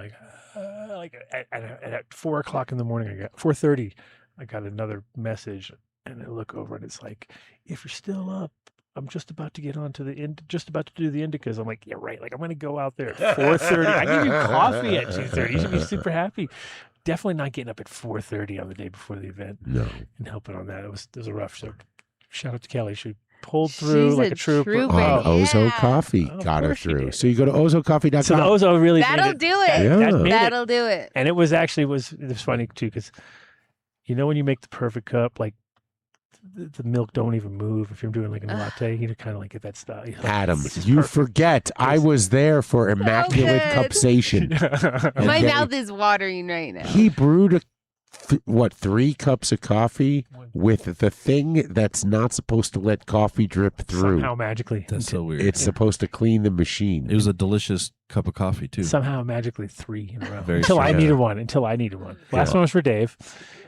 at 4:00 in the morning. I got 4:30. I got another message, and I look over, and it's like, if you're still up, I'm just about to get on to just about to do the indicas. I'm like, yeah, right. Like, I'm going to go out there at 4:30. I give you coffee at 2:30. You should be super happy. Definitely not getting up at 4:30 on the day before the event. No. And helping on that. It was a rough. So shout out to Kelly. She pulled through She's like a a trooper. trooper. On Ozo Yeah. Coffee Oh, of got her course she through. did. So you go to ozocoffee.com. So the Ozo really That'll made it. do it. That made it. That'll do it. And it was funny too, because when you make the perfect cup, like the milk don't even move. If you're doing like a latte, you kind of like get that style. You're like, Adam, this is you perfect. forget I was there for immaculate good. cupsation. And My then mouth is watering right now. He brewed 3 cups of coffee with the thing that's not supposed to let coffee drip through. Somehow magically. that's so weird. It's supposed to clean the machine. It was a delicious cup of coffee, too. Somehow magically 3 in a row. Very Until I strange. needed one. Last one was for Dave.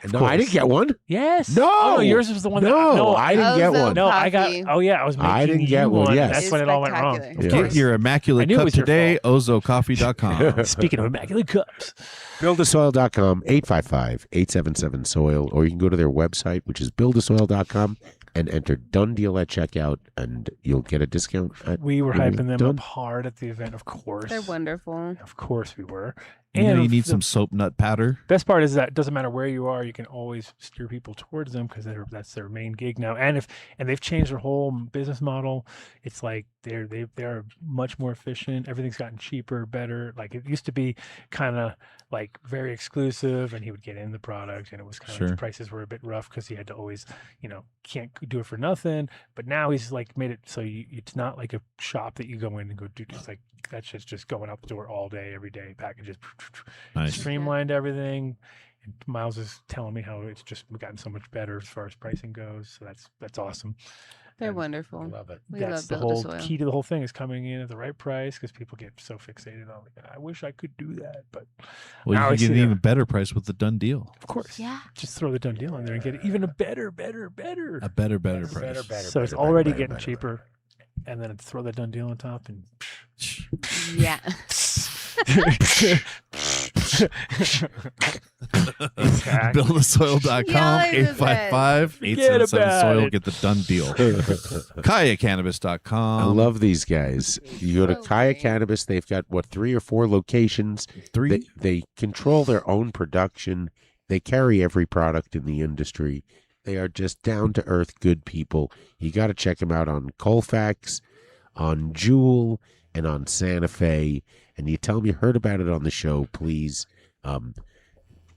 Of No, I course. didn't get one. Yes. No. Oh, no, yours was the one that No, I didn't get Ozo one. No, I got. coffee. Oh yeah, I was making I didn't you get one, and yes. That's It's when it all went wrong. spectacular. Of Yeah. Get course. your I immaculate knew it cup was your today, ozocoffee.com. Speaking of immaculate cups, Buildasoil.com, 855-877-SOIL, or you can go to their website, which is buildasoil.com, and enter Done Deal at checkout, and you'll get a discount. we were when you're hyping them done. up hard at the event. Of course, They're wonderful. Of course, we were. You know, And you need the some soap nut powder. best part is that it doesn't matter where you are, you can always steer people towards them because that's their main gig now. And they've changed their whole business model. It's like they're much more efficient. Everything's gotten cheaper, better. Like it used to be kind of like very exclusive, and he would get in the product, and it was kind of Sure. the prices were a bit rough because he had to always, can't do it for nothing. But now he's like made it so it's not like a shop that you go in and go do. It's like that shit's just going out the door all day, every day, packages. Nice. Streamlined everything. And Miles is telling me how it's just gotten so much better as far as pricing goes. So that's awesome. They're And wonderful. I love it. We that's the love whole Build a Soil. key to the whole thing is coming in at the right price because people get so fixated on like, I wish I could do that, but Well, now I you can see get an they're- even better price with the done deal. of course, Yeah. just throw the done deal in there and get even a better. A better price. So it's already getting cheaper, and then throw that done deal on top and. Yeah. Exactly. Buildasoil.com, Yeah, I was 855-877-SOIL. it. Get the done deal. KayaCannabis.com. I love these guys. You go to So Kaya great. Cannabis, they've got 3 or 4 locations. 3. They control their own production. They carry every product in the industry. They are just down to earth, good people. You got to check them out on Colfax, on Jewel, and on Santa Fe. And you tell them you heard about it on the show, please.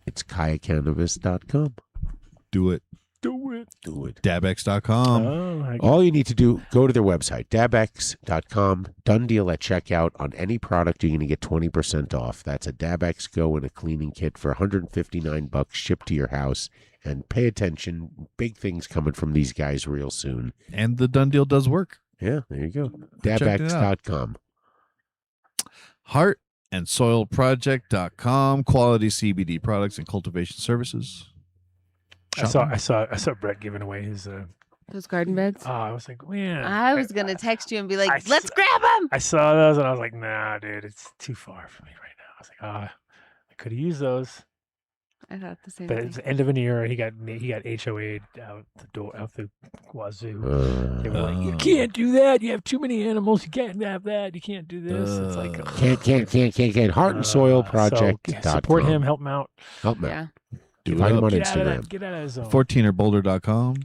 It's KayaCannabis.com. Do it. Do it. Do it. Dabex.com. Oh, All you need to do, go to their website, dabex.com, done deal at checkout. On any product, you're going to get 20% off. That's a Dabex Go and a cleaning kit for $159 shipped to your house. And pay attention, big things coming from these guys real soon. And the done deal does work. Yeah, there you go. Check it out. Dabex.com. Heartandsoilproject.com. Quality CBD products and cultivation services. I saw Brett giving away his. Those garden beds. Oh, I was like, man. I was gonna text you and be like, I "Let's s- grab them." I saw those and I was like, nah, dude, it's too far for me right now. I was like, I could have used those. I thought the same But thing. it's the end of an era. He got HOA'd out the door, out the wazoo. They were like, "You can't do that. You have too many animals. You can't have that. You can't do this." It's like Can't. Heart and Soil Project. So support him. Help him out. Help him Yeah. out. Do Find it him up. on Get out of Instagram. that. Get out of his zone. 14erboulder.com.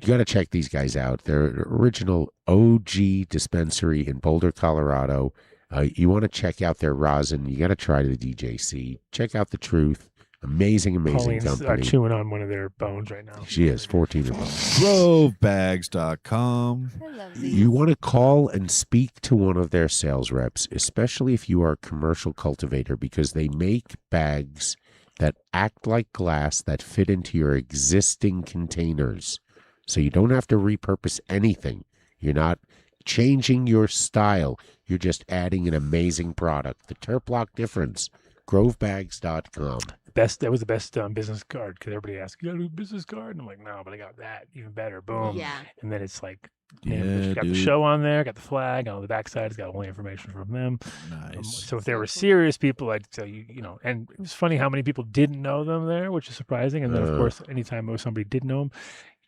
You got to check these guys out. They're an original OG dispensary in Boulder, Colorado. You want to check out their rosin. You got to try the DJC. Check out the Truth. Amazing Pauline's company. chewing on one of their bones right now. She is 14 of them. Grovebags.com. I love these. You want to call and speak to one of their sales reps, especially if you are a commercial cultivator, because they make bags that act like glass that fit into your existing containers. So you don't have to repurpose anything. You're not changing your style. You're just adding an amazing product. The Terplock difference. Grovebags.com. That was the best business card, because everybody asked, "You got a new business card?" And I'm like, "No, but I got that. Even better." Boom. Yeah. And then it's like, Yeah, got the dude. show on there, got the flag, and on the backside, it's got all the information from them. Nice. So if there were serious people, I'd say, you know, and it was funny how many people didn't know them there, which is surprising. And then, of course, anytime somebody did know them,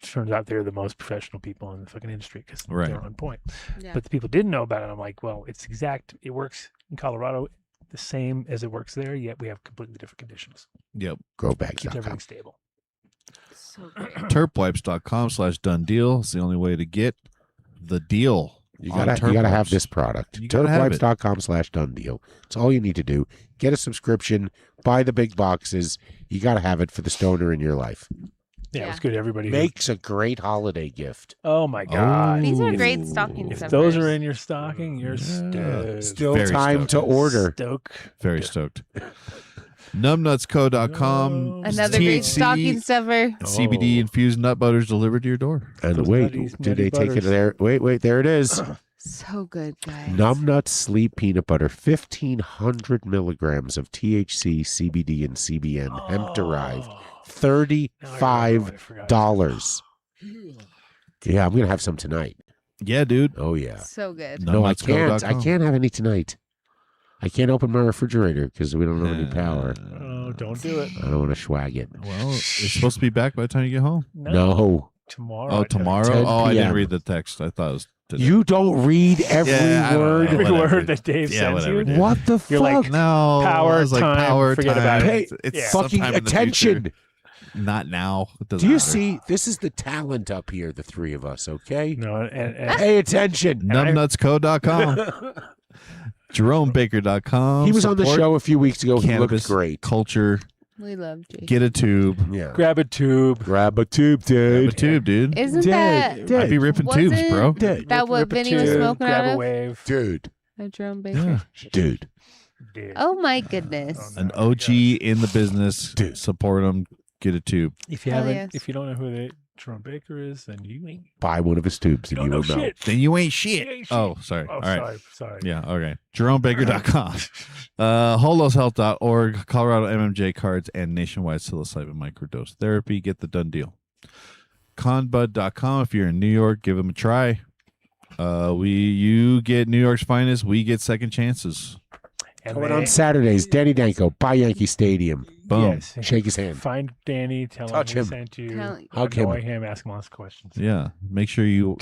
it turns out they're the most professional people in the fucking industry because Right. they're on point. Yeah. But the people didn't know about it. I'm like, well, it works in Colorado the same as it works there, yet we have completely different conditions. Yep. Keeps Grovebags.com. everything stable. So great. Terpwipes.com/done deal. It's the only way to get the deal. You on gotta Terp have Wipes. this product. You gotta have it. Turfwipes.com/done deal. It's all you need to do. Get a subscription, buy the big boxes. You gotta have it for the stoner in your life. Yeah, it Yeah. was good. Everybody Makes a great holiday gift. Oh my God. These are Ooh. great stocking If stuffers. those are in your stocking, you're Yeah. Still Very time stoked. to order. Very stoked. Numbnutsco.com. Another great THC, stocking stuffer. CBD infused nut butters delivered to your door. And Those wait, nutty do they take it butters. there? Wait, there it is. So good, guys. Numbnut Sleep Peanut Butter, 1,500 milligrams of THC, CBD, and CBN, hemp derived, $35. Yeah, I'm gonna have some tonight. Yeah, dude. Oh yeah. So good. No, I can't. I Numbnutsco.com. can't have any tonight. I can't open my refrigerator because we don't have any power. Oh, don't do it. I don't want to swag it. Well, it's supposed to be back by the time you get home. No. Tomorrow. Oh, I tell you. tomorrow? 10 Oh, I didn't PM. read the text. I thought it was today. You don't read every Yeah, I don't word. know. Every Whatever. word that Dave Yeah, sends whatever, you. dude. What the You're fuck? like, No. Power, I was like, time, power, forget time. about it. Hey, It's Yeah. fucking sometime in the attention. future. Not now. It doesn't Do you matter. see? This is the talent up here, the three of us, okay? No, and Pay attention. Numbnutsco.com. JeromeBaker.com. He was on the Support show a few weeks ago. He Cannabis looked great. culture. We love Jake. Get a tube. Yeah. grab a tube. Grab a tube, dude. Grab a tube, dude. Isn't Dead. that I'd be ripping tubes, wasn't bro. that what Rip a Vinny was tube, smoking grab out a of? wave. Dude. A Jerome Baker. Yeah. Dude. Dude. Oh my goodness. An OG in the business. Dude. Support them. Get a tube. If you Hell haven't, yes. if you don't know who Jerome Baker is, then you ain't. Buy one of his tubes and don't you know will know. shit. Then you ain't shit. You ain't shit. Oh, sorry. Oh, All right. sorry. Yeah, okay. JeromeBaker.com. HolosHealth.org, Colorado MMJ cards, and nationwide psilocybin microdose therapy. Get the done deal. Conbud.com. If you're in New York, give them a try. You get New York's finest. We get second chances. And Going they- on Saturdays, Danny Danko, by Yankee Stadium. Boom. Yes. Shake his hand. Find Danny. Tell Touch him him. we sent you. Hug him. Annoy him. Ask him lots of questions. Yeah. Make sure you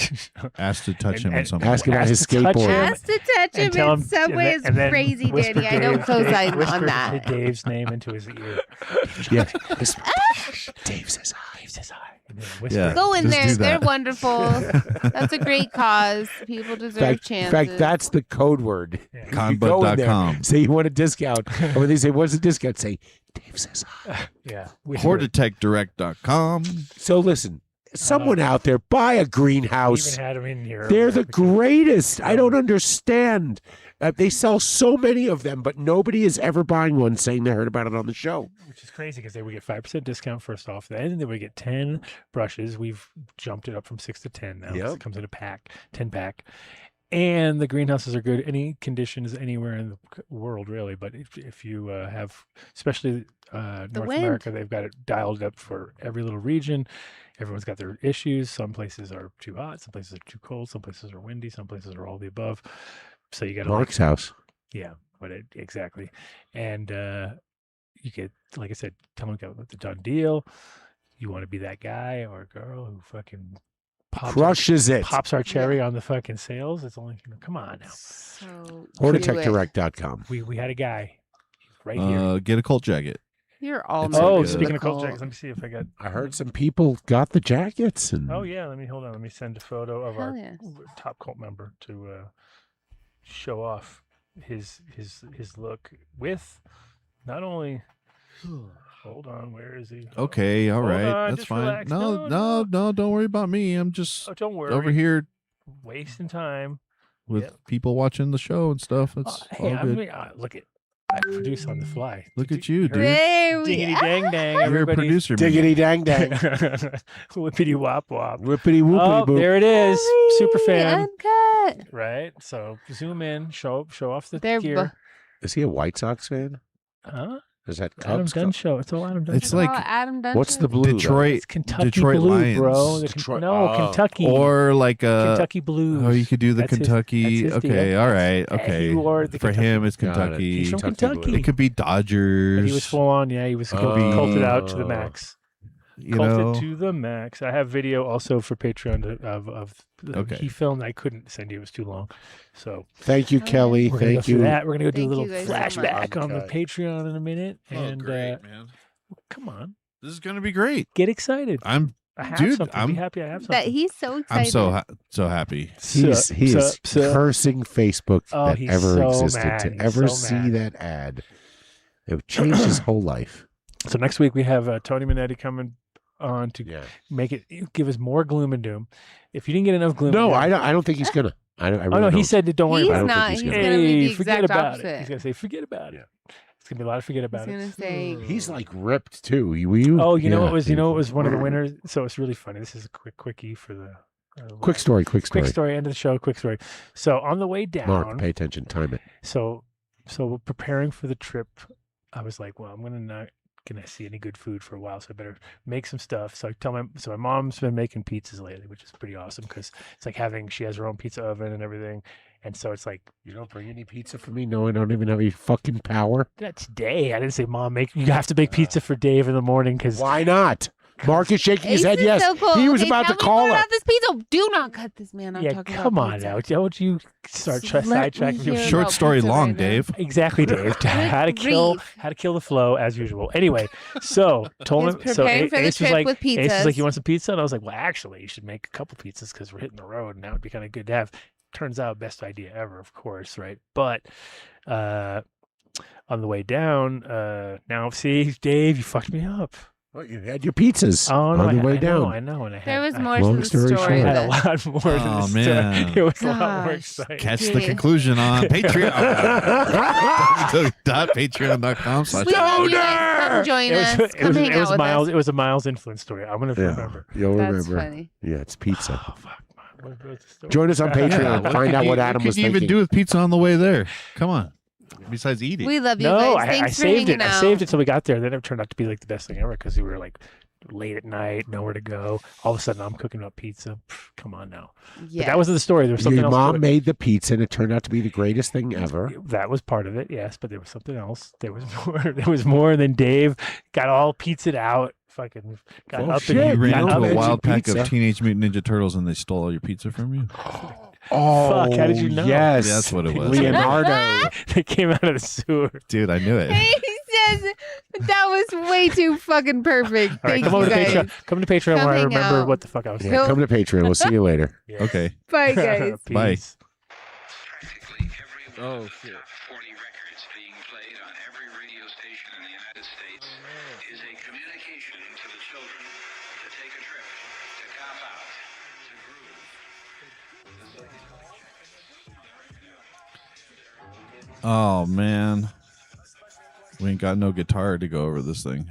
ask to touch him at some point. Ask about his Ask to touch skateboard. him. Ask to touch And him tell in Subway is and then crazy, whisper Danny. I don't Dave- co-sign whisper on that. Dave's name into his ear. Yeah. Dave says hi. Dave says hi. And then whisper Yeah. it. Go in Just there. do They're that. wonderful. That's a great cause. People deserve In chances. fact, that's the code word. Yeah. You go in there, Conbud.com. say you want a discount. And when they say, what's the discount? Say, Dave says hi. Yeah. whisper it. HortitechDirect.com. So listen, someone out there, buy a We greenhouse. even had him in here. They're the greatest. I don't understand. They sell so many of them, but nobody is ever buying one saying they heard about it on the show. Which is crazy because they would get 5% discount first off. Then they would get 10 brushes. We've jumped it up from 6 to 10 now. Yep. It comes in a pack, 10 pack. And the greenhouses are good. Any conditions anywhere in the world, really. But if you have, especially North wind. America, they've got it dialed up for every little region. Everyone's got their issues. Some places are too hot. Some places are too cold. Some places are windy. Some places are all the above. So you got to Mark's house. yeah, exactly. And you could, like I said, come and go with the done deal. You want to be that guy or girl who fucking Crushes it. pops our cherry on the fucking sales. It's only, come on now. So Hortitechdirect.com. We had a guy right here. Get a Colt jacket. You're all It's Oh, good. speaking of Colt jackets, let me see if I got. I heard some people got the jackets. And Oh yeah, hold on. Let me send a photo of our Hell yes. top Colt member to show off his look with not only. Hold on, where is he? Okay, all Hold right, on, that's just fine. relax. No, don't worry about me. I'm just don't worry. over here Wasting time with people watching the show and stuff. It's Hey, all good. look at. I produce on the fly. Look at you, dude. There we Diggity are. dang dang, You're a everybody. producer. man. diggity dang dang. Whippity wop wop. Whippity whoopity Oh, boop. there it is. Super fan. Uncut. Right. So zoom in, show off the They're gear. Is he a White Sox fan? Huh? Is that Adam Cubs? Dunn show. It's all Adam Dunn It's show. like Adam Dunn. What's the blue? though? Detroit, It's Kentucky Detroit Blue, Lions, bro. Detroit- No, oh. Kentucky. or like Kentucky Blues. Oh, you could do the That's his- Kentucky. that's his Okay, deal. all right, Yeah, okay. he wore the For Kentucky- him, it's Got it. Kentucky. He's from Kentucky Kentucky. It could be Dodgers. But he was full on. Yeah, he was Could be- colted out to the max. you Colted know, to the max. I have video also for Patreon of Okay. he filmed. I couldn't send you. It was too long. So Thank you, Kelly. we're gonna go Thank through you. that. We're gonna go do a Thank little you guys so much. flashback on the Okay. Patreon in a minute. And man. come on, This is gonna be great. get excited. I'm I have dude, something. I'm- Be happy. I have something. That he's so excited. I'm so happy. He's cursing Facebook Oh, that he's ever so existed mad. to He's ever so see mad. that ad. It changed his whole life. So next week we have Tony Minetti coming on to Yeah. make it give us more gloom and doom. If you didn't get enough gloom, No, and doom, I don't think he's gonna. I really oh no, he don't. said don't worry He's about it. not. he's He's gonna- gonna be the forget exact about opposite. it. He's gonna say forget about it. It's gonna be a lot of forget about He's it. gonna say, He's like ripped too. You? Oh, you know Yeah, what was? You know what was dude. one of the winners? So it's really funny. This is a quickie for the Quick story. Quick story. End of the show. Quick story. So on the way down, Mark, pay attention. Time it. so preparing for the trip, I was like, well, I'm not gonna see any good food for a while, so I better make some stuff. So my mom's been making pizzas lately, which is pretty awesome because it's like she has her own pizza oven and everything, and so it's like, You don't bring any pizza for me? No, I don't even have any fucking power. that's Dave. I didn't say mom you have to make pizza for Dave in the morning because Why not? Mark is shaking his Ace head. is Yes, so cool. he was Okay, about to tell me call more her. about this pizza. Do not cut this man. I'm yeah, talking come about on pizza. now, don't you start Just let me sidetracking hear your about Short story pizza long, right now. Dave. Exactly, Dave. how to kill the flow as usual. Anyway, so told He's him. So preparing for the Ace was trip like, with Ace was pizzas. like, you want some pizza? And I was like, well, actually, you should make a couple pizzas because we're hitting the road, and that would be kind of good to have. Turns out, best idea ever, of course, right? But on the way down, now see, Dave, you fucked me up. Well, you had your pizzas Oh no, on the way I down. know, I know, and I had, There was I- more Long to the story story. short. I had a than- lot more than Oh, this man. story. It was a lot more Gosh. exciting. Catch the Dave. conclusion on Patreon. Patreon.com/. We love you guys. Come join us. Come hang out with Miles. us. It was a Miles influence story. I'm gonna remember. You'll That's remember. funny. Yeah, it's pizza. Oh fuck! What's the story? Join us on Patreon. Find out what Adam What was could you thinking. even do with pizza on the way there? Come on. Besides eating. We love you No, guys. I Thanks for saved hanging it. out. I saved it till we got there. Then it turned out to be like the best thing ever because we were like late at night, nowhere to go. All of a sudden, I'm cooking up pizza. Pff, come on now. Yeah. But that wasn't the story. There was something Your else. mom to it. made the pizza, and it turned out to be the greatest thing ever. That was part of it, yes. But there was something else. There was more. There was more. And then Dave got all pizzaed out. Fucking got Oh, up shit. and You ran got into up a and- wild pack pizza. of Teenage Mutant Ninja Turtles and they stole all your pizza from you? Oh, Fuck, how did you know? Yes, That's what it was. Leonardo. They came out of the sewer. Dude, I knew it. He says that was way too fucking perfect. All right, Thank come you over to guys. Patreon. Come to Patreon Come where I hang remember out. what the fuck I was Yeah, saying. come to Patreon. We'll see you later. Yeah. Okay. Bye, guys. Bye. Peace. Oh, shit. 40 records being played on every radio station in the United States is a communication to the children to take a trip, to cop out, to groove. Oh, man. We ain't got no guitar to go over this thing.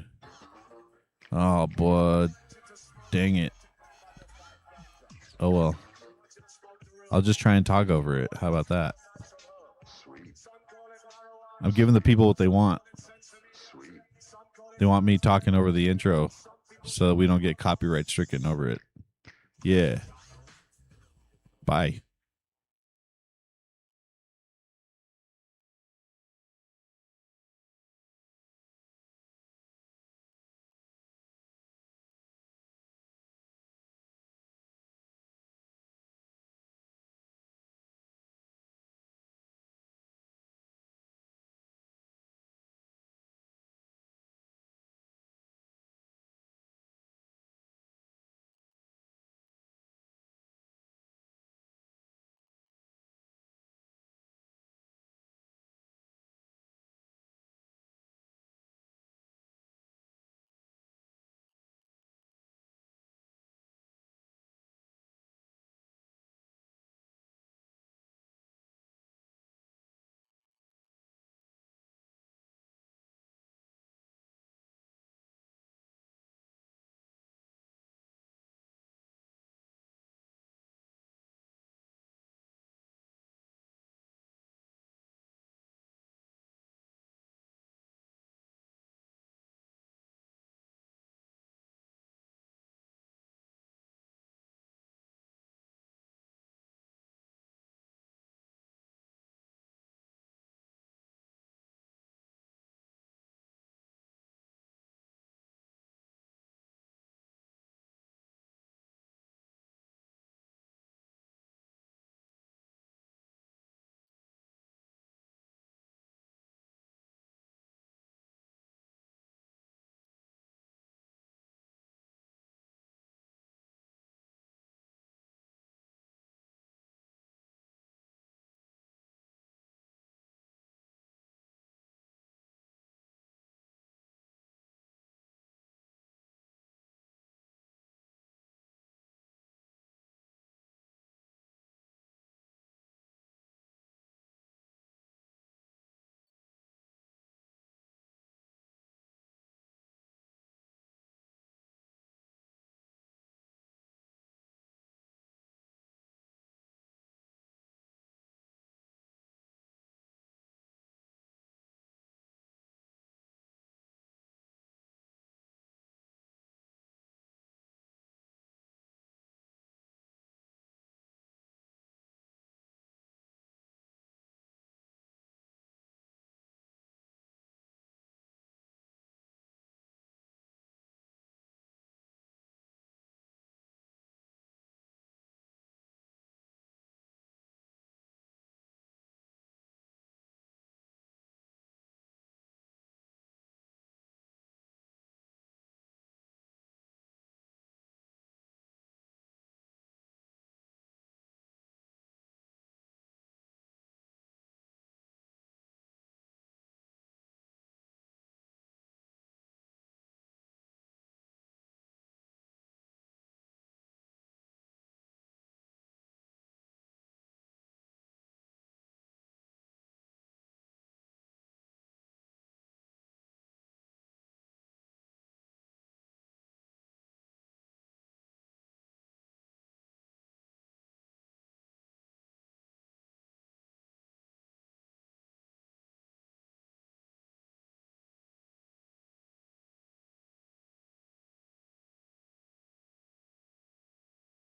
Oh, boy. Dang it. Oh, well. I'll just try and talk over it. How about that? I'm giving the people what they want. They want me talking over the intro so we don't get copyright stricken over it. Yeah. Bye.